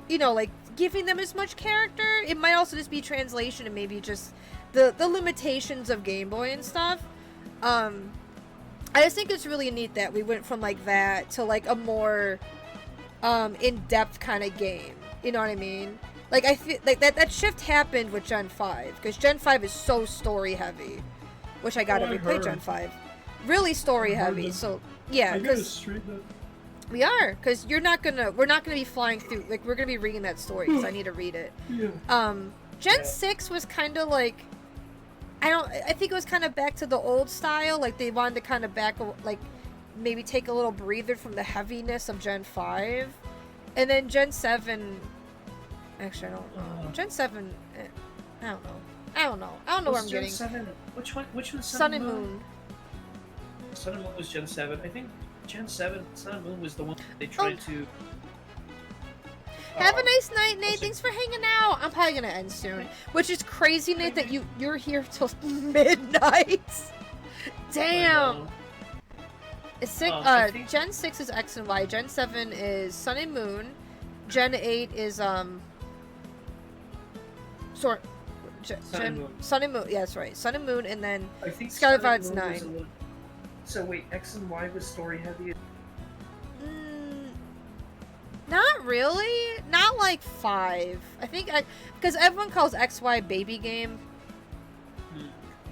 you know, like, giving them as much character. It might also just be translation and maybe just the limitations of Game Boy and stuff. I just think it's really neat that we went from, like, that to, like, a more in-depth kind of game. You know what I mean? Like, I feel like that shift happened with Gen 5, because Gen 5 is so story heavy, which I gotta replay Gen 5. Really story heavy. So yeah, because we are, because we're not gonna be flying through. Like, we're gonna be reading that story because I need to read it. Yeah. Gen 6 was kind of like, I think it was kind of back to the old style. Like, they wanted to kind of maybe take a little breather from the heaviness of Gen 5. And then Gen 7... Actually, I don't know. Gen 7... I don't know. I don't know where I'm getting. Gen 7... Which one? Sun and Moon. Sun and Moon was Gen 7. I think Gen 7, Sun and Moon was the one they tried to... Have a nice night, Nate. Thanks for hanging out. I'm probably gonna end soon. Which is crazy, Nate, that you're here till midnight. Damn. It's sick. Gen 6 is X and Y. Gen 7 is Sun and Moon. Gen 8 is Gen Sun and Moon. Sun and Moon. Yeah, that's right. Sun and Moon, and then I think Scarlet Sun and Violet's Moon was 9. a little- So wait, X and Y was story heavy. Not really. Not like 5. I think because everyone calls XY baby game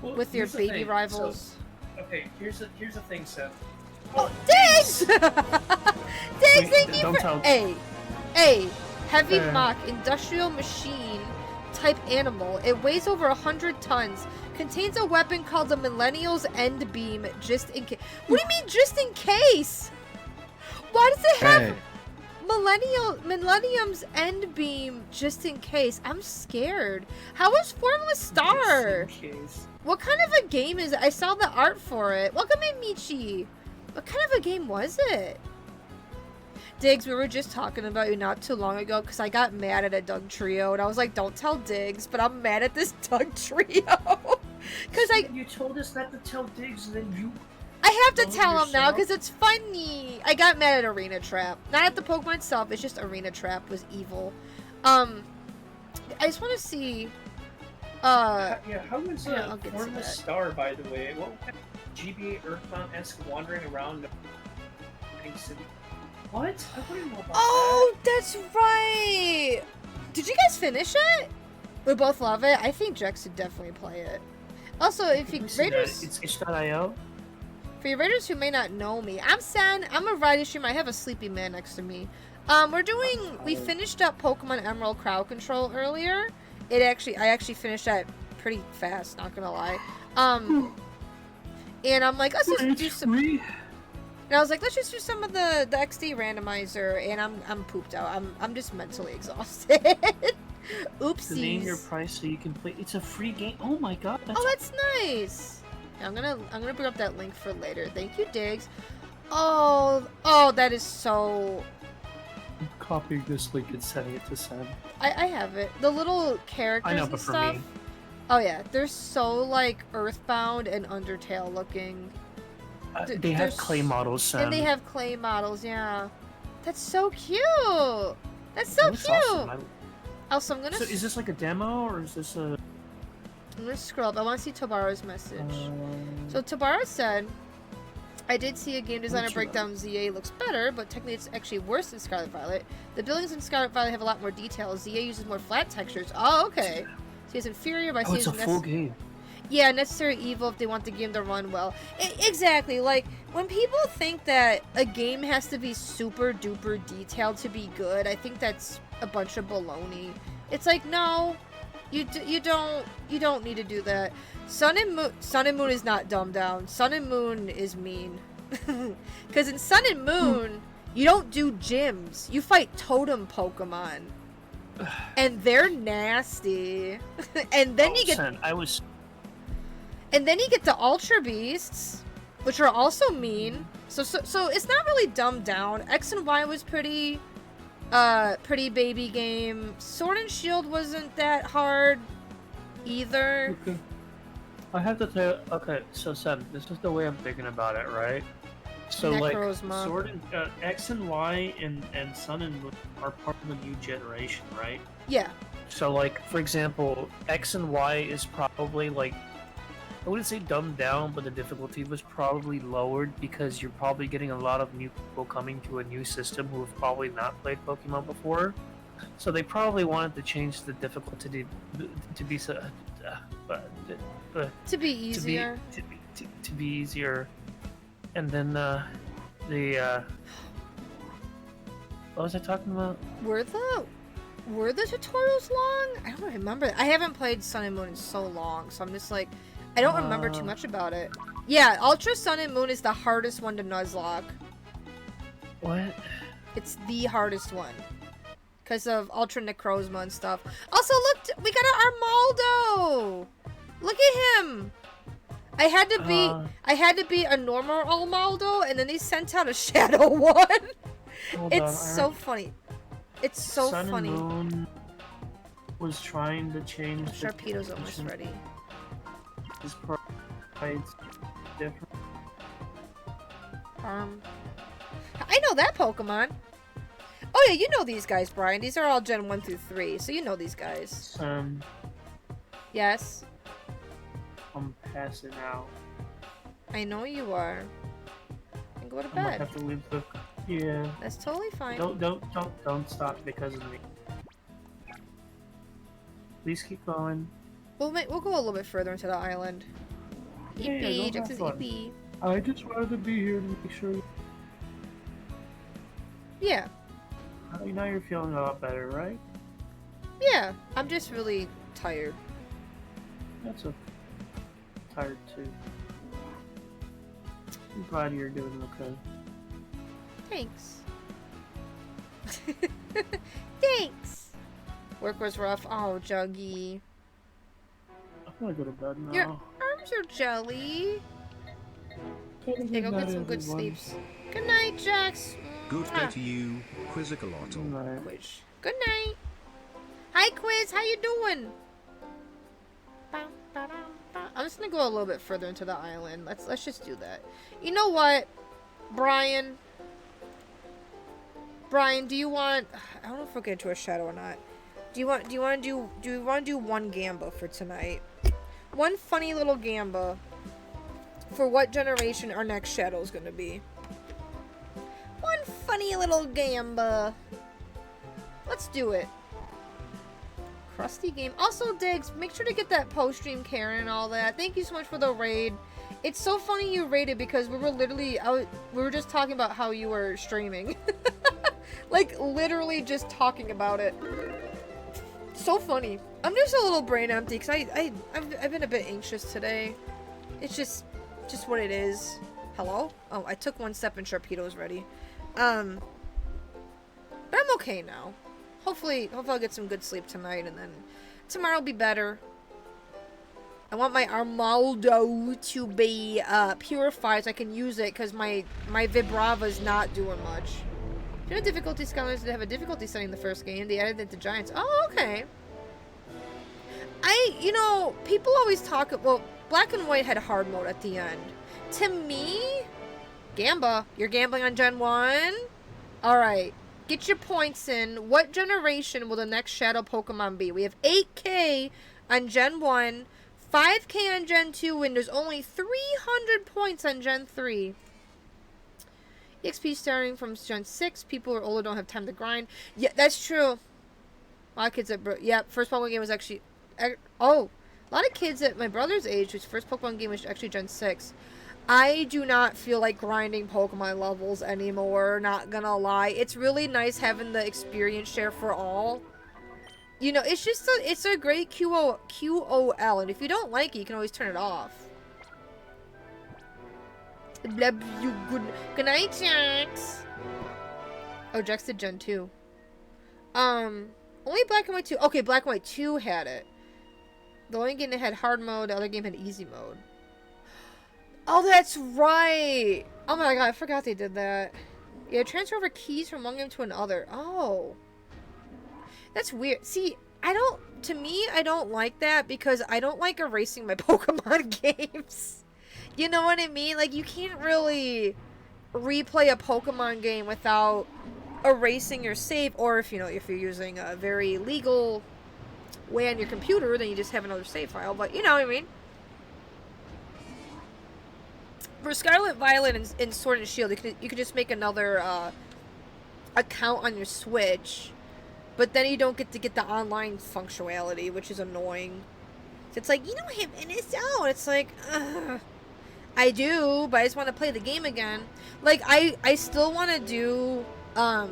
Well, with your here's the baby thing. rivals. So, okay, here's the thing, Seth. Oh, Diggs! Diggs, thank you don't for tell- A heavy Uh. mock industrial machine type animal. It weighs over 100 tons. Contains a weapon called the Millennial's End Beam. Just in case. What do you mean, just in case? Why does it have Hey. Millennium's End Beam? Just in case. I'm scared. How is Formula Star? Just in case. What kind of a game is it? I saw the art for it. Welcome in, Michi. What kind of a game was it? Diggs, we were just talking about you not too long ago because I got mad at a Doug trio and I was like, don't tell Diggs, but I'm mad at this Doug trio. Because You told us not to tell Diggs, and then you. I have to Told tell him now yourself? because it's funny. I got mad at Arena Trap. Not at the Pokemon itself, it's just Arena Trap was evil. I just want to see. Yeah, how was yeah, I'll get to Formless that. Star, by the way? What kind of GBA Earthbound-esque wandering around the city? What? I wouldn't know about Oh, that's right. Did you guys finish it? We both love it. I think Jex should definitely play it. Also, if you Raiders, It's itch.io. for you Raiders who may not know me, I'm San. I'm a variety streamer. I have a sleepy man next to me. We finished up Pokemon Emerald Crowd Control earlier. I actually finished that pretty fast. Not gonna lie. And I'm like, let's just do some. And I was like, let's just do some of the XD randomizer, and I'm pooped out. I'm just mentally exhausted. To name your Oopsies. price so you can play. It's a free game. Oh my god. That's Oh, that's nice. I'm gonna bring up that link for later. Thank you, Diggs. Oh, that is so. I'm copying this link and sending it to Sam. I have it. The little characters I know, and but for stuff. me. Oh yeah, they're so like Earthbound and Undertale looking. They have There's- clay models, Sam. And they have clay models, yeah. That's so cute. That's so That's cute. awesome. Also, I'm gonna So is this like a demo or is this a? I'm gonna scroll up. I want to see Tabara's message. So Tabara said, I did see a game designer What you break down ZA looks better, but technically it's actually worse than Scarlet Violet. The buildings in Scarlet Violet have a lot more details. ZA uses more flat textures. Oh, okay. So it's inferior by Oh, it's a seeing full game. Yeah, necessary evil if they want the game to run well. Exactly. Like, when people think that a game has to be super duper detailed to be good, I think that's a bunch of baloney. It's like, no, you don't need to do that. Sun and Moon is not dumbed down. Sun and Moon is mean. Because in Sun and Moon, you don't do gyms. You fight totem Pokemon. And they're nasty. And then you get... Sam, And then you get the Ultra Beasts, which are also mean. So it's not really dumbed down. X and Y was pretty baby game. Sword and Shield wasn't that hard either. Okay. I have to tell. Okay, so Sam, this is the way I'm thinking about it, right? So Necros like, Mob. Sword and X and Y and Sun and Moon are part of the new generation, right? Yeah. So like, for example, X and Y is probably like, I wouldn't say dumbed down, but the difficulty was probably lowered because you're probably getting a lot of new people coming to a new system who have probably not played Pokemon before. So they probably wanted to change the difficulty to be so, To be easier. to be easier. And then what was I talking about? Were the tutorials long? I don't remember. I haven't played Sun and Moon in so long, so I'm just like, I don't remember too much about it. Yeah, Ultra Sun and Moon is the hardest one to Nuzlocke. What? It's the hardest one. Because of Ultra Necrozma and stuff. Also, look, we got an Armaldo! Look at him! I had to be a normal Armaldo, and then they sent out a shadow one. It's so funny. It's so Sun funny. And Moon was trying to change. Sharpedo's almost ready. His pride's different. I know that Pokemon. Oh yeah, you know these guys, Brian. These are all Gen 1 through 3, so you know these guys. Yes. I'm passing out. I know you are. And go to I might bed. have to leave the. Yeah. That's totally fine. Don't stop because of me. Please keep going. We'll go a little bit further into the island. Yeah, EP, go Jax have is fun. EP. I just wanted to be here to make sure. Yeah. Now you're feeling a lot better, right? Yeah. I'm just really tired. That's okay. Tired too. I'm glad you're doing okay. Thanks. Thanks. Work was rough. Oh, Juggy. I'm gonna go to bed now. Your arms are jelly. Okay, go get some good sleeps. Good night, Jax. Good day to you, Quizzicolotl. Night. Quiz. Good night. Hi, Quiz. How you doing? I'm just gonna go a little bit further into the island. Let's just do that. You know what, Brian? Brian, do you want? I don't know if we'll get into a shadow or not. Do you want to do one gamba for tonight? One funny little gamba for what generation our next shadow is gonna be. One funny little gamba. Let's do it. Crusty game. Also, Diggs, make sure to get that post-stream Karen and all that. Thank you so much for the raid. It's so funny you raided because we were literally we were just talking about how you were streaming. Like, literally just talking about it. So funny. I'm just a little brain empty because I've been a bit anxious today. It's just what it is. Hello? Oh, I took one step and Sharpedo's ready. But I'm okay now. Hopefully I'll get some good sleep tonight, and then tomorrow will be better. I want my Armaldo to be purified so I can use it, because my Vibrava's not doing much. If you know difficulty scholars did have a difficulty setting the first game, they added it to Giants. Oh, okay. You know, people always talk, well, Black and White had hard mode at the end. To me, Gamba, you're gambling on Gen 1? Alright. Get your points in. What generation will the next Shadow Pokemon be? We have 8K on Gen 1, 5K on Gen 2, and there's only 300 points on Gen 3. EXP starting from Gen 6. People who are older don't have time to grind. Yeah, that's true. A lot of kids that... Yeah, first Pokemon game was actually... Oh! A lot of kids at my brother's age whose first Pokemon game was actually Gen 6. I do not feel like grinding Pokemon levels anymore, not gonna lie. It's really nice having the experience share for all. You know, it's just it's a great QOL, and if you don't like it, you can always turn it off. Love you, good night, Jax. Oh, Jax did Gen 2. Only Black and White 2. Okay, Black and White 2 had it. The only game that had hard mode, the other game had easy mode. Oh, that's right! Oh my god, I forgot they did that. Yeah, transfer over keys from one game to another. Oh. That's weird. See, to me, I don't like that because I don't like erasing my Pokemon games. You know what I mean? Like, you can't really replay a Pokemon game without erasing your save, or if you're using a very legal way on your computer, then you just have another save file, but you know what I mean? For Scarlet Violet and Sword and Shield, you could just make another account on your Switch, but then you don't get to get the online functionality, which is annoying. So it's like, you don't have NSO. It's like, ugh. I do, but I just want to play the game again. Like, I still want to do, I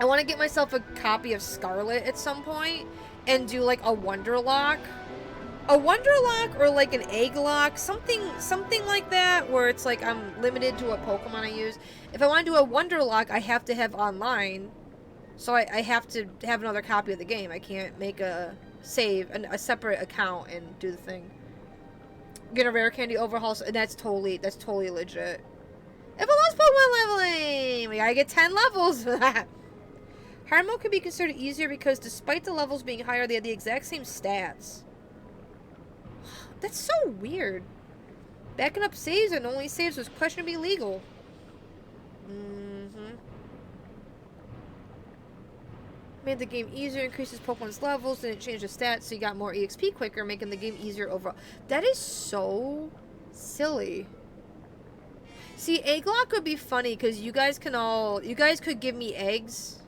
want to get myself a copy of Scarlet at some point and do, like, a Wonderlock. A Wonderlock or, like, an Egglock, something like that, where it's like I'm limited to what Pokemon I use. If I want to do a Wonderlock, I have to have online, so I have to have another copy of the game. I can't make a separate account and do the thing. Get a rare candy overhaul, and that's totally legit. If I lost Pokemon leveling, we gotta get 10 levels for that. Hard mode can be considered easier because despite the levels being higher, they have the exact same stats. That's so weird. Backing up saves and only saves was questionably legal. Made the game easier, increases Pokemon's levels, and it changed the stats so you got more EXP quicker, making the game easier overall. That is so silly. See, Egglock would be funny because you guys could give me eggs.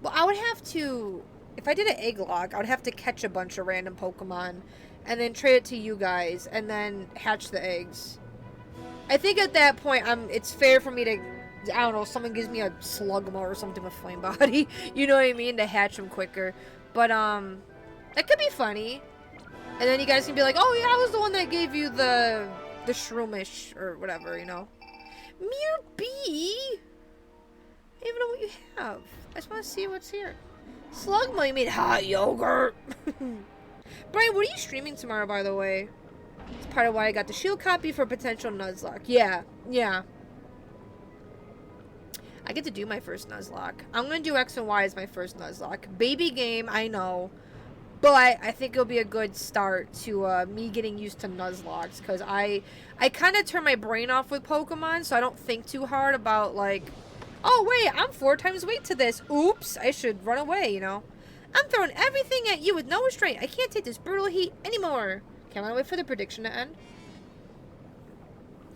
Well, I would have to, if I did an Egglock, I would have to catch a bunch of random Pokemon and then trade it to you guys and then hatch the eggs. I think at that point, it's fair for me to, I don't know, someone gives me a Slugma or something with Flame Body, you know what I mean, to hatch them quicker. But, that could be funny. And then you guys can be like, oh yeah, I was the one that gave you the Shroomish, or whatever, you know. Mere B? I don't even know what you have. I just want to see what's here. Slugma, you mean hot yogurt? Brian, what are you streaming tomorrow, by the way? It's part of why I got the shield copy for potential Nuzlocke. Yeah. I get to do my first Nuzlocke. I'm going to do X and Y as my first Nuzlocke. Baby game, I know. But I think it'll be a good start to me getting used to Nuzlocks. Because I kind of turn my brain off with Pokemon. So I don't think too hard about like, oh wait, I'm 4 times weight to this. Oops, I should run away, you know. I'm throwing everything at you with no restraint. I can't take this brutal heat anymore. Can't wait for the prediction to end.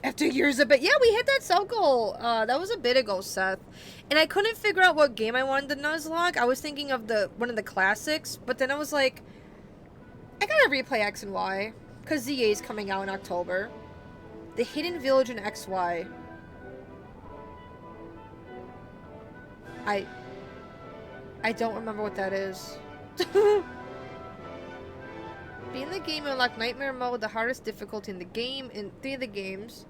After years of it. Yeah, we hit that cell goal. That was a bit ago, Seth. And I couldn't figure out what game I wanted to Nuzlocke. I was thinking of one of the classics. But then I was like, I gotta replay X and Y. Because ZA is coming out in October. The Hidden Village in XY. I don't remember what that is. Be in the game, you unlock Nightmare Mode, the hardest difficulty in the game, in 3 of the games.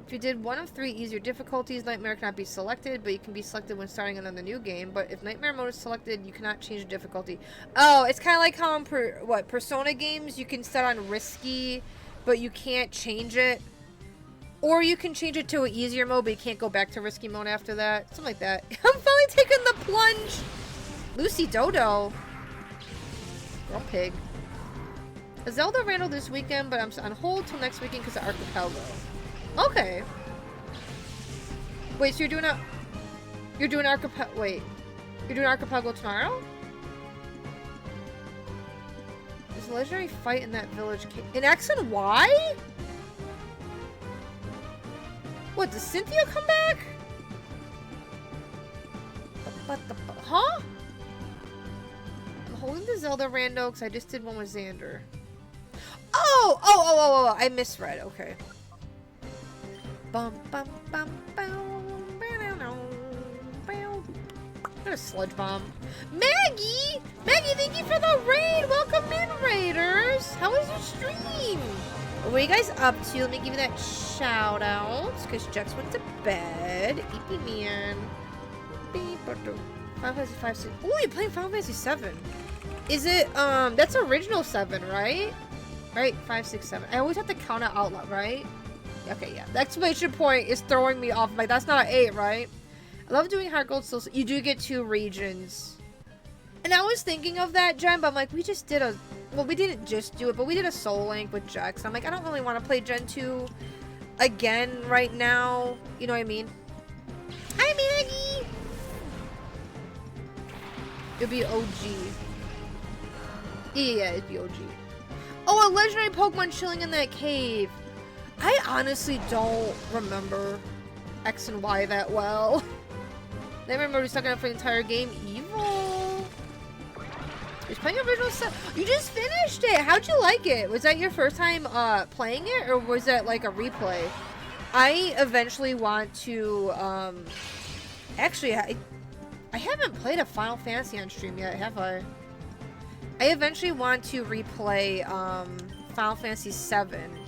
If you did 1 of 3 easier difficulties, Nightmare cannot be selected, but you can be selected when starting another new game. But if Nightmare Mode is selected, you cannot change the difficulty. Oh, it's kind of like how in Persona games, you can set on risky, but you can't change it. Or you can change it to an easier mode, but you can't go back to risky mode after that. Something like that. I'm finally taking the plunge! Lucy Dodo. Girl pig. A Zelda Randall this weekend, but I'm on hold till next weekend because of Archipelago. Okay. Wait, so you're doing Archipelago tomorrow? There's a legendary fight in that village in X and Y? What, does Cynthia come back? Huh? I'm holding the Zelda rando because I just did one with Xander. Oh, I misread. Okay. Bum, bum, bum, bum, I'm gonna sludge bomb. Maggie, thank you for the raid. Welcome in, Raiders. How was your stream? What are you guys up to? Let me give you that shout out. Because Jex went to bed. Eepy man. Final Fantasy 5, 6. Oh, you're playing Final Fantasy 7. Is it, that's original 7, right? Right? 5, 6, 7. I always have to count it out loud, right? Okay, yeah. The exclamation point is throwing me off. Like, that's not 8, right? I love doing Heart Gold Soul. You do get 2 regions. And I was thinking of that, Jen, but I'm like, we just did a... Well, we didn't just do it, but we did a Soul Link with Jex. I'm like, I don't really want to play Gen 2 again right now. You know what I mean? Hi, Maggie! It'd be OG. Yeah, it'd be OG. Oh, a legendary Pokemon chilling in that cave. I honestly don't remember X and Y that well. I remember we stuck it up for the entire game. Evil. He's playing original stuff. You just finished it. How'd you like it? Was that your first time playing it, or was that like a replay? I eventually want to. Actually, I haven't played a Final Fantasy on stream yet, have I? I eventually want to replay Final Fantasy 7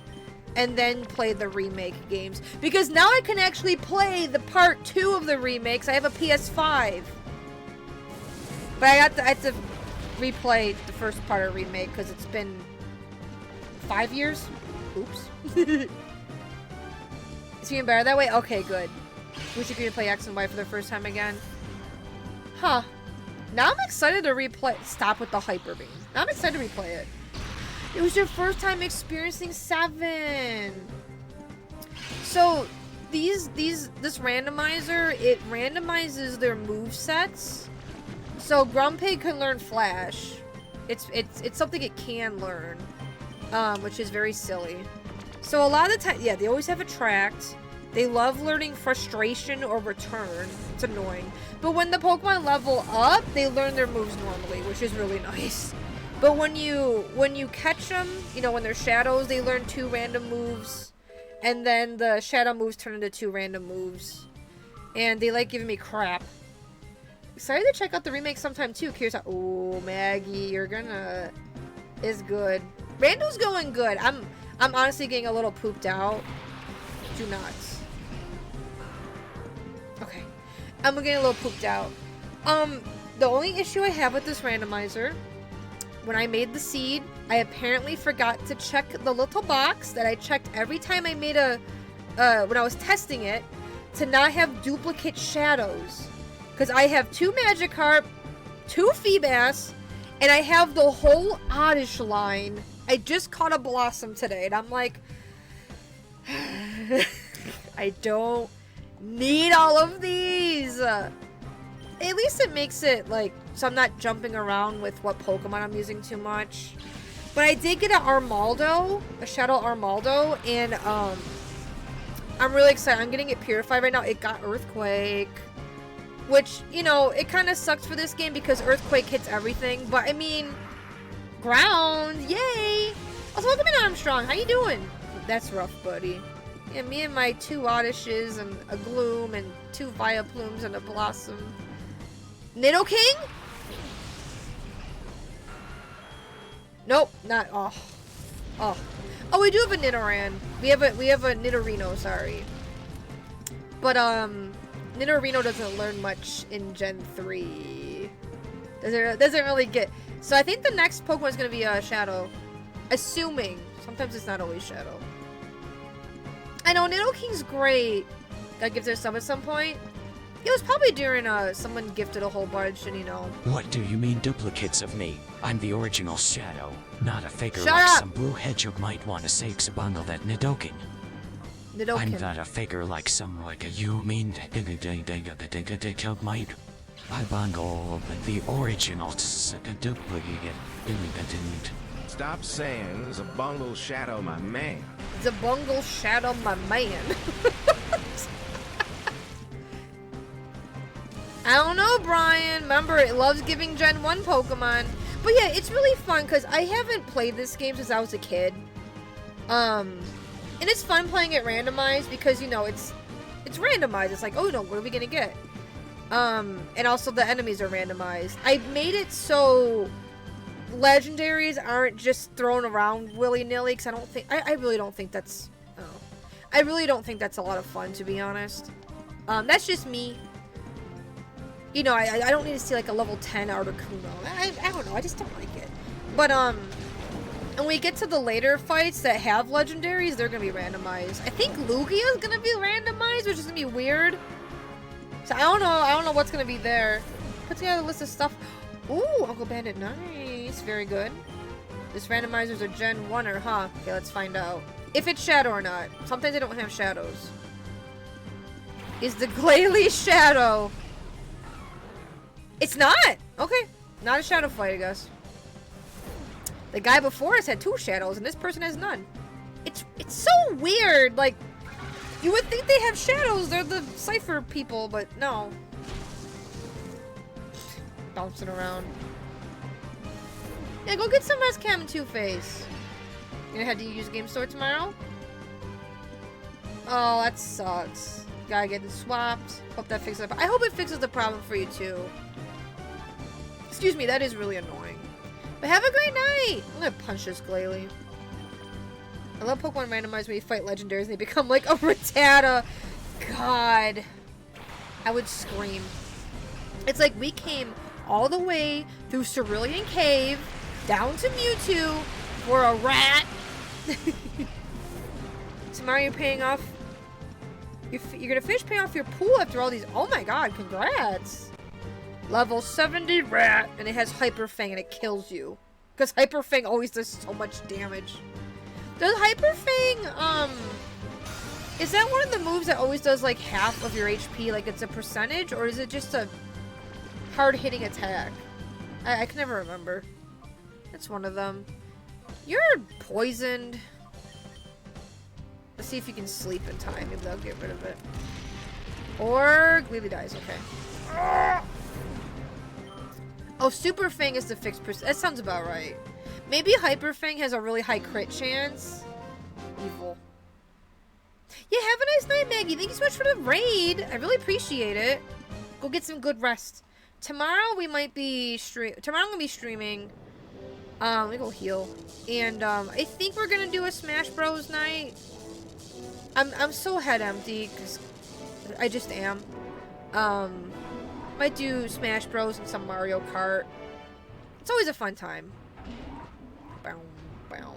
and then play the remake games, because now I can actually play the part 2 of the remakes. I have a PS5, but I have to replay the first part of remake because it's been 5 years. Oops. It's even better that way. Okay, good. We should play X and Y for the first time again. Huh. Now I'm excited to replay. Stop with the Hyper Beam. Now I'm excited to replay it. It was your first time experiencing 7. So this randomizer, it randomizes their move sets. So Grumpig can learn Flash. It's something it can learn, which is very silly. So a lot of the time, yeah, they always have Attract. They love learning Frustration or Return. It's annoying. But when the Pokemon level up, they learn their moves normally, which is really nice. But when you catch them, you know, when they're shadows, they learn 2 random moves. And then the shadow moves turn into 2 random moves. And they like giving me crap. Excited to check out the remake sometime too. Curious. Oh, Maggie, you're gonna... is good. Rando's going good. I'm honestly getting a little pooped out. Do not. Okay. I'm getting a little pooped out. The only issue I have with this randomizer, when I made the seed, I apparently forgot to check the little box that I checked every time I made a, when I was testing it, to not have duplicate shadows. Because I have 2 Magikarp, 2 Feebas, and I have the whole Oddish line. I just caught a Blossom today, and I'm like, I don't need all of these. At least it makes it, like, so I'm not jumping around with what Pokemon I'm using too much. But I did get an Armaldo, a Shadow Armaldo, and, I'm really excited. I'm getting it purified right now. It got Earthquake. Which, you know, it kind of sucks for this game because Earthquake hits everything. But, I mean, Ground, yay! Also, welcome in, Armstrong. How you doing? That's rough, buddy. Yeah, me and my 2 Oddishes and a Gloom and 2 Vileplumes and a Blossom. Nidoking? Nope, not, oh. Oh. Oh, we do have a Nidoran. We have a Nidorino, sorry. But, Nidorino doesn't learn much in Gen 3. Doesn't really get... So I think the next Pokemon is going to be Shadow. Assuming. Sometimes it's not always Shadow. I know, Nidoking's great. Gotta give their sub at some point. It was probably during someone gifted a whole bunch and, you know... What do you mean duplicates of me? I'm the original Shadow, not a figure Shut like up! some blue hedgehog might want to say Xabungle that Nidoking. I'm not a figure like some like a you mean hedgehog might. I bungle the original duplicate. Stop saying Zabungle Shadow my man. Zabungle Shadow my man. I don't know, Brian. Remember, it loves giving Gen 1 Pokemon. But yeah, it's really fun because I haven't played this game since I was a kid. And it's fun playing it randomized because, you know, it's randomized. It's like, oh no, what are we gonna get? And also the enemies are randomized. I made it so legendaries aren't just thrown around willy-nilly because I really don't think that's, I really don't think that's a lot of fun, to be honest. That's just me. You know, I don't need to see like a level 10 Articuno. I don't know, I just don't like it. But, and when we get to the later fights that have legendaries, they're gonna be randomized. I think Lugia's gonna be randomized, which is gonna be weird. So I don't know what's gonna be there. Put together a list of stuff. Ooh, Uncle Bandit, nice. Very good. This randomizer's a Gen 1er, huh? Okay, let's find out. If it's Shadow or not. Sometimes they don't have shadows. Is the Glalie Shadow? It's not! Okay. Not a shadow fight, I guess. The guy before us had 2 shadows, and this person has none. It's so weird, like... You would think they have shadows, they're the Cypher people, but no. Bouncing around. Yeah, go get some Rescam and Two-Face. You gonna head to use Game Store tomorrow? Oh, that sucks. Guy getting swapped. Hope that fixes it. I hope it fixes the problem for you, too. Excuse me, that is really annoying. But have a great night! I'm gonna punch this Glalie. I love Pokemon randomized when you fight legendaries and they become like a Rattata. God. I would scream. It's like we came all the way through Cerulean Cave, down to Mewtwo, for a rat. Tomorrow you're paying off... You're gonna finish paying off your pool after all these... Oh my god, congrats! Level 70 rat, and it has Hyper Fang and it kills you. Because Hyper Fang always does so much damage. Does Hyper Fang, is that one of the moves that always does like half of your HP, like it's a percentage, or is it just a hard-hitting attack. I can never remember. It's one of them. You're poisoned. Let's see if you can sleep in time. Maybe they'll get rid of it. Or Gleely dies. Okay. Oh, Super Fang is the fixed percent. That sounds about right. Maybe Hyper Fang has a really high crit chance. Evil. Yeah, have a nice night, Maggie. Thank you so much for the raid. I really appreciate it. Go get some good rest. Tomorrow we might be Tomorrow I'm gonna be streaming. Let me go heal. And I think we're gonna do a Smash Bros night. I'm so head empty because I just am. Might do Smash Bros and some Mario Kart. It's always a fun time. Bow, bow.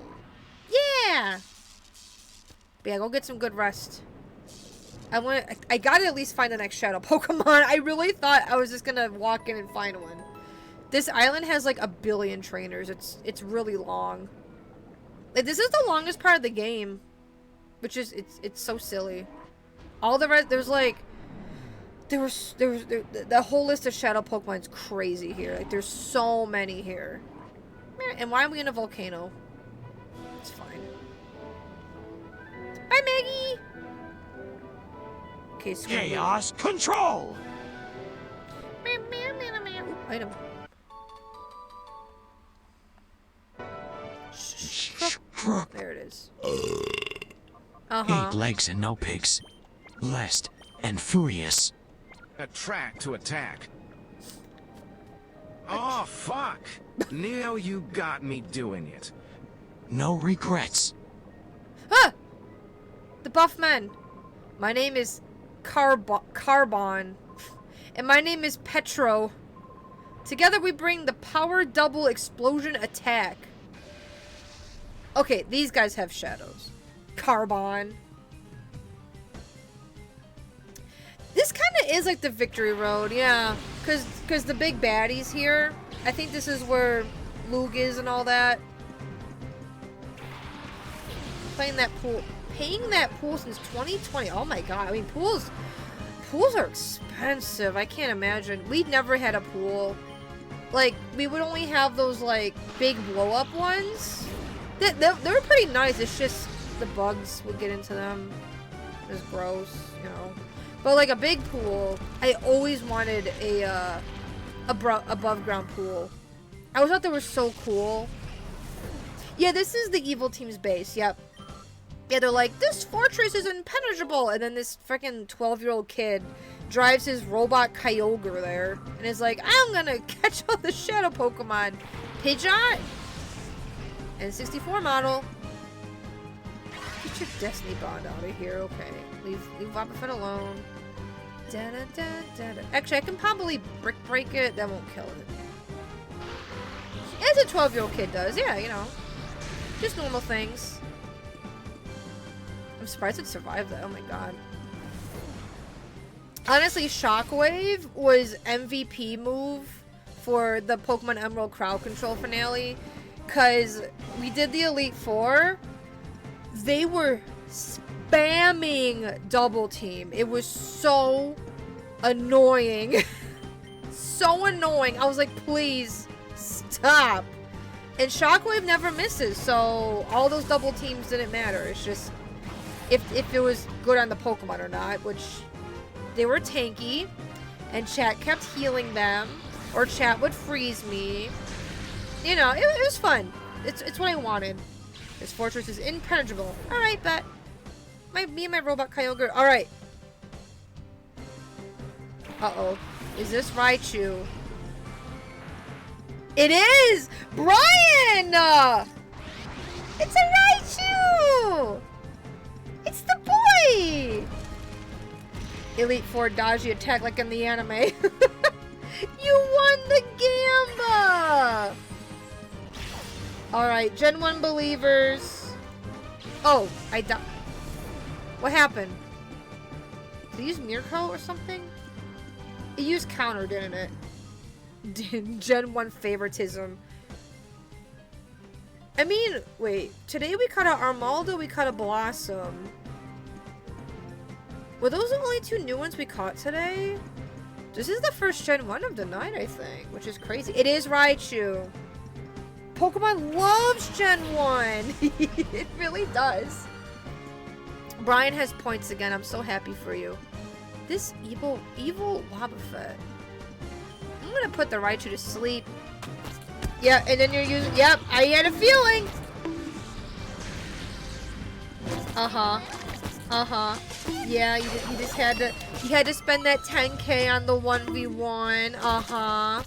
Yeah. But yeah, go get some good rest. I gotta at least find the next shadow Pokemon. I really thought I was just gonna walk in and find one. This island has like 1 billion trainers. It's really long. Like, this is the longest part of the game, which is it's so silly. All the rest, there's like the whole list of shadow Pokemon is crazy here. Like, there's so many here. And why are we in a volcano? It's fine. Bye, Maggie. Okay, Chaos control. Item. There it is. 8 legs and no pigs. Lest and furious. A track to attack. Oh, fuck. Now you got me doing it. No regrets. Ah! The buff men. My name is Carbon. And my name is Petro. Together we bring the power double explosion attack. Okay, these guys have shadows. Carbon. This kind of is like the victory road, yeah. Cause the big baddies here. I think this is where Lug is and all that. Paying that pool since 2020. Oh my god. I mean, pools are expensive. I can't imagine. We never had a pool. Like, we would only have those like big blow up ones. They were pretty nice. It's just the bugs would get into them. It's gross, you know. But like a big pool, I always wanted a above ground pool. I always thought they were so cool. Yeah, this is the evil team's base. Yep. Yeah, they're like, this fortress is impenetrable, and then this freaking 12-year-old kid drives his robot Kyogre there, and is like, I'm gonna catch all the shadow Pokemon. Pidgeot and 64 model. Get your Destiny Bond out of here, okay? Leave Wobbuffet alone. Da, da, da, da, da. Actually, I can probably brick break it. That won't kill it. As a 12-year-old kid does, yeah, you know, just normal things. I'm surprised it survived that. Oh my god. Honestly, Shockwave was MVP move for the Pokemon Emerald crowd control finale, because we did the Elite Four. They were spamming double team. It was so annoying. So annoying. I was like, please stop. And Shockwave never misses, so all those double teams didn't matter. It's just if it was good on the Pokemon or not, which they were tanky, and chat kept healing them, or chat would freeze me. You know, it was fun. It's what I wanted. This fortress is impenetrable. Alright, bet. Me and my robot Kyogre. Alright. Uh-oh. Is this Raichu? It is! Brian! It's a Raichu! It's the boy! Elite Four dodgy attack like in the anime. You won the Gamba! Alright, Gen 1 believers. Oh, I died. What happened? Did he use Mirko or something? It used counter, didn't it? Gen 1 favoritism. I mean, wait. Today we caught a Armaldo, we caught a Blossom. Were those the only 2 new ones we caught today? This is the first Gen 1 of the night, I think, which is crazy. It is Raichu. Pokemon loves Gen 1. It really does. Brian has points again. I'm so happy for you. This evil Wobbuffet. I'm gonna put the Raichu to sleep. Yeah, and then you're using... Yep, I had a feeling. Yeah, you just had to... You had to spend that 10K on the 1v1. Uh-oh.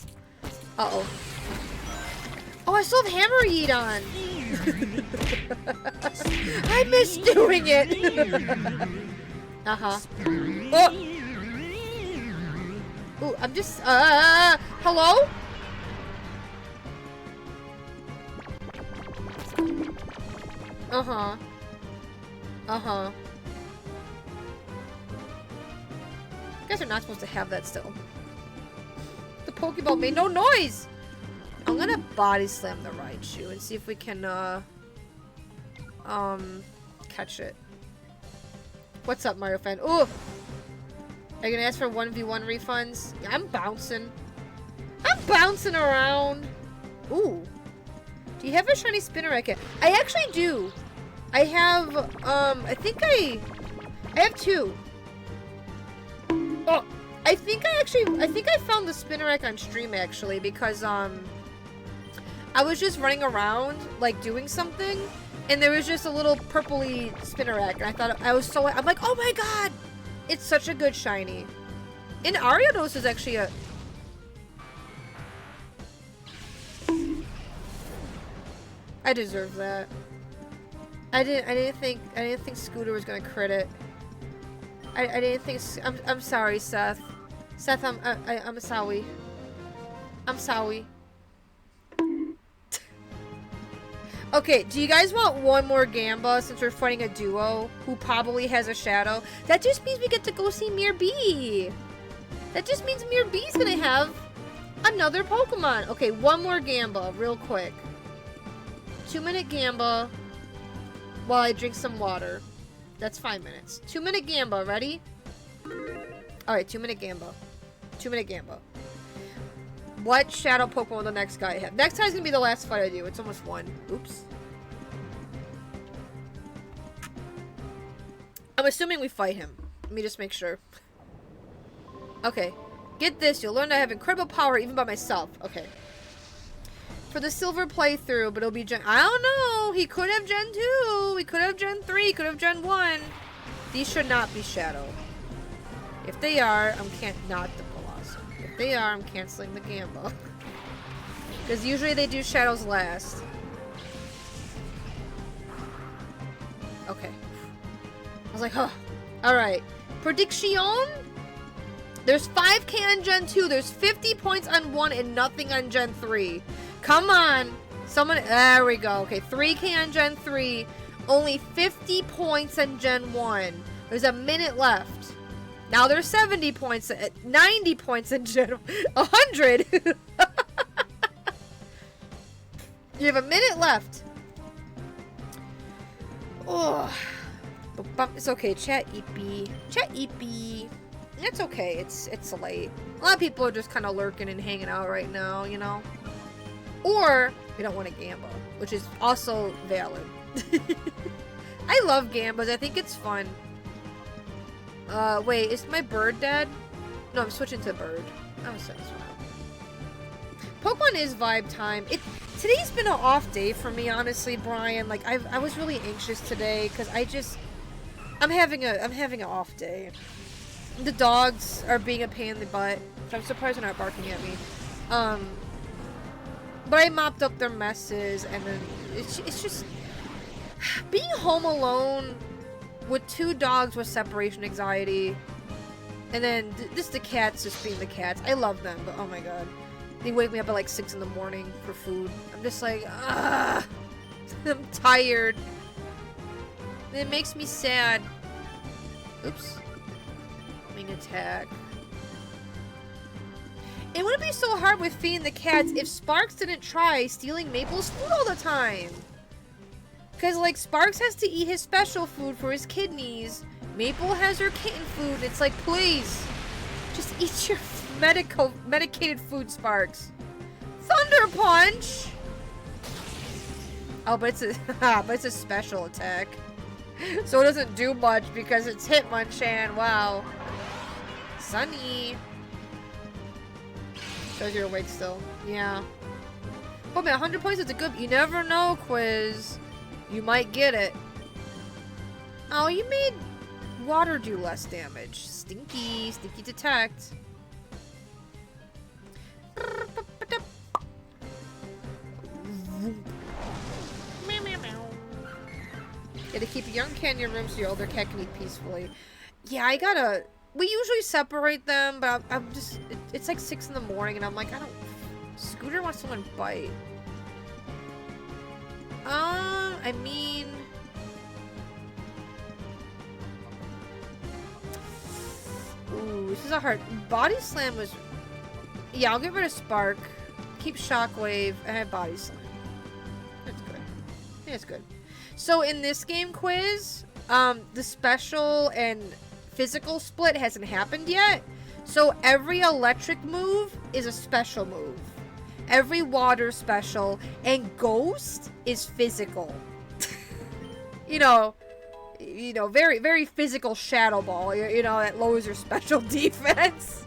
Oh, I still have Hammer Yeet on. I miss doing it. Oh. Ooh, I'm just... Hello? You guys are not supposed to have that still. The Pokeball made no noise! I'm gonna body slam the Raichu and see if we can, catch it. What's up, Mario fan? Ooh! Are you gonna ask for 1v1 refunds? Yeah, I'm bouncing. I'm bouncing around! Ooh. Do you have a shiny Spinnerack yet? I actually do. I have, I think I have 2. Oh, I think I found the Spinnerack on stream, actually, because, I was just running around, like, doing something, and there was just a little purpley Spinnerack, and I thought, I'm like, oh my god! It's such a good shiny. And Ariados is actually a... I deserve that. I didn't think Scooter was gonna crit it. I didn't think... I'm sorry, Seth. Seth, I'm sorry. I'm sorry. Okay, do you guys want one more Gamba since we're fighting a duo who probably has a shadow? That just means we get to go see Mir B. That just means Mir B's gonna have another Pokemon. Okay, one more Gamba real quick. 2-minute Gamba while I drink some water. That's 5 minutes. 2-minute Gamba, ready? Alright, 2-minute Gamba. 2-minute Gamba. What shadow Pokemon will the next guy have? Next time is gonna be the last fight I do. It's almost 1. Oops. I'm assuming we fight him. Let me just make sure. Okay. Get this. You'll learn I have incredible power even by myself. Okay. For the silver playthrough, but it'll be Gen... I don't know. He could have Gen 2. He could have Gen 3. He could have Gen 1. These should not be shadow. If they are, not the Colosseum. If they are, I'm canceling the Gamba. Because usually they do shadows last. Okay. I was like, huh. Alright. Prediction? There's 5k on Gen 2. There's 50 points on 1 and nothing on Gen 3. Come on. Someone... There we go. Okay, 3k on Gen 3. Only 50 points on Gen 1. There's a minute left. Now there's 70 points, 90 points in Gen 100. You have a minute left. Oh, it's okay. Chat EP. Chat EP. It's okay. It's late. A lot of people are just kind of lurking and hanging out right now, you know. Or they don't want a Gamba, which is also valid. I love Gambas. I think it's fun. Wait, is my bird dead? No, I'm switching to bird. I'm sorry. Pokemon is vibe time. Today's been an off day for me, honestly, Brian. Like, I was really anxious today because I'm having an off day. The dogs are being a pain in the butt. So I'm surprised they're not barking at me. But I mopped up their messes, and then it's just being home alone with 2 dogs with separation anxiety, and then just the cats just being the cats. I love them, but oh my god. They wake me up at like 6 in the morning for food. I'm just like, ah, I'm tired. And it makes me sad. Oops. Wing attack. It wouldn't be so hard with feeding the cats if Sparks didn't try stealing Maple's food all the time. Because, like, Sparks has to eat his special food for his kidneys. Maple has her kitten food. It's like, please, just eat your food. medicated food sparks. Thunder Punch! Oh, but it's a special attack. So it doesn't do much because it's Hitmonchan. Wow. Sunny. Shows you're awake still. Yeah. Oh man, 100 points is a good... You never know, Quiz. You might get it. Oh, you made water do less damage. Stinky. Stinky detect. Gotta keep a young cat in your room so your older cat can eat peacefully. Yeah, I gotta... We usually separate them, but I'm just... It's like 6 in the morning and I'm like, I don't... Scooter wants someone to bite. I mean... Ooh, this is a hard... Body Slam was... Yeah, I'll get rid of Spark. Keep Shockwave. I have Body Slam. That's good. Yeah, it's good. So in this game, Quiz, the special and physical split hasn't happened yet. So every electric move is a special move. Every water special and ghost is physical. you know, very, very physical Shadow Ball. You know, that lowers your special defense.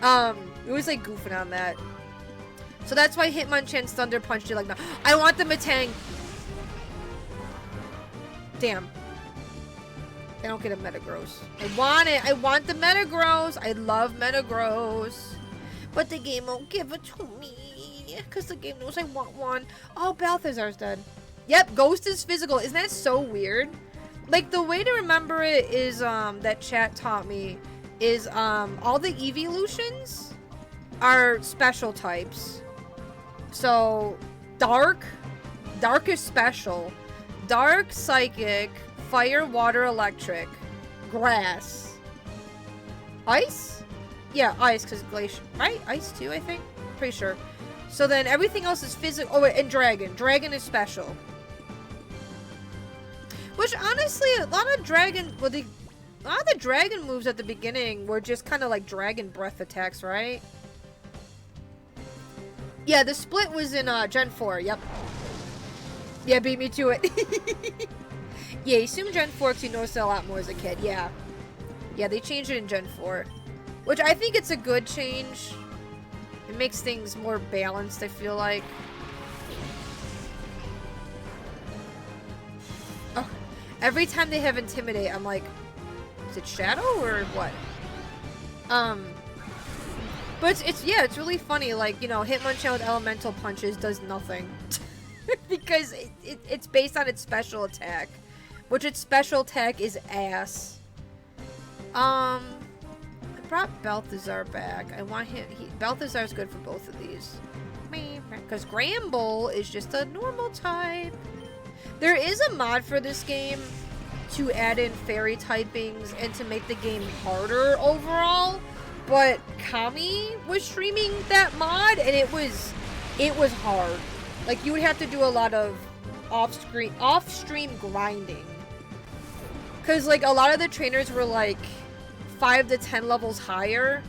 It was like goofing on that. So that's why Hitmonchan's Thunder Punch did like that. I want the Metang. Damn. I don't get a Metagross. I want it. I want the Metagross. I love Metagross. But the game won't give it to me. Because the game knows I want one. Oh, Balthazar's dead. Yep, Ghost is physical. Isn't that so weird? Like, the way to remember it is, that chat taught me, is, all the evolutions are special types. So, Dark is special. Dark, Psychic, Fire, Water, Electric, Grass. Ice? Yeah, Ice, because Glacier. Right? Ice too, I think? Pretty sure. So then everything else is physical. Oh, wait, and Dragon. Dragon is special. Which, honestly, a lot of the Dragon moves at the beginning were just kind of like Dragon Breath attacks, right? Yeah, the split was in Gen 4, yep. Yeah, beat me to it. Yeah, you assume Gen 4 because you noticed it a lot more as a kid, yeah. Yeah, they changed it in Gen 4. Which I think it's a good change. It makes things more balanced, I feel like. Oh, every time they have Intimidate, I'm like, is it Shadow or what? But it's really funny, like, you know, Hitmonchan with Elemental Punches does nothing. Because it's based on its special attack. Which its special attack is ass. I brought Balthazar back. I want him... Balthazar's good for both of these. Because Gramble is just a normal type. There is a mod for this game to add in fairy typings and to make the game harder overall. But Kami was streaming that mod and it was hard. Like, you would have to do a lot of off-stream grinding. Because, like, a lot of the trainers were, like, 5 to 10 levels higher.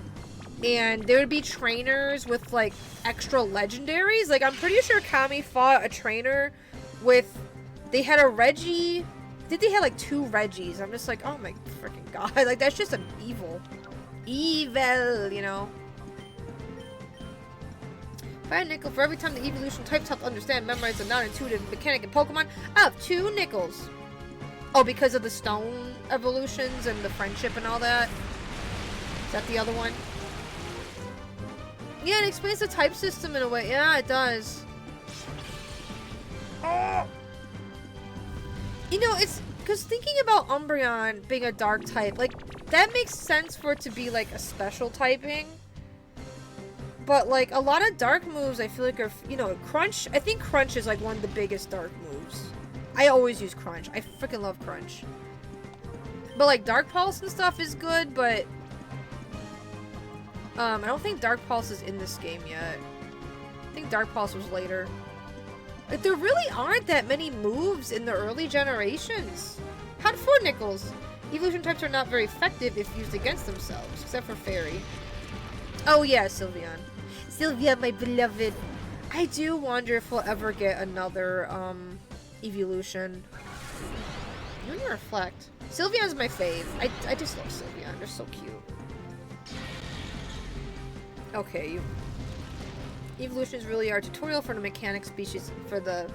And there would be trainers with, like, extra legendaries. Like, I'm pretty sure Kami fought a trainer with... They had a Reggie... I think they had, like, 2 Reggies. I'm just like, oh my freaking god. Like, that's just an evil. Evil, you know? Buy a nickel for every time the evolution types help understand, memorize a non-intuitive mechanic in Pokemon. I have 2 nickels. Oh, because of the stone evolutions and the friendship and all that? Is that the other one? Yeah, it explains the type system in a way. Yeah, it does. Oh! You know, it's... Because thinking about Umbreon being a dark type, like, that makes sense for it to be, like, a special typing. But, like, a lot of dark moves, I feel like are, you know, Crunch. I think Crunch is, like, one of the biggest dark moves. I always use Crunch. I freaking love Crunch. But, like, Dark Pulse and stuff is good, but... I don't think Dark Pulse is in this game yet. I think Dark Pulse was later. Like, there really aren't that many moves in the early generations. Had 4 nickels. Evolution types are not very effective if used against themselves, except for Fairy. Oh yeah, Sylveon. Sylveon, my beloved. I do wonder if we'll ever get another evolution. You need to reflect. Sylveon's my fave. I just love Sylveon. They're so cute. Okay, evolutions really are a tutorial for the mechanic species for the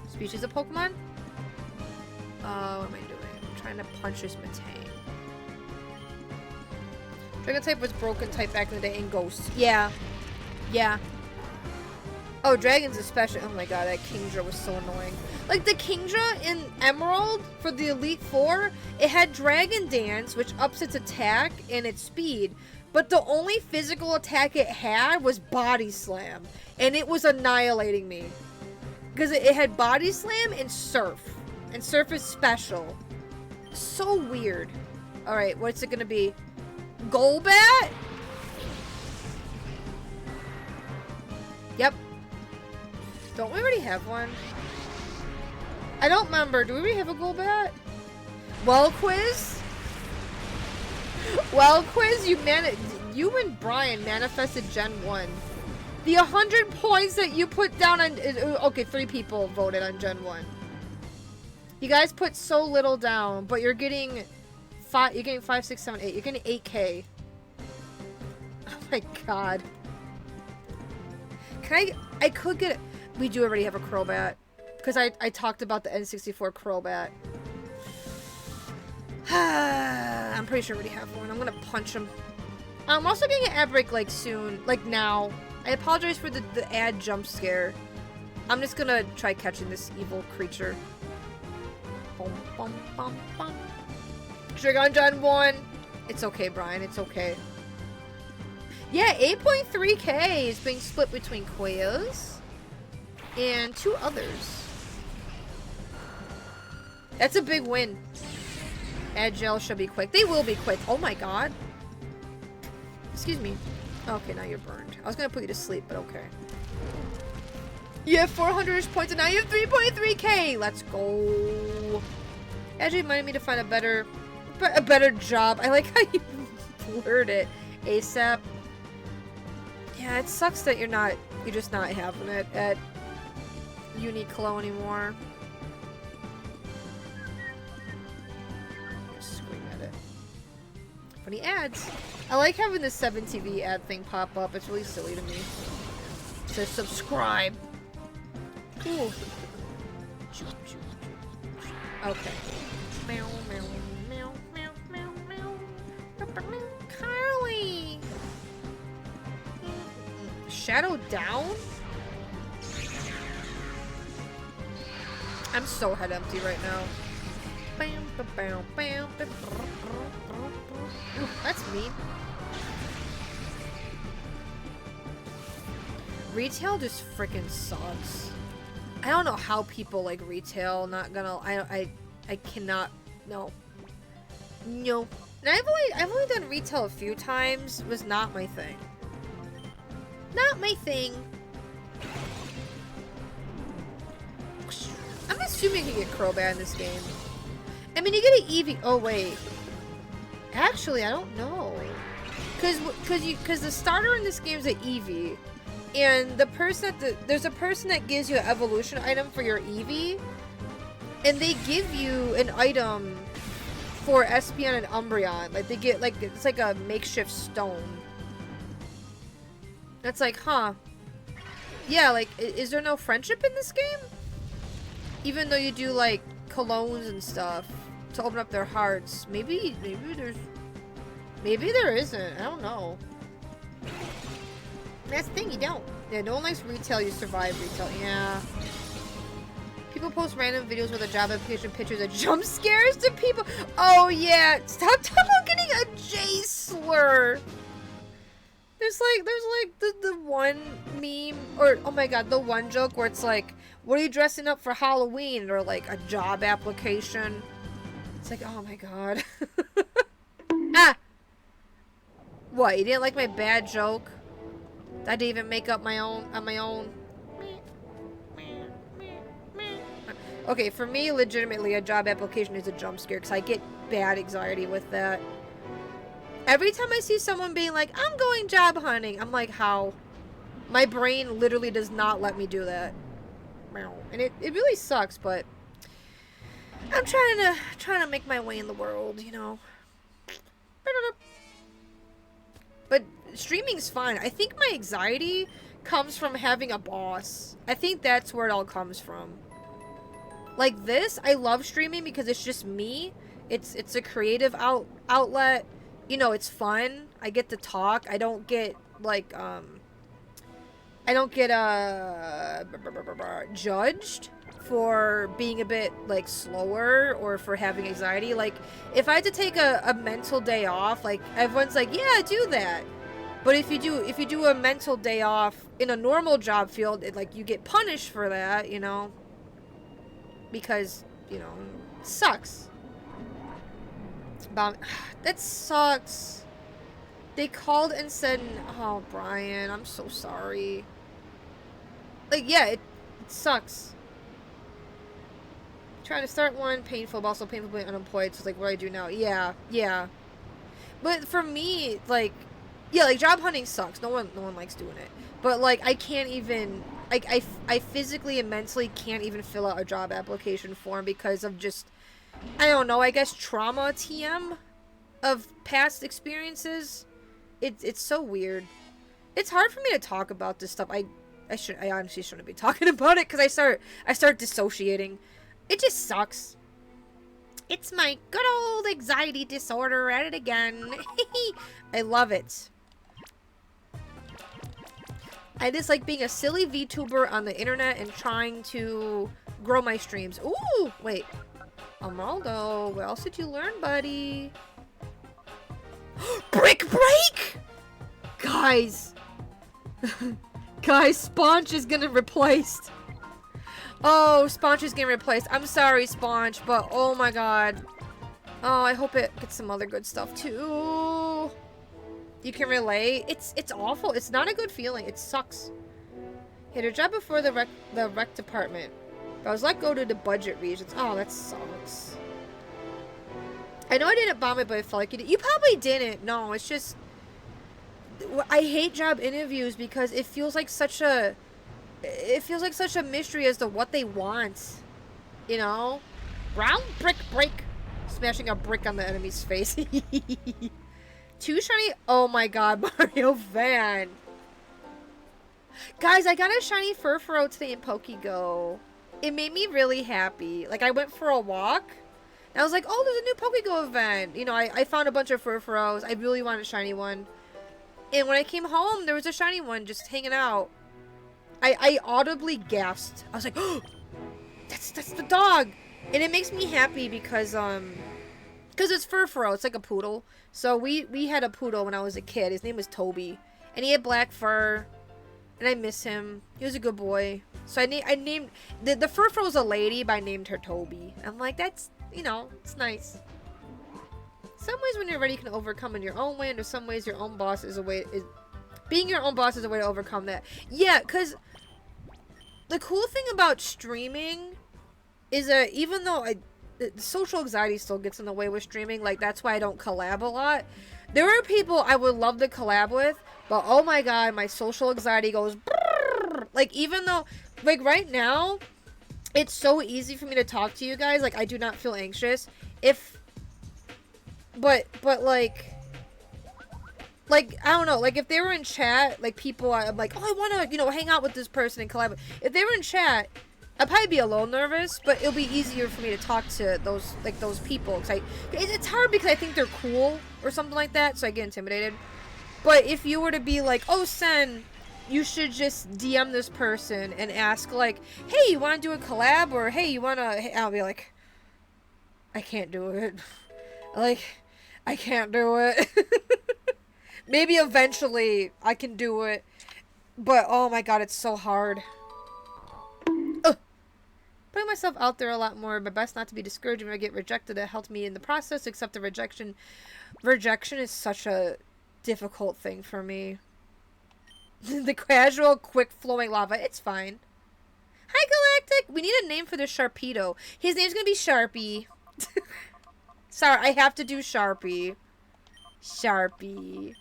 species of Pokemon. What am I doing? I'm trying to punch this Metang. Dragon type was broken type back in the day in Ghost. Yeah. Yeah. Oh, Dragon's especially. Oh my god, that Kingdra was so annoying. Like, the Kingdra in Emerald for the Elite Four, it had Dragon Dance, which ups its attack and its speed. But the only physical attack it had was Body Slam. And it was annihilating me. Because it had Body Slam and Surf. And Surf is special. So weird. Alright, what's it gonna be? Golbat? Yep. Don't we already have one? I don't remember. Do we already have a Golbat? Well, Quiz? Well, Quiz, you and Brian manifested Gen 1. The 100 points that you put down on... Okay, 3 people voted on Gen 1. You guys put so little down, but you're getting 5... You're getting 5, 6, 7, 8. You're getting 8K. Oh my god. Can I could get... We do already have a Crobat. Because I talked about the N64 Crobat. I'm pretty sure I already have one. I'm gonna punch him. I'm also getting an ad break, like, soon. Like, now. I apologize for the ad jump scare. I'm just gonna try catching this evil creature. Bum, bum, bum, bum. Trigon Gen 1. It's okay, Brian. It's okay. Yeah, 8.3K is being split between Quiz and 2 others. That's a big win. Agile should be quick. They will be quick. Oh my god. Excuse me. Okay, now you're burned. I was gonna put you to sleep, but okay. You have 400 points and now you have 3.3K. Let's go. Agile reminded me to find a better job. I like how you blurred it. ASAP. Yeah, it sucks that you're just not having it at Uniqlo anymore. Scream at it. Funny ads. I like having the 7TV ad thing pop up. It's really silly to me. It says subscribe. Cool. Okay. Meow, meow, meow, meow, meow, meow. Carly! Shadow down? I'm so head empty right now. Ooh, that's mean. Retail just freaking sucks. I don't know how people like retail. Not gonna. I cannot. No. No. And I've only done retail a few times. It was not my thing. Not my thing. I'm assuming you can get Crobat in this game. I mean, you get an Eevee. Oh wait. Actually, I don't know. Cause the starter in this game is an Eevee, and there's a person that gives you an evolution item for your Eevee, and they give you an item for Espeon and Umbreon. Like they get it's like a makeshift stone. That's like, huh? Yeah, like, is there no friendship in this game? Even though you do like colognes and stuff to open up their hearts, maybe there isn't. I don't know. That's the thing, you don't. Yeah, no one likes retail. You survive retail. Yeah. People post random videos with a job application pictures of jump scares to people. Oh yeah, stop talking about getting a J slur. There's like the one meme, or oh my god, the one joke where it's like, what are you dressing up for Halloween? Or like a job application. It's like, oh my god. Ah! What, you didn't like my bad joke? I didn't even make up my own on my own. Okay, for me, legitimately, a job application is a jump scare because I get bad anxiety with that. Every time I see someone being like, I'm going job hunting, I'm like, how? My brain literally does not let me do that. And it really sucks, but I'm trying to make my way in the world, you know. But streaming's fine. I think my anxiety comes from having a boss. I think that's where it all comes from. Like this, I love streaming because it's just me. It's a creative outlet. You know, it's fun. I get to talk. I don't get like judged for being a bit like slower or for having anxiety. Like if I had to take a mental day off, like everyone's like, yeah, do that. But if you do a mental day off in a normal job field, like you get punished for that, you know, because, you know, it sucks. That sucks. They called and said, oh, Brian, I'm so sorry. Like, yeah, it sucks. Trying to start one, painful, but also painful being unemployed. So it's like, what do I do now? Yeah. But for me, like, yeah, like, job hunting sucks. No one likes doing it. But, like, I can't even, like, I physically and mentally can't even fill out a job application form because of just, I don't know, I guess trauma TM of past experiences. It's so weird. It's hard for me to talk about this stuff. I honestly shouldn't be talking about it because I start dissociating. It just sucks. It's my good old anxiety disorder at it again. I love it. I just like being a silly VTuber on the internet and trying to grow my streams. Ooh, wait. Amaldo, what else did you learn, buddy? Brick break! Guys. Guys, Sponge is gonna replaced. Oh, Sponge is getting replaced. I'm sorry, Sponge, but oh my god. Oh, I hope it gets some other good stuff too. You can relate. It's awful. It's not a good feeling. It sucks. Had a job before the rec department. I was let go to the budget regions. Oh, that sucks. I know I didn't bomb it, but I felt like you did. You probably didn't. No, it's just I hate job interviews because it feels like such a mystery as to what they want. You know? Round brick break. Smashing a brick on the enemy's face. 2 shiny. Oh my god, Mario Van. Guys, I got a shiny Furfuro today in Pokego. It made me really happy. Like, I went for a walk. And I was like, oh, there's a new Pokego event. You know, I found a bunch of Furfuros. I really wanted a shiny one. And when I came home, there was a shiny one just hanging out. I audibly gasped. I was like, oh, that's the dog. And it makes me happy because it's Furfuro. It's like a poodle. So we had a poodle when I was a kid. His name was Toby. And he had black fur. And I miss him. He was a good boy. So I named the Furfuro was a lady, but I named her Toby. I'm like, that's, you know, it's nice. Some ways when you're ready you can overcome in your own way, and there's some ways your own boss is a way being your own boss is a way to overcome that. Yeah, because the cool thing about streaming is that even though social anxiety still gets in the way with streaming, like that's why I don't collab a lot. There are people I would love to collab with, but oh my god, my social anxiety goes brrr. Like, even though, like, right now it's so easy for me to talk to you guys, like I do not feel anxious but like, I don't know, like, if they were in chat, like, people, I'm like, oh, I want to, you know, hang out with this person and collab. If they were in chat, I'd probably be a little nervous, but it'll be easier for me to talk to those, like, those people. Cause it's hard because I think they're cool or something like that, so I get intimidated. But if you were to be like, oh, Sen, you should just DM this person and ask, like, hey, you want to do a collab? Or, hey, you want to, I'll be like, I can't do it. Like, I can't do it. Maybe eventually I can do it. But, oh my god, it's so hard. Ugh. Putting myself out there a lot more. My best not to be discouraged when I get rejected. It helped me in the process to accept the rejection. Rejection is such a difficult thing for me. The casual, quick-flowing lava. It's fine. Hi, Galactic! We need a name for this Sharpedo. His name's gonna be Sharpie. Sorry, I have to do Sharpie. Sharpie.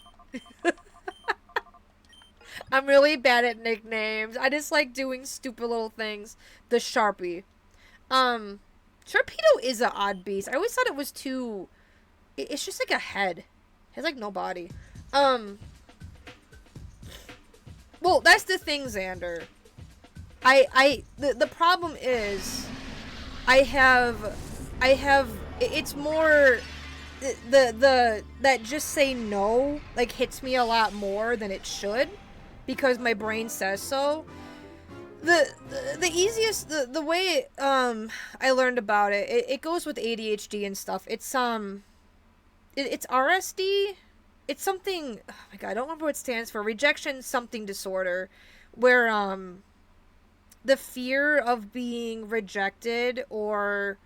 I'm really bad at nicknames. I just like doing stupid little things. The Sharpie. Sharpedo is an odd beast. I always thought it was too... It's just like a head. It has like no body. Well, that's the thing, Xander. The problem is it's more that just say no like hits me a lot more than it should because my brain says so. The easiest the way I learned about it goes with ADHD and stuff. It's RSD. It's something, oh my god, I don't remember what it stands for. Rejection something disorder, where the fear of being rejected or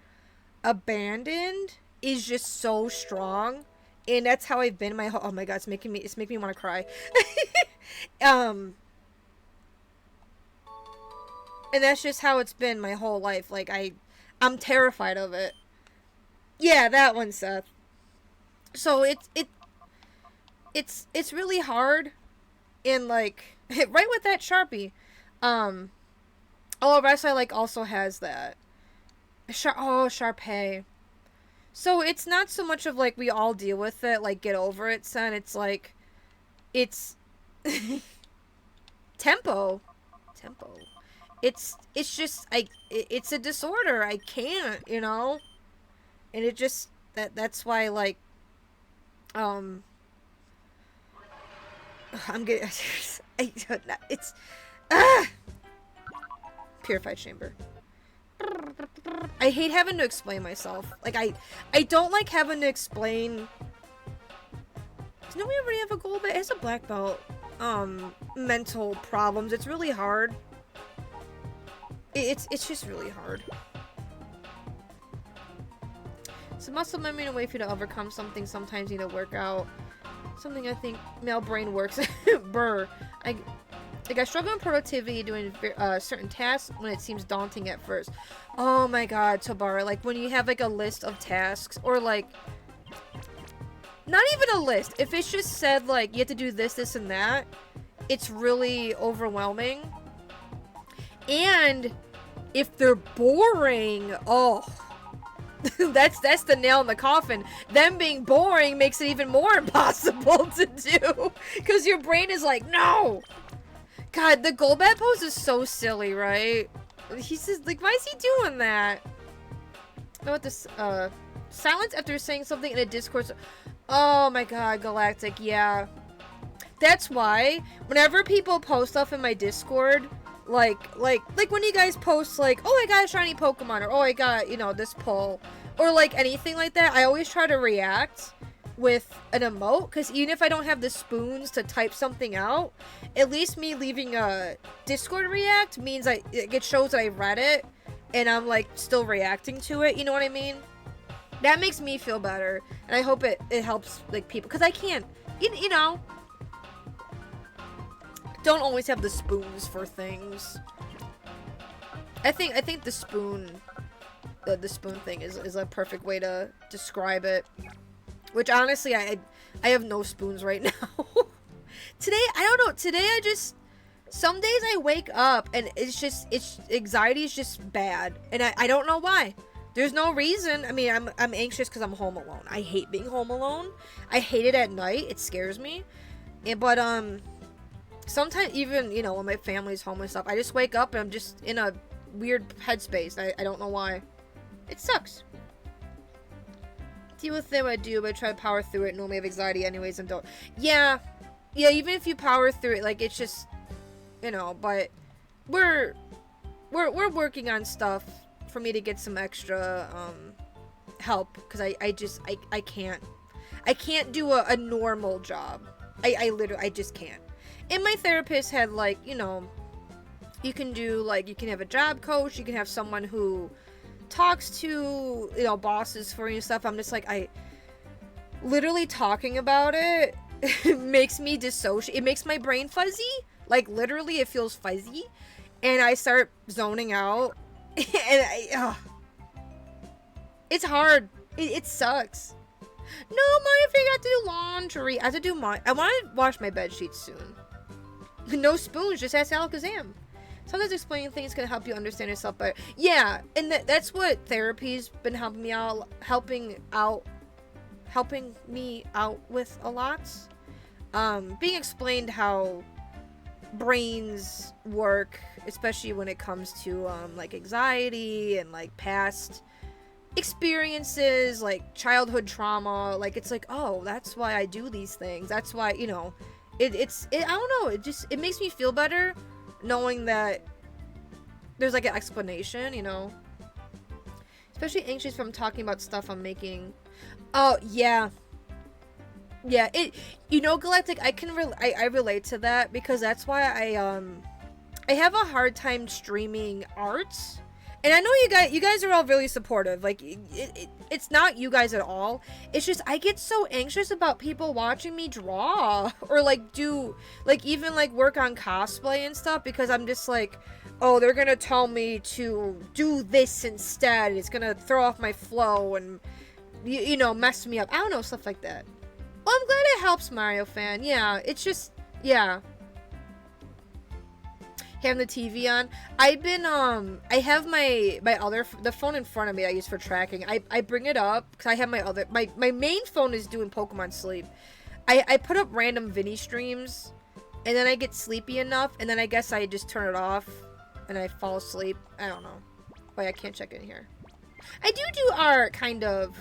abandoned is just so strong, and that's how I've been my whole. Oh my god, it's making me want to cry. And that's just how it's been my whole life. Like I'm terrified of it. Yeah, that one, Seth. So it's really hard, and like right with that Sharpie, oh, Rest like also has that. Sharpay. So it's not so much of like we all deal with it, like get over it, son. It's like it's tempo. It's just it's a disorder. I can't, you know, and it just that's why like I'm getting it's purified chamber. I hate having to explain myself. Like I don't like having to explain. Does nobody already have a gold belt? It has a black belt. Mental problems. It's really hard. It's just really hard. So muscle memory and a way for you to overcome something sometimes need to work out. Something I think male brain works. Brr. I struggle in productivity doing certain tasks when it seems daunting at first. Oh my god, Tobara. Like when you have like a list of tasks or like not even a list. If it's just said like you have to do this, this, and that, it's really overwhelming. And if they're boring, oh, that's the nail in the coffin. Them being boring makes it even more impossible to do because your brain is like, no. God, the Golbat pose is so silly, right? He's just like, why is he doing that? Know what this silence after saying something in a Discord. Oh my god, Galactic, yeah. That's why whenever people post stuff in my Discord, like when you guys post like, oh, I got a shiny Pokemon, or oh, I got, you know, this pull, or like anything like that, I always try to react with an emote, because even if I don't have the spoons to type something out, at least me leaving a Discord react means it shows that I read it and I'm like still reacting to it, you know what I mean? That makes me feel better, and I hope it helps like people, because I can't, you know, don't always have the spoons for things. I think the spoon thing is a perfect way to describe it. Which honestly, I have no spoons right now. Today, I don't know. Today, some days I wake up and anxiety is just bad, and I don't know why. There's no reason. I mean, I'm anxious because I'm home alone. I hate being home alone. I hate it at night. It scares me. But sometimes even, you know, when my family's home and stuff, I just wake up and I'm just in a weird headspace. I don't know why. It sucks. Deal with it, I do, but I try to power through it. Normally have anxiety anyways and don't. Yeah, even if you power through it, like, it's just, you know, but we're working on stuff for me to get some extra help, because I can't do a normal job. I just can't. And my therapist had, like, you know, you can do, like, you can have a job coach, you can have someone who talks to, you know, bosses for you and stuff. I'm just like, I literally talking about it makes me dissociate. It makes my brain fuzzy. Like, literally, it feels fuzzy, and I start zoning out. And it's hard. It sucks. No, Mario Fan got to do laundry. I have to do my. I want to wash my bed sheets soon. No spoons. Just ask Alakazam. Sometimes explaining things can help you understand yourself better. Yeah, and that's what therapy's been helping me out with a lot. Being explained how brains work, especially when it comes to like anxiety and like past experiences, like childhood trauma. Like it's like, oh, that's why I do these things. That's why, you know, I don't know. It makes me feel better knowing that there's like an explanation, you know. Especially anxious from talking about stuff I'm making. Oh yeah. Yeah, you know, Galactic, I relate to that because that's why I have a hard time streaming art. And I know you guys are all really supportive. Like it's not you guys at all. It's just I get so anxious about people watching me draw or like do like even like work on cosplay and stuff because I'm just like, oh, they're going to tell me to do this instead. It's going to throw off my flow and you know, mess me up. I don't know, stuff like that. Well, I'm glad it helps, Mario Fan. Yeah, it's just, yeah. Having the TV on. I've been, I have the phone in front of me I use for tracking. I bring it up, because I have my main phone is doing Pokemon Sleep. I put up random Vinny streams, and then I get sleepy enough, and then I guess I just turn it off, and I fall asleep. I don't know. Wait, I can't check in here. I do art, kind of.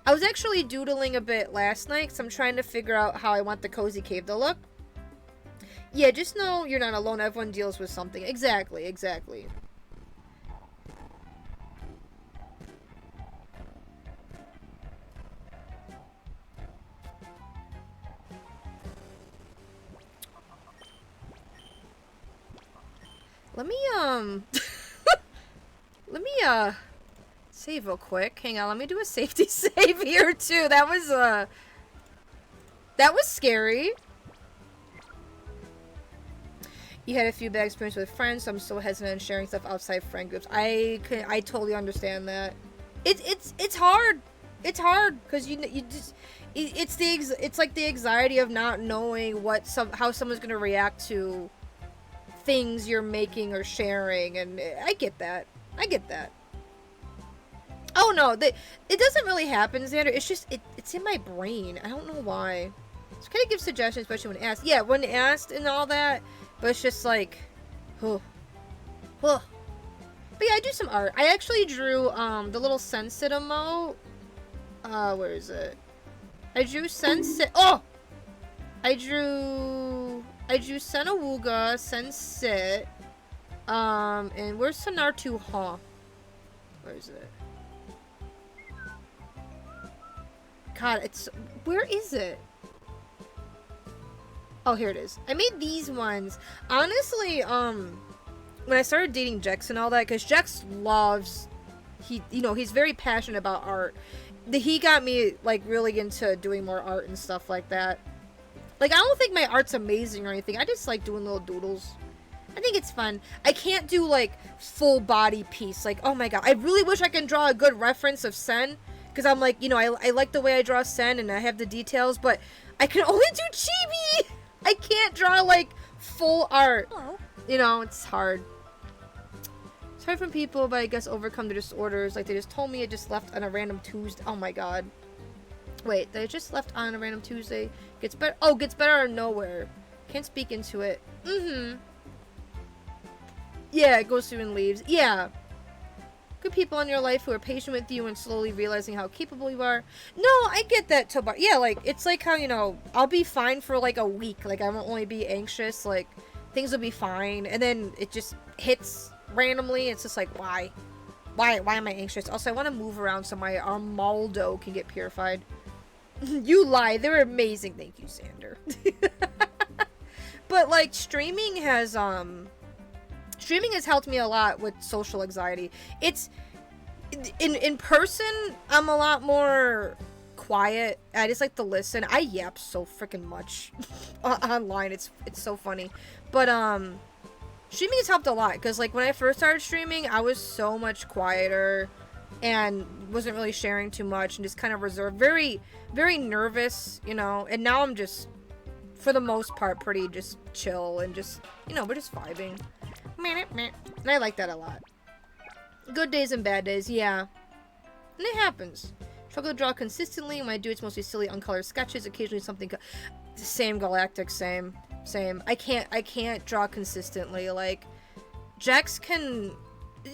I was actually doodling a bit last night because I'm trying to figure out how I want the cozy cave to look. Yeah, just know you're not alone. Everyone deals with something. Exactly, exactly. Let me, let me, save real quick. Hang on, let me do a safety save here too. That was scary. You had a few bad experiences with friends, so I'm so hesitant on sharing stuff outside friend groups. I totally understand that. It's hard. It's hard because you just it's like the anxiety of not knowing how someone's gonna react to things you're making or sharing, and I get that. Oh no, it doesn't really happen, Xander. It's just it's in my brain. I don't know why. It's kind of give suggestions, especially when asked. Yeah, when asked and all that. But it's just like, But yeah, I do some art. I actually drew the little Sensit emote. Where is it? I drew Sensit. Oh, I drew Senawuga, Sensit. And where's Sonartu Ha? Where is it? God, where is it? Oh, here it is. I made these ones. Honestly, when I started dating Jex and all that, because Jex loves, he's very passionate about art. He got me, like, really into doing more art and stuff like that. Like, I don't think my art's amazing or anything. I just like doing little doodles. I think it's fun. I can't do, like, full body piece. Like, oh my god. I really wish I can draw a good reference of Sen. Because I'm like, I like the way I draw Sen and I have the details. But I can only do chibi. I can't draw, like, full art. Hello. It's hard. It's hard from people, but I guess overcome the disorders. Like, they just told me it just left on a random Tuesday. Oh my god. Wait, they just left on a random Tuesday. Gets better. Oh, gets better out of nowhere. Can't speak into it. Yeah, it goes through and leaves. Yeah. Good people in your life who are patient with you and slowly realizing how capable you are. No, I get that, Tobar. Yeah, like, it's like how, I'll be fine for, like, a week. Like, I won't only be anxious. Like, things will be fine. And then it just hits randomly. It's just like, why? Why am I anxious? Also, I want to move around so my Armaldo can get purified. You lie. They're amazing. Thank you, Xander. But, like, streaming has helped me a lot with social anxiety. It's in person, I'm a lot more quiet. I just like to listen. I yap so freaking much online. It's so funny. But streaming has helped a lot because, like, when I first started streaming, I was so much quieter. and wasn't really sharing too much and just kind of reserved, very, very nervous, you know, and now I'm just, for the most part, pretty just chill and just, you know, we're just vibing. And I like that a lot. Good days and bad days, yeah. And it happens. Struggle to draw consistently. When I do, it's mostly silly, uncolored sketches. Occasionally something... Same, Galactic, same. I can't draw consistently. Like, Jax can...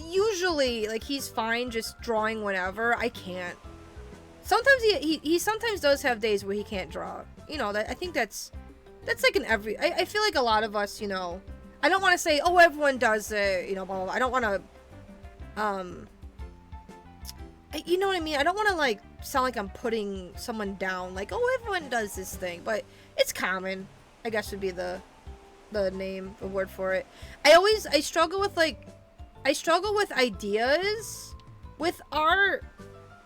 Usually, like, he's fine just drawing whenever. I can't. Sometimes he sometimes does have days where he can't draw. You know, I think that's like in every... I feel like a lot of us, you know... I don't want to say, oh, everyone does it, you know, blah, blah, blah. I don't want to... you know what I mean? I don't want to, like, sound like I'm putting someone down. Like, oh, everyone does this thing. But it's common, I guess would be the name, the word for it. I struggle with, like... I struggle with ideas. With art,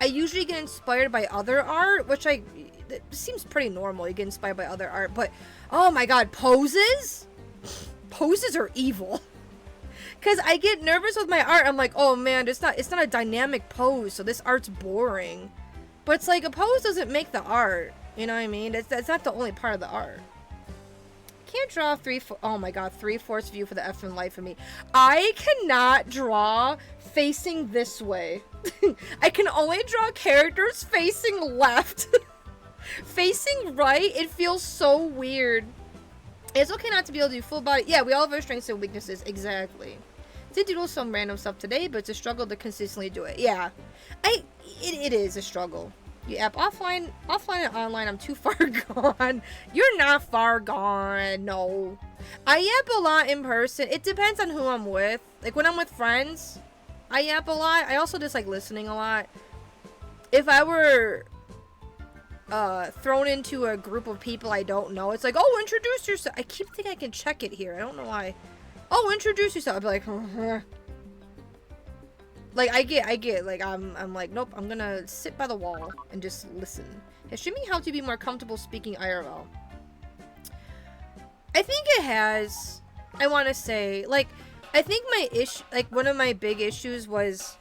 I usually get inspired by other art, which it seems pretty normal. You get inspired by other art. But, oh my god, poses? Poses are evil. Because I get nervous with my art. I'm like, oh man, it's not a dynamic pose, so this art's boring. But it's like, a pose doesn't make the art. You know what I mean? That's not the only part of the art. Can't draw oh my god, 3/4 view for the effing life of me. I cannot draw facing this way. I can only draw characters facing left. Facing right, it feels so weird. It's okay not to be able to do full body. Yeah, we all have our strengths and weaknesses. Exactly. Did doodle some random stuff today, but it's a struggle to consistently do it. Yeah. It is a struggle. You app offline and online, I'm too far gone. You're not far gone. No. I yap a lot in person. It depends on who I'm with. Like, when I'm with friends, I yap a lot. I also just like listening a lot. If I were thrown into a group of people I don't know, it's like, oh, introduce yourself. I keep thinking I can check it here. I don't know why. Oh, introduce yourself. I'd be like, like, I get, like, I'm like, nope, I'm gonna sit by the wall and just listen. Has streaming helped you be more comfortable speaking IRL? I think it has. I want to say, like, I think one of my big issues was,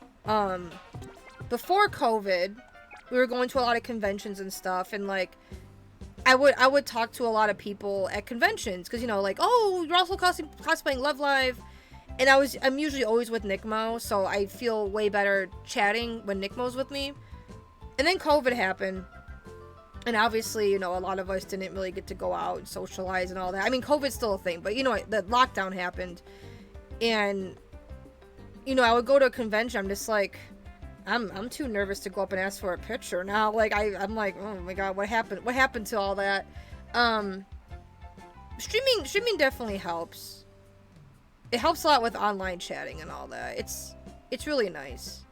before COVID, we were going to a lot of conventions and stuff, and, like, I would talk to a lot of people at conventions, because, you know, like, oh, you're also cosplaying Love Live. And I'm usually always with Nickmo, so I feel way better chatting when Nickmo's with me. And then COVID happened. And obviously, you know, a lot of us didn't really get to go out and socialize and all that. I mean, COVID's still a thing, but, you know, the lockdown happened. And, you know, I would go to a convention, I'm just like, I'm too nervous to go up and ask for a picture now. Like, I'm like, oh my god, what happened? What happened to all that? Streaming definitely helps. It helps a lot with online chatting and all that. It's really nice.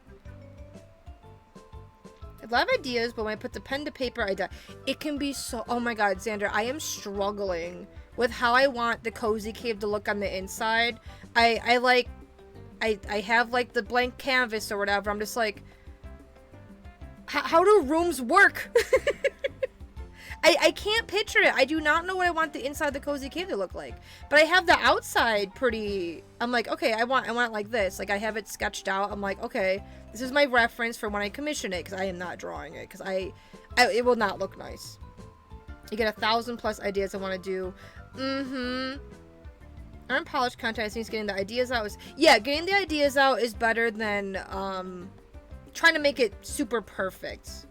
I love ideas, but when I put the pen to paper, I die. It can be so... Oh my god, Xander, I am struggling with how I want the cozy cave to look on the inside. I have, like, the blank canvas or whatever. I'm just like... How do rooms work? I can't picture it. I do not know what I want the inside of the cozy cave to look like. But I have the outside pretty... I'm like, okay, I want it like this. Like, I have it sketched out. I'm like, okay, this is my reference for when I commission it, because I am not drawing it, because it will not look nice. You get 1,000+ ideas I want to do. Unpolished content, I think getting the ideas out is... Yeah, getting the ideas out is better than trying to make it super perfect.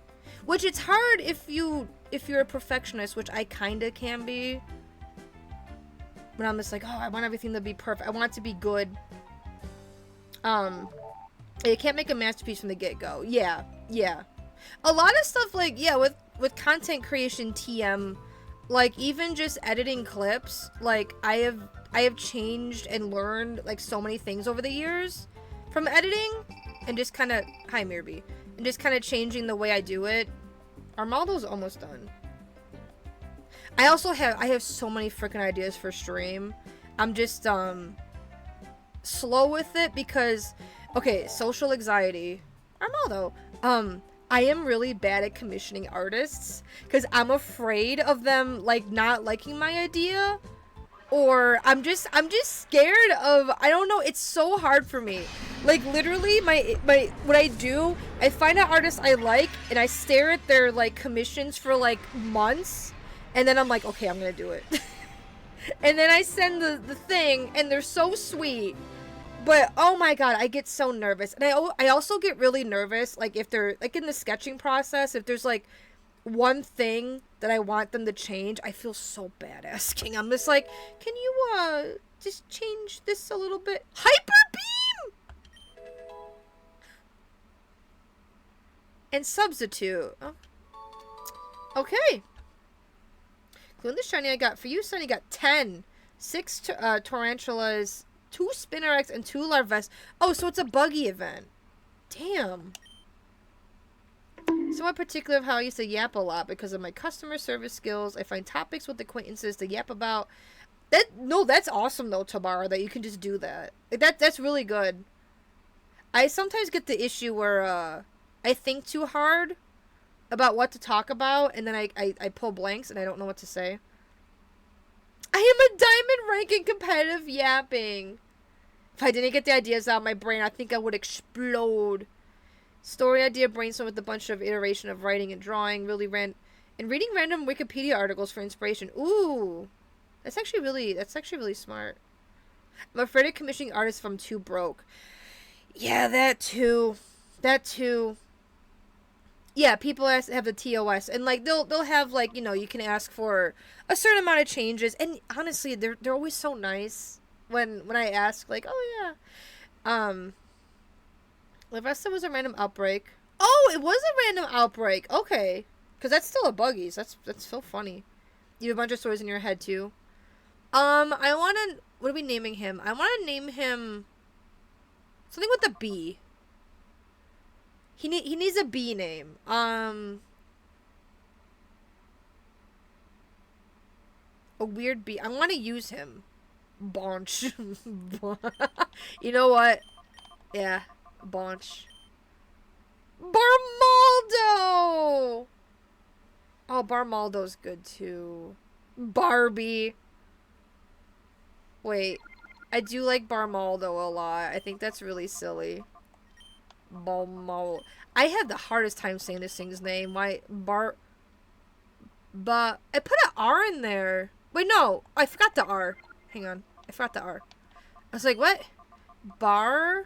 Which it's hard if you're a perfectionist, which I kinda can be. But I'm just like, oh, I want everything to be perfect. I want it to be good. You can't make a masterpiece from the get-go. Yeah. A lot of stuff, like, yeah, with content creation TM, like, even just editing clips, like, I have changed and learned, like, so many things over the years from editing, and just kind of... Hi, Mirby. And just kind of changing the way I do it. Armaldo's almost done. I have so many freaking ideas for stream. I'm just slow with it because, okay, social anxiety. Armaldo. I am really bad at commissioning artists because I'm afraid of them, like, not liking my idea, or I'm just scared of, I don't know, it's so hard for me. Like literally my what I do, I find an artist I like and I stare at their like commissions for like months, and then I'm like, okay, I'm gonna do it. And then I send the thing and they're so sweet, but oh my god, I get so nervous. And I also get really nervous like if they're like in the sketching process, if there's like one thing that I want them to change, I feel so bad asking. I'm just like, can you just change this a little bit? Hyper beam and substitute. Oh. Okay. Including the shiny I got for you, Sonny, got 10, 6 tarantulas, 2 spinnerets, and 2 larves. Oh, so it's a buggy event. Damn. Somewhat particular of how I used to yap a lot because of my customer service skills. I find topics with acquaintances to yap about. That's awesome though, Tamara, that you can just do that. That's really good. I sometimes get the issue where I think too hard about what to talk about, and then I pull blanks and I don't know what to say. I am a diamond ranking competitive yapping. If I didn't get the ideas out of my brain, I think I would explode. Story idea brainstorm with a bunch of iteration of writing and drawing, and reading random Wikipedia articles for inspiration. Ooh, that's actually really smart. I'm afraid of commissioning artists if I'm too broke. Yeah, that too. Yeah, people have the TOS, and like they'll have like, you know, you can ask for a certain amount of changes, and honestly, they're always so nice when I ask like, oh yeah, Lavesta was a random outbreak. Oh, it was a random outbreak. Okay. Because that's still a buggies. That's so funny. You have a bunch of stories in your head, too. I want to... What are we naming him? I want to name him... something with a B. He needs a B name. A weird B. I want to use him. Bonch. You know what? Yeah. Bonch. Barmaldo! Oh, Barmaldo's good too. Barbie. Wait. I do like Barmaldo a lot. I think that's really silly. Barmaldo. I had the hardest time saying this thing's name. Why? But I put an R in there. Wait, no. I forgot the R. Hang on. I forgot the R. I was like, what? Barmaldo.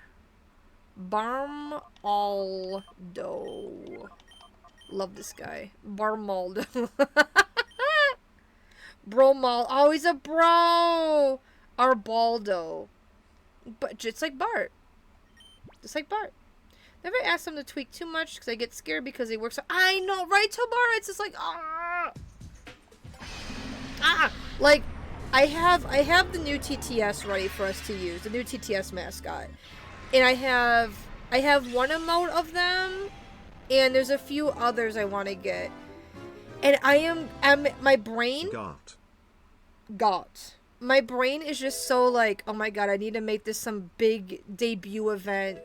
Love this guy. Barmaldo. Bromal. Oh, he's a bro. Arbaldo. But just like Bart. Just like Bart. Never ask him to tweak too much because I get scared because he works so. I know, right, Tomara? It's just like, like, I have the new TTS ready for us to use, the new TTS mascot. And I have one emote of them, and there's a few others I want to get. And my brain... Got. My brain is just so like, oh my god, I need to make this some big debut event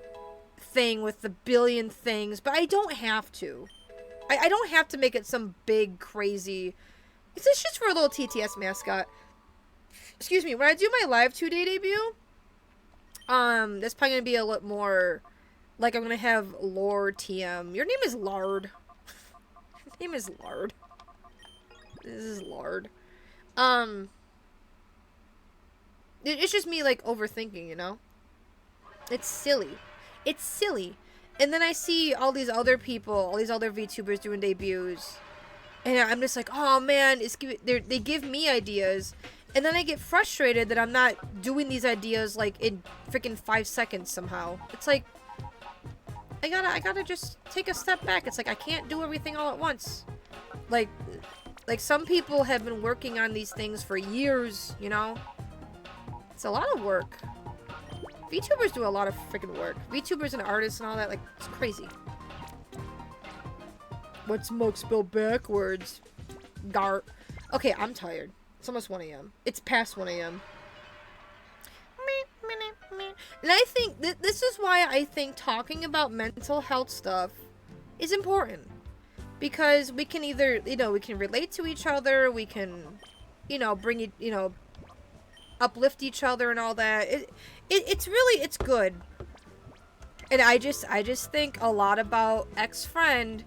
thing with a billion things. But I don't have to. I don't have to make it some big, crazy... It's just for a little TTS mascot. Excuse me, when I do my live 2-day debut... that's probably gonna be a lot more, like, I'm gonna have Lord TM. Your name is Lard. Your name is Lard. This is Lard. It's just me, like, overthinking, you know? It's silly. It's silly. And then I see all these other people, all these other VTubers doing debuts, and I'm just like, oh man, they give me ideas. And then I get frustrated that I'm not doing these ideas, like, in freaking 5 seconds somehow. It's like, I gotta just take a step back. It's like, I can't do everything all at once. Like some people have been working on these things for years, you know? It's a lot of work. VTubers do a lot of freaking work. VTubers and artists and all that, like, it's crazy. What's smoke spelled backwards? Gart. Okay, I'm tired. It's almost 1 a.m. It's past 1 a.m. And I think this is why I think talking about mental health stuff is important. Because we can either, you know, we can relate to each other, we can, you know, bring it, you know, uplift each other and all that. It's really, it's good. And I just think a lot about ex-friend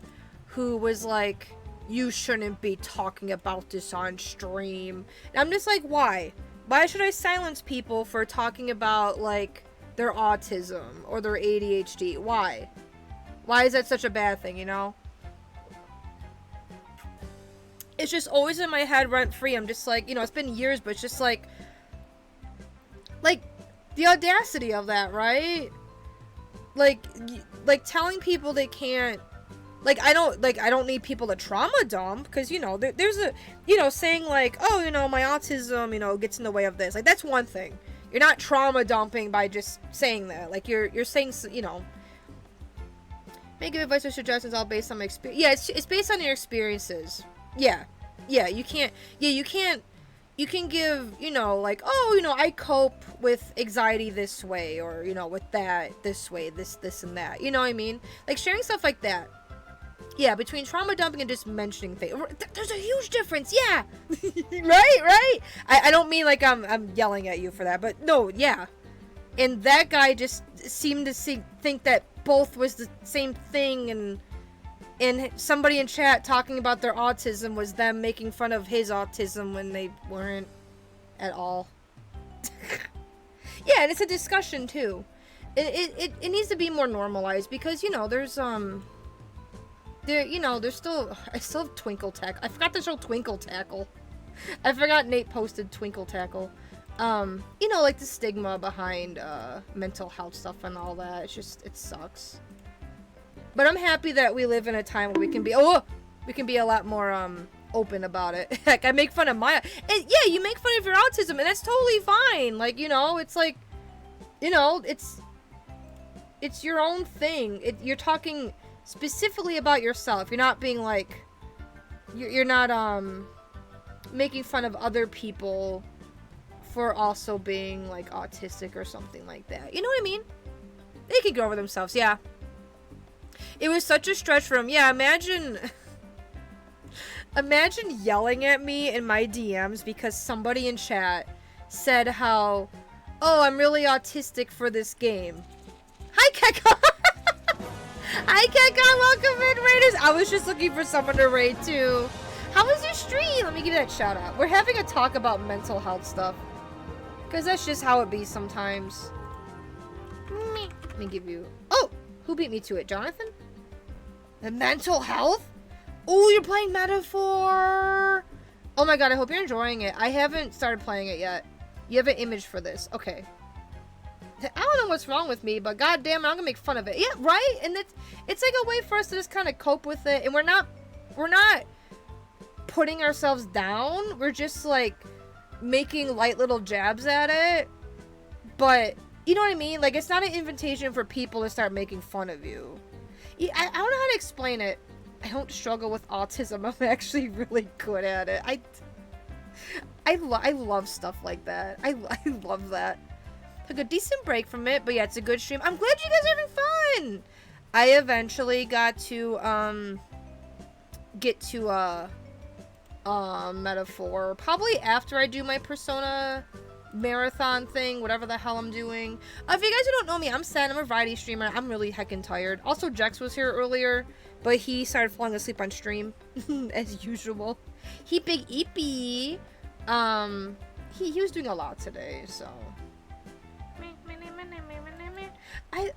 who was like, you shouldn't be talking about this on stream. And I'm just like, why? Why should I silence people for talking about, like, their autism or their ADHD? Why? Why is that such a bad thing, you know? It's just always in my head rent-free. I'm just like, you know, it's been years, but it's just like the audacity of that, right? Like telling people they can't, like, I don't need people to trauma dump, because, you know, there's a, you know, saying like, oh, you know, my autism, you know, gets in the way of this. Like, that's one thing. You're not trauma dumping by just saying that. Like, you're saying, you know, may give advice or suggestions all based on my experience. Yeah, it's based on your experiences. Yeah, you can't give, you know, like, oh, you know, I cope with anxiety this way, or, you know, with that this way, this and that. You know what I mean? Like, sharing stuff like that. Yeah, between trauma dumping and just mentioning things. There's a huge difference, yeah! Right? I don't mean like I'm yelling at you for that, but no, yeah. And that guy just seemed to think that both was the same thing, and somebody in chat talking about their autism was them making fun of his autism when they weren't at all. Yeah, and it's a discussion too. It needs to be more normalized, because, you know, there's there's still, I still have Twinkle Tackle. I forgot to show Twinkle Tackle. I forgot Nate posted Twinkle Tackle. You know, like the stigma behind mental health stuff and all that. It's just, it sucks. But I'm happy that we live in a time where we can be a lot more open about it. Like, I make fun of my, and yeah, you make fun of your autism, and that's totally fine. Like, you know, it's like, you know, it's your own thing. You're talking specifically about yourself. You're not being like, you're not making fun of other people for also being like autistic or something like that. You know what I mean? They can get over themselves. Yeah. It was such a stretch for him. Yeah, imagine yelling at me in my DMs because somebody in chat said how, oh, I'm really autistic for this game. Hi, Keka! Hi, Keka! Welcome in, Raiders! I was just looking for someone to raid, too. How was your stream? Let me give that shout out. We're having a talk about mental health stuff, because that's just how it be sometimes. Let me give you... Oh! Who beat me to it? Jonathan? The mental health? Oh, you're playing Metaphor! Oh my god, I hope you're enjoying it. I haven't started playing it yet. You have an image for this. Okay. I don't know what's wrong with me, but goddamn it, I'm gonna make fun of it. Yeah, right? And it's like a way for us to just kind of cope with it. And we're not putting ourselves down. We're just like making light little jabs at it. But you know what I mean? Like, it's not an invitation for people to start making fun of you. I don't know how to explain it. I don't struggle with autism. I'm actually really good at it. I love stuff like that. I love that. Took a decent break from it, but yeah, it's a good stream. I'm glad you guys are having fun. I eventually got to get to Metaphor probably after I do my Persona marathon thing, whatever the hell I'm doing. If you guys who don't know me, I'm Sen. I'm a variety streamer. I'm really heckin' tired. Also, Jex was here earlier, but he started falling asleep on stream as usual. He big eepy. He was doing a lot today, so.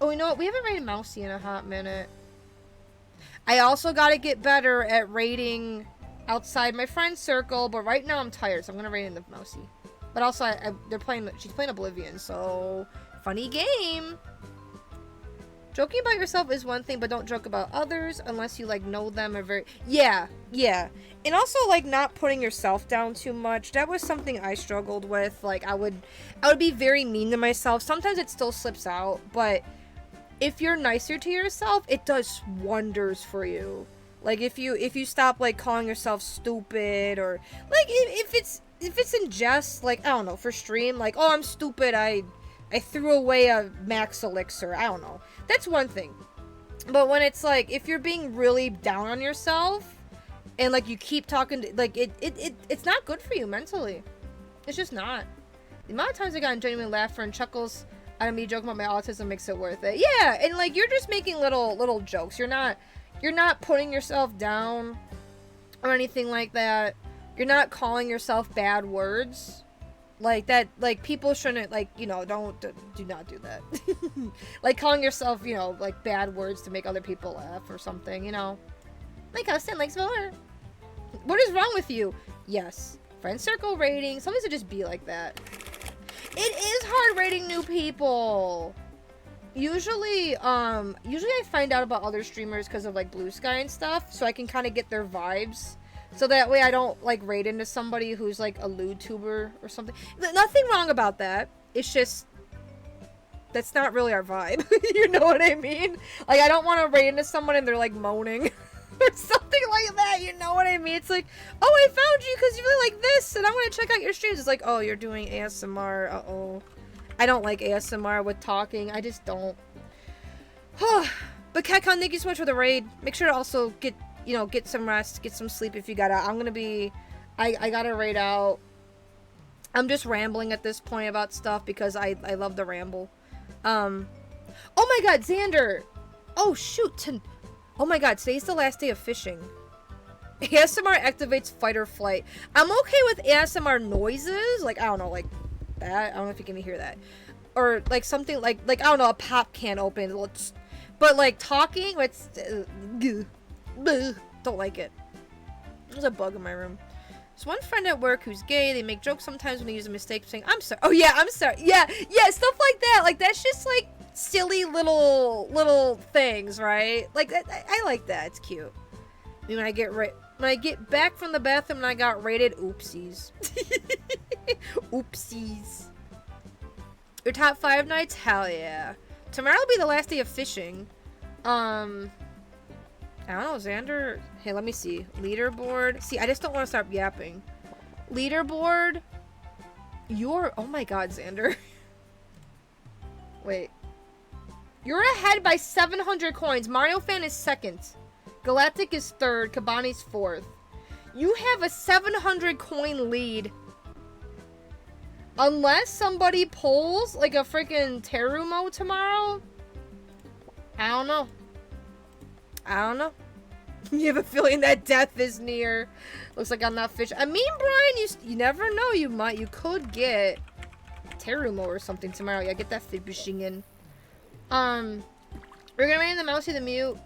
Oh, you know what? We haven't raided Mousy in a hot minute. I also gotta get better at raiding outside my friend circle, but right now I'm tired, so I'm gonna raid in the Mousy. But also, she's playing Oblivion, so funny game. Joking about yourself is one thing, but don't joke about others unless you like know them or very. Yeah. And also like not putting yourself down too much. That was something I struggled with. Like I would be very mean to myself. Sometimes it still slips out, but if you're nicer to yourself, it does wonders for you. Like if you stop like calling yourself stupid, or like if it's in jest, like I don't know, for stream, like, oh, I'm stupid, I threw away a max elixir, I don't know. That's one thing. But when it's like, if you're being really down on yourself and like you keep talking to, like it's not good for you mentally. It's just not. The amount of times I got a genuine laughter and chuckles out of me joking about my autism makes it worth it. Yeah, and like you're just making little jokes. You're not putting yourself down or anything like that. You're not calling yourself bad words. Like that, like people shouldn't, like, you know, do not do that. Like calling yourself, you know, like bad words to make other people laugh or something, you know. Like Austin likes more. What is wrong with you? Yes. Friend circle rating. Sometimes it just be like that. It is hard rating new people. Usually I find out about other streamers because of like Blue Sky and stuff, so I can kind of get their vibes. So that way I don't like raid into somebody who's like a lewd tuber or something. Nothing wrong about that. It's just that's not really our vibe. You know what I mean? Like I don't want to raid into someone and they're like moaning or something like that. You know what I mean? It's like, oh, I found you because you really like this, and I want to check out your streams. It's like, oh, you're doing ASMR. Uh-oh. I don't like ASMR with talking. I just don't. But CatCon, thank you so much for the raid. Make sure to also get some rest, get some sleep if you gotta. I gotta raid out. I'm just rambling at this point about stuff because I love the ramble. Oh my god, Xander! Oh shoot, oh my god, today's the last day of fishing. ASMR activates fight or flight. I'm okay with ASMR noises, like, I don't know, like that. I don't know if you can hear that. Or like something like I don't know, a pop can open. But like talking, it's... don't like it. There's a bug in my room. There's one friend at work who's gay. They make jokes sometimes when they use a mistake, saying, I'm sorry. Oh yeah, I'm sorry. Yeah, stuff like that. Like that's just like silly little things, right? Like I like that. It's cute. I mean, when I get back from the bathroom and I got raided, oopsies. Oopsies. Your top 5 nights? Hell yeah. Tomorrow will be the last day of fishing. I don't know, Xander. Hey, let me see. Leaderboard. See, I just don't want to stop yapping. Leaderboard. Oh my god, Xander. Wait. You're ahead by 700 coins. Mario Fan is 2nd. Galactic is 3rd. Kabani's 4th. You have a 700 coin lead. Unless somebody pulls like a freaking Terumo tomorrow. I don't know. You have a feeling that death is near. Looks like I'm not fishing. I mean, Brian, you never know. You could get Terumo or something tomorrow. Yeah, get that fishing in. We're gonna raid the Mousy the Mute.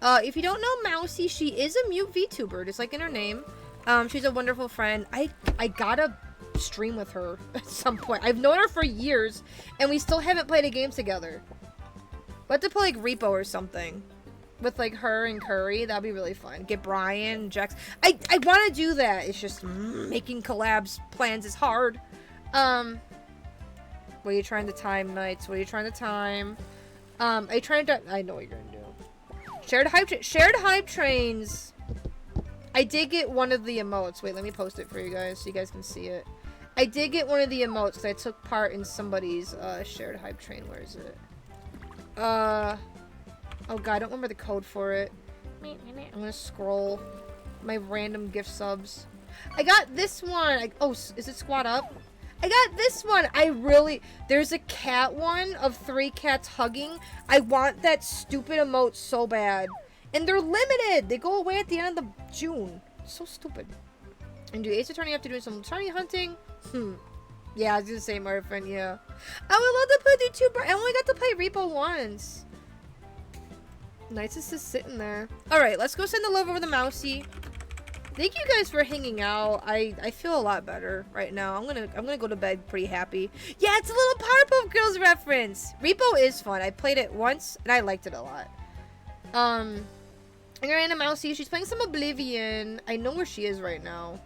If you don't know Mousy, she is a mute VTuber, just like in her name. She's a wonderful friend. I gotta stream with her at some point. I've known her for years, and we still haven't played a game together. We'll have to play like Repo or something. With like her and Curry, that'd be really fun. Get Brian, Jax. I want to do that. It's just making collabs plans is hard. What are you trying to time, Knights? What are you trying to time? Are you trying to? I know what you're gonna do. Shared hype trains. I did get one of the emotes. Wait, let me post it for you guys so you guys can see it. I did get one of the emotes because I took part in somebody's shared hype train. Where is it? Oh god, I don't remember the code for it. I'm gonna scroll my random gift subs. I got this one. Oh, is it Squat Up? I got this one. There's a cat one of 3 cats hugging. I want that stupid emote so bad. And they're limited. They go away at the end of June. So stupid. And do Ace Attorney have to do some attorney hunting? Yeah, I was gonna say Marvin, yeah. I would love to play YouTuber. I only got to play Repo once. Nice is just sitting there. Alright, let's go send the love over the Mousy. Thank you guys for hanging out. I feel a lot better right now. I'm gonna go to bed pretty happy. Yeah, it's a little Powerpuff Girls reference. Repo is fun. I played it once and I liked it a lot. And Random Mousy, she's playing some Oblivion. I know where she is right now.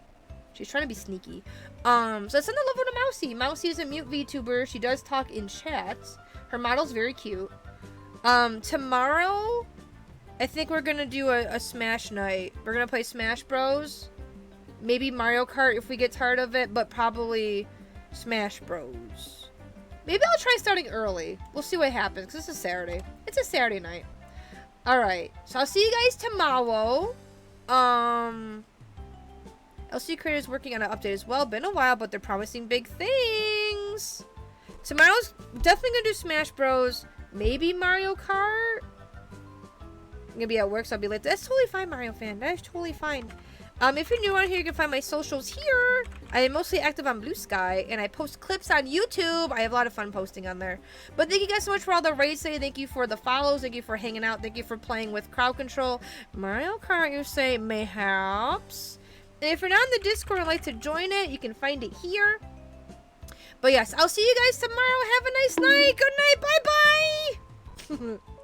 She's trying to be sneaky. So let's send the love over to Mousy. Mousy is a mute VTuber. She does talk in chat. Her model's very cute. Tomorrow, I think we're gonna do a Smash night. We're gonna play Smash Bros. Maybe Mario Kart if we get tired of it, but probably Smash Bros. Maybe I'll try starting early. We'll see what happens, because it's a Saturday. It's a Saturday night. Alright, so I'll see you guys tomorrow. LC Creators working on an update as well. Been a while, but they're promising big things. things. Tomorrow's definitely gonna do Smash Bros. Maybe Mario Kart. I'm gonna be at work, so I'll be late. That's totally fine, Mario fan. That is totally fine. If you're new on here, you can find my socials here. I am mostly active on Blue Sky, and I post clips on YouTube. I have a lot of fun posting on there. But thank you guys so much for all the raids today. Thank you for the follows. Thank you for hanging out. Thank you for playing with crowd control. Mario Kart, you say, mayhaps. And if you're not in the Discord and like to join it, you can find it here. But yes, I'll see you guys tomorrow. Have a nice night. Good night. Bye-bye.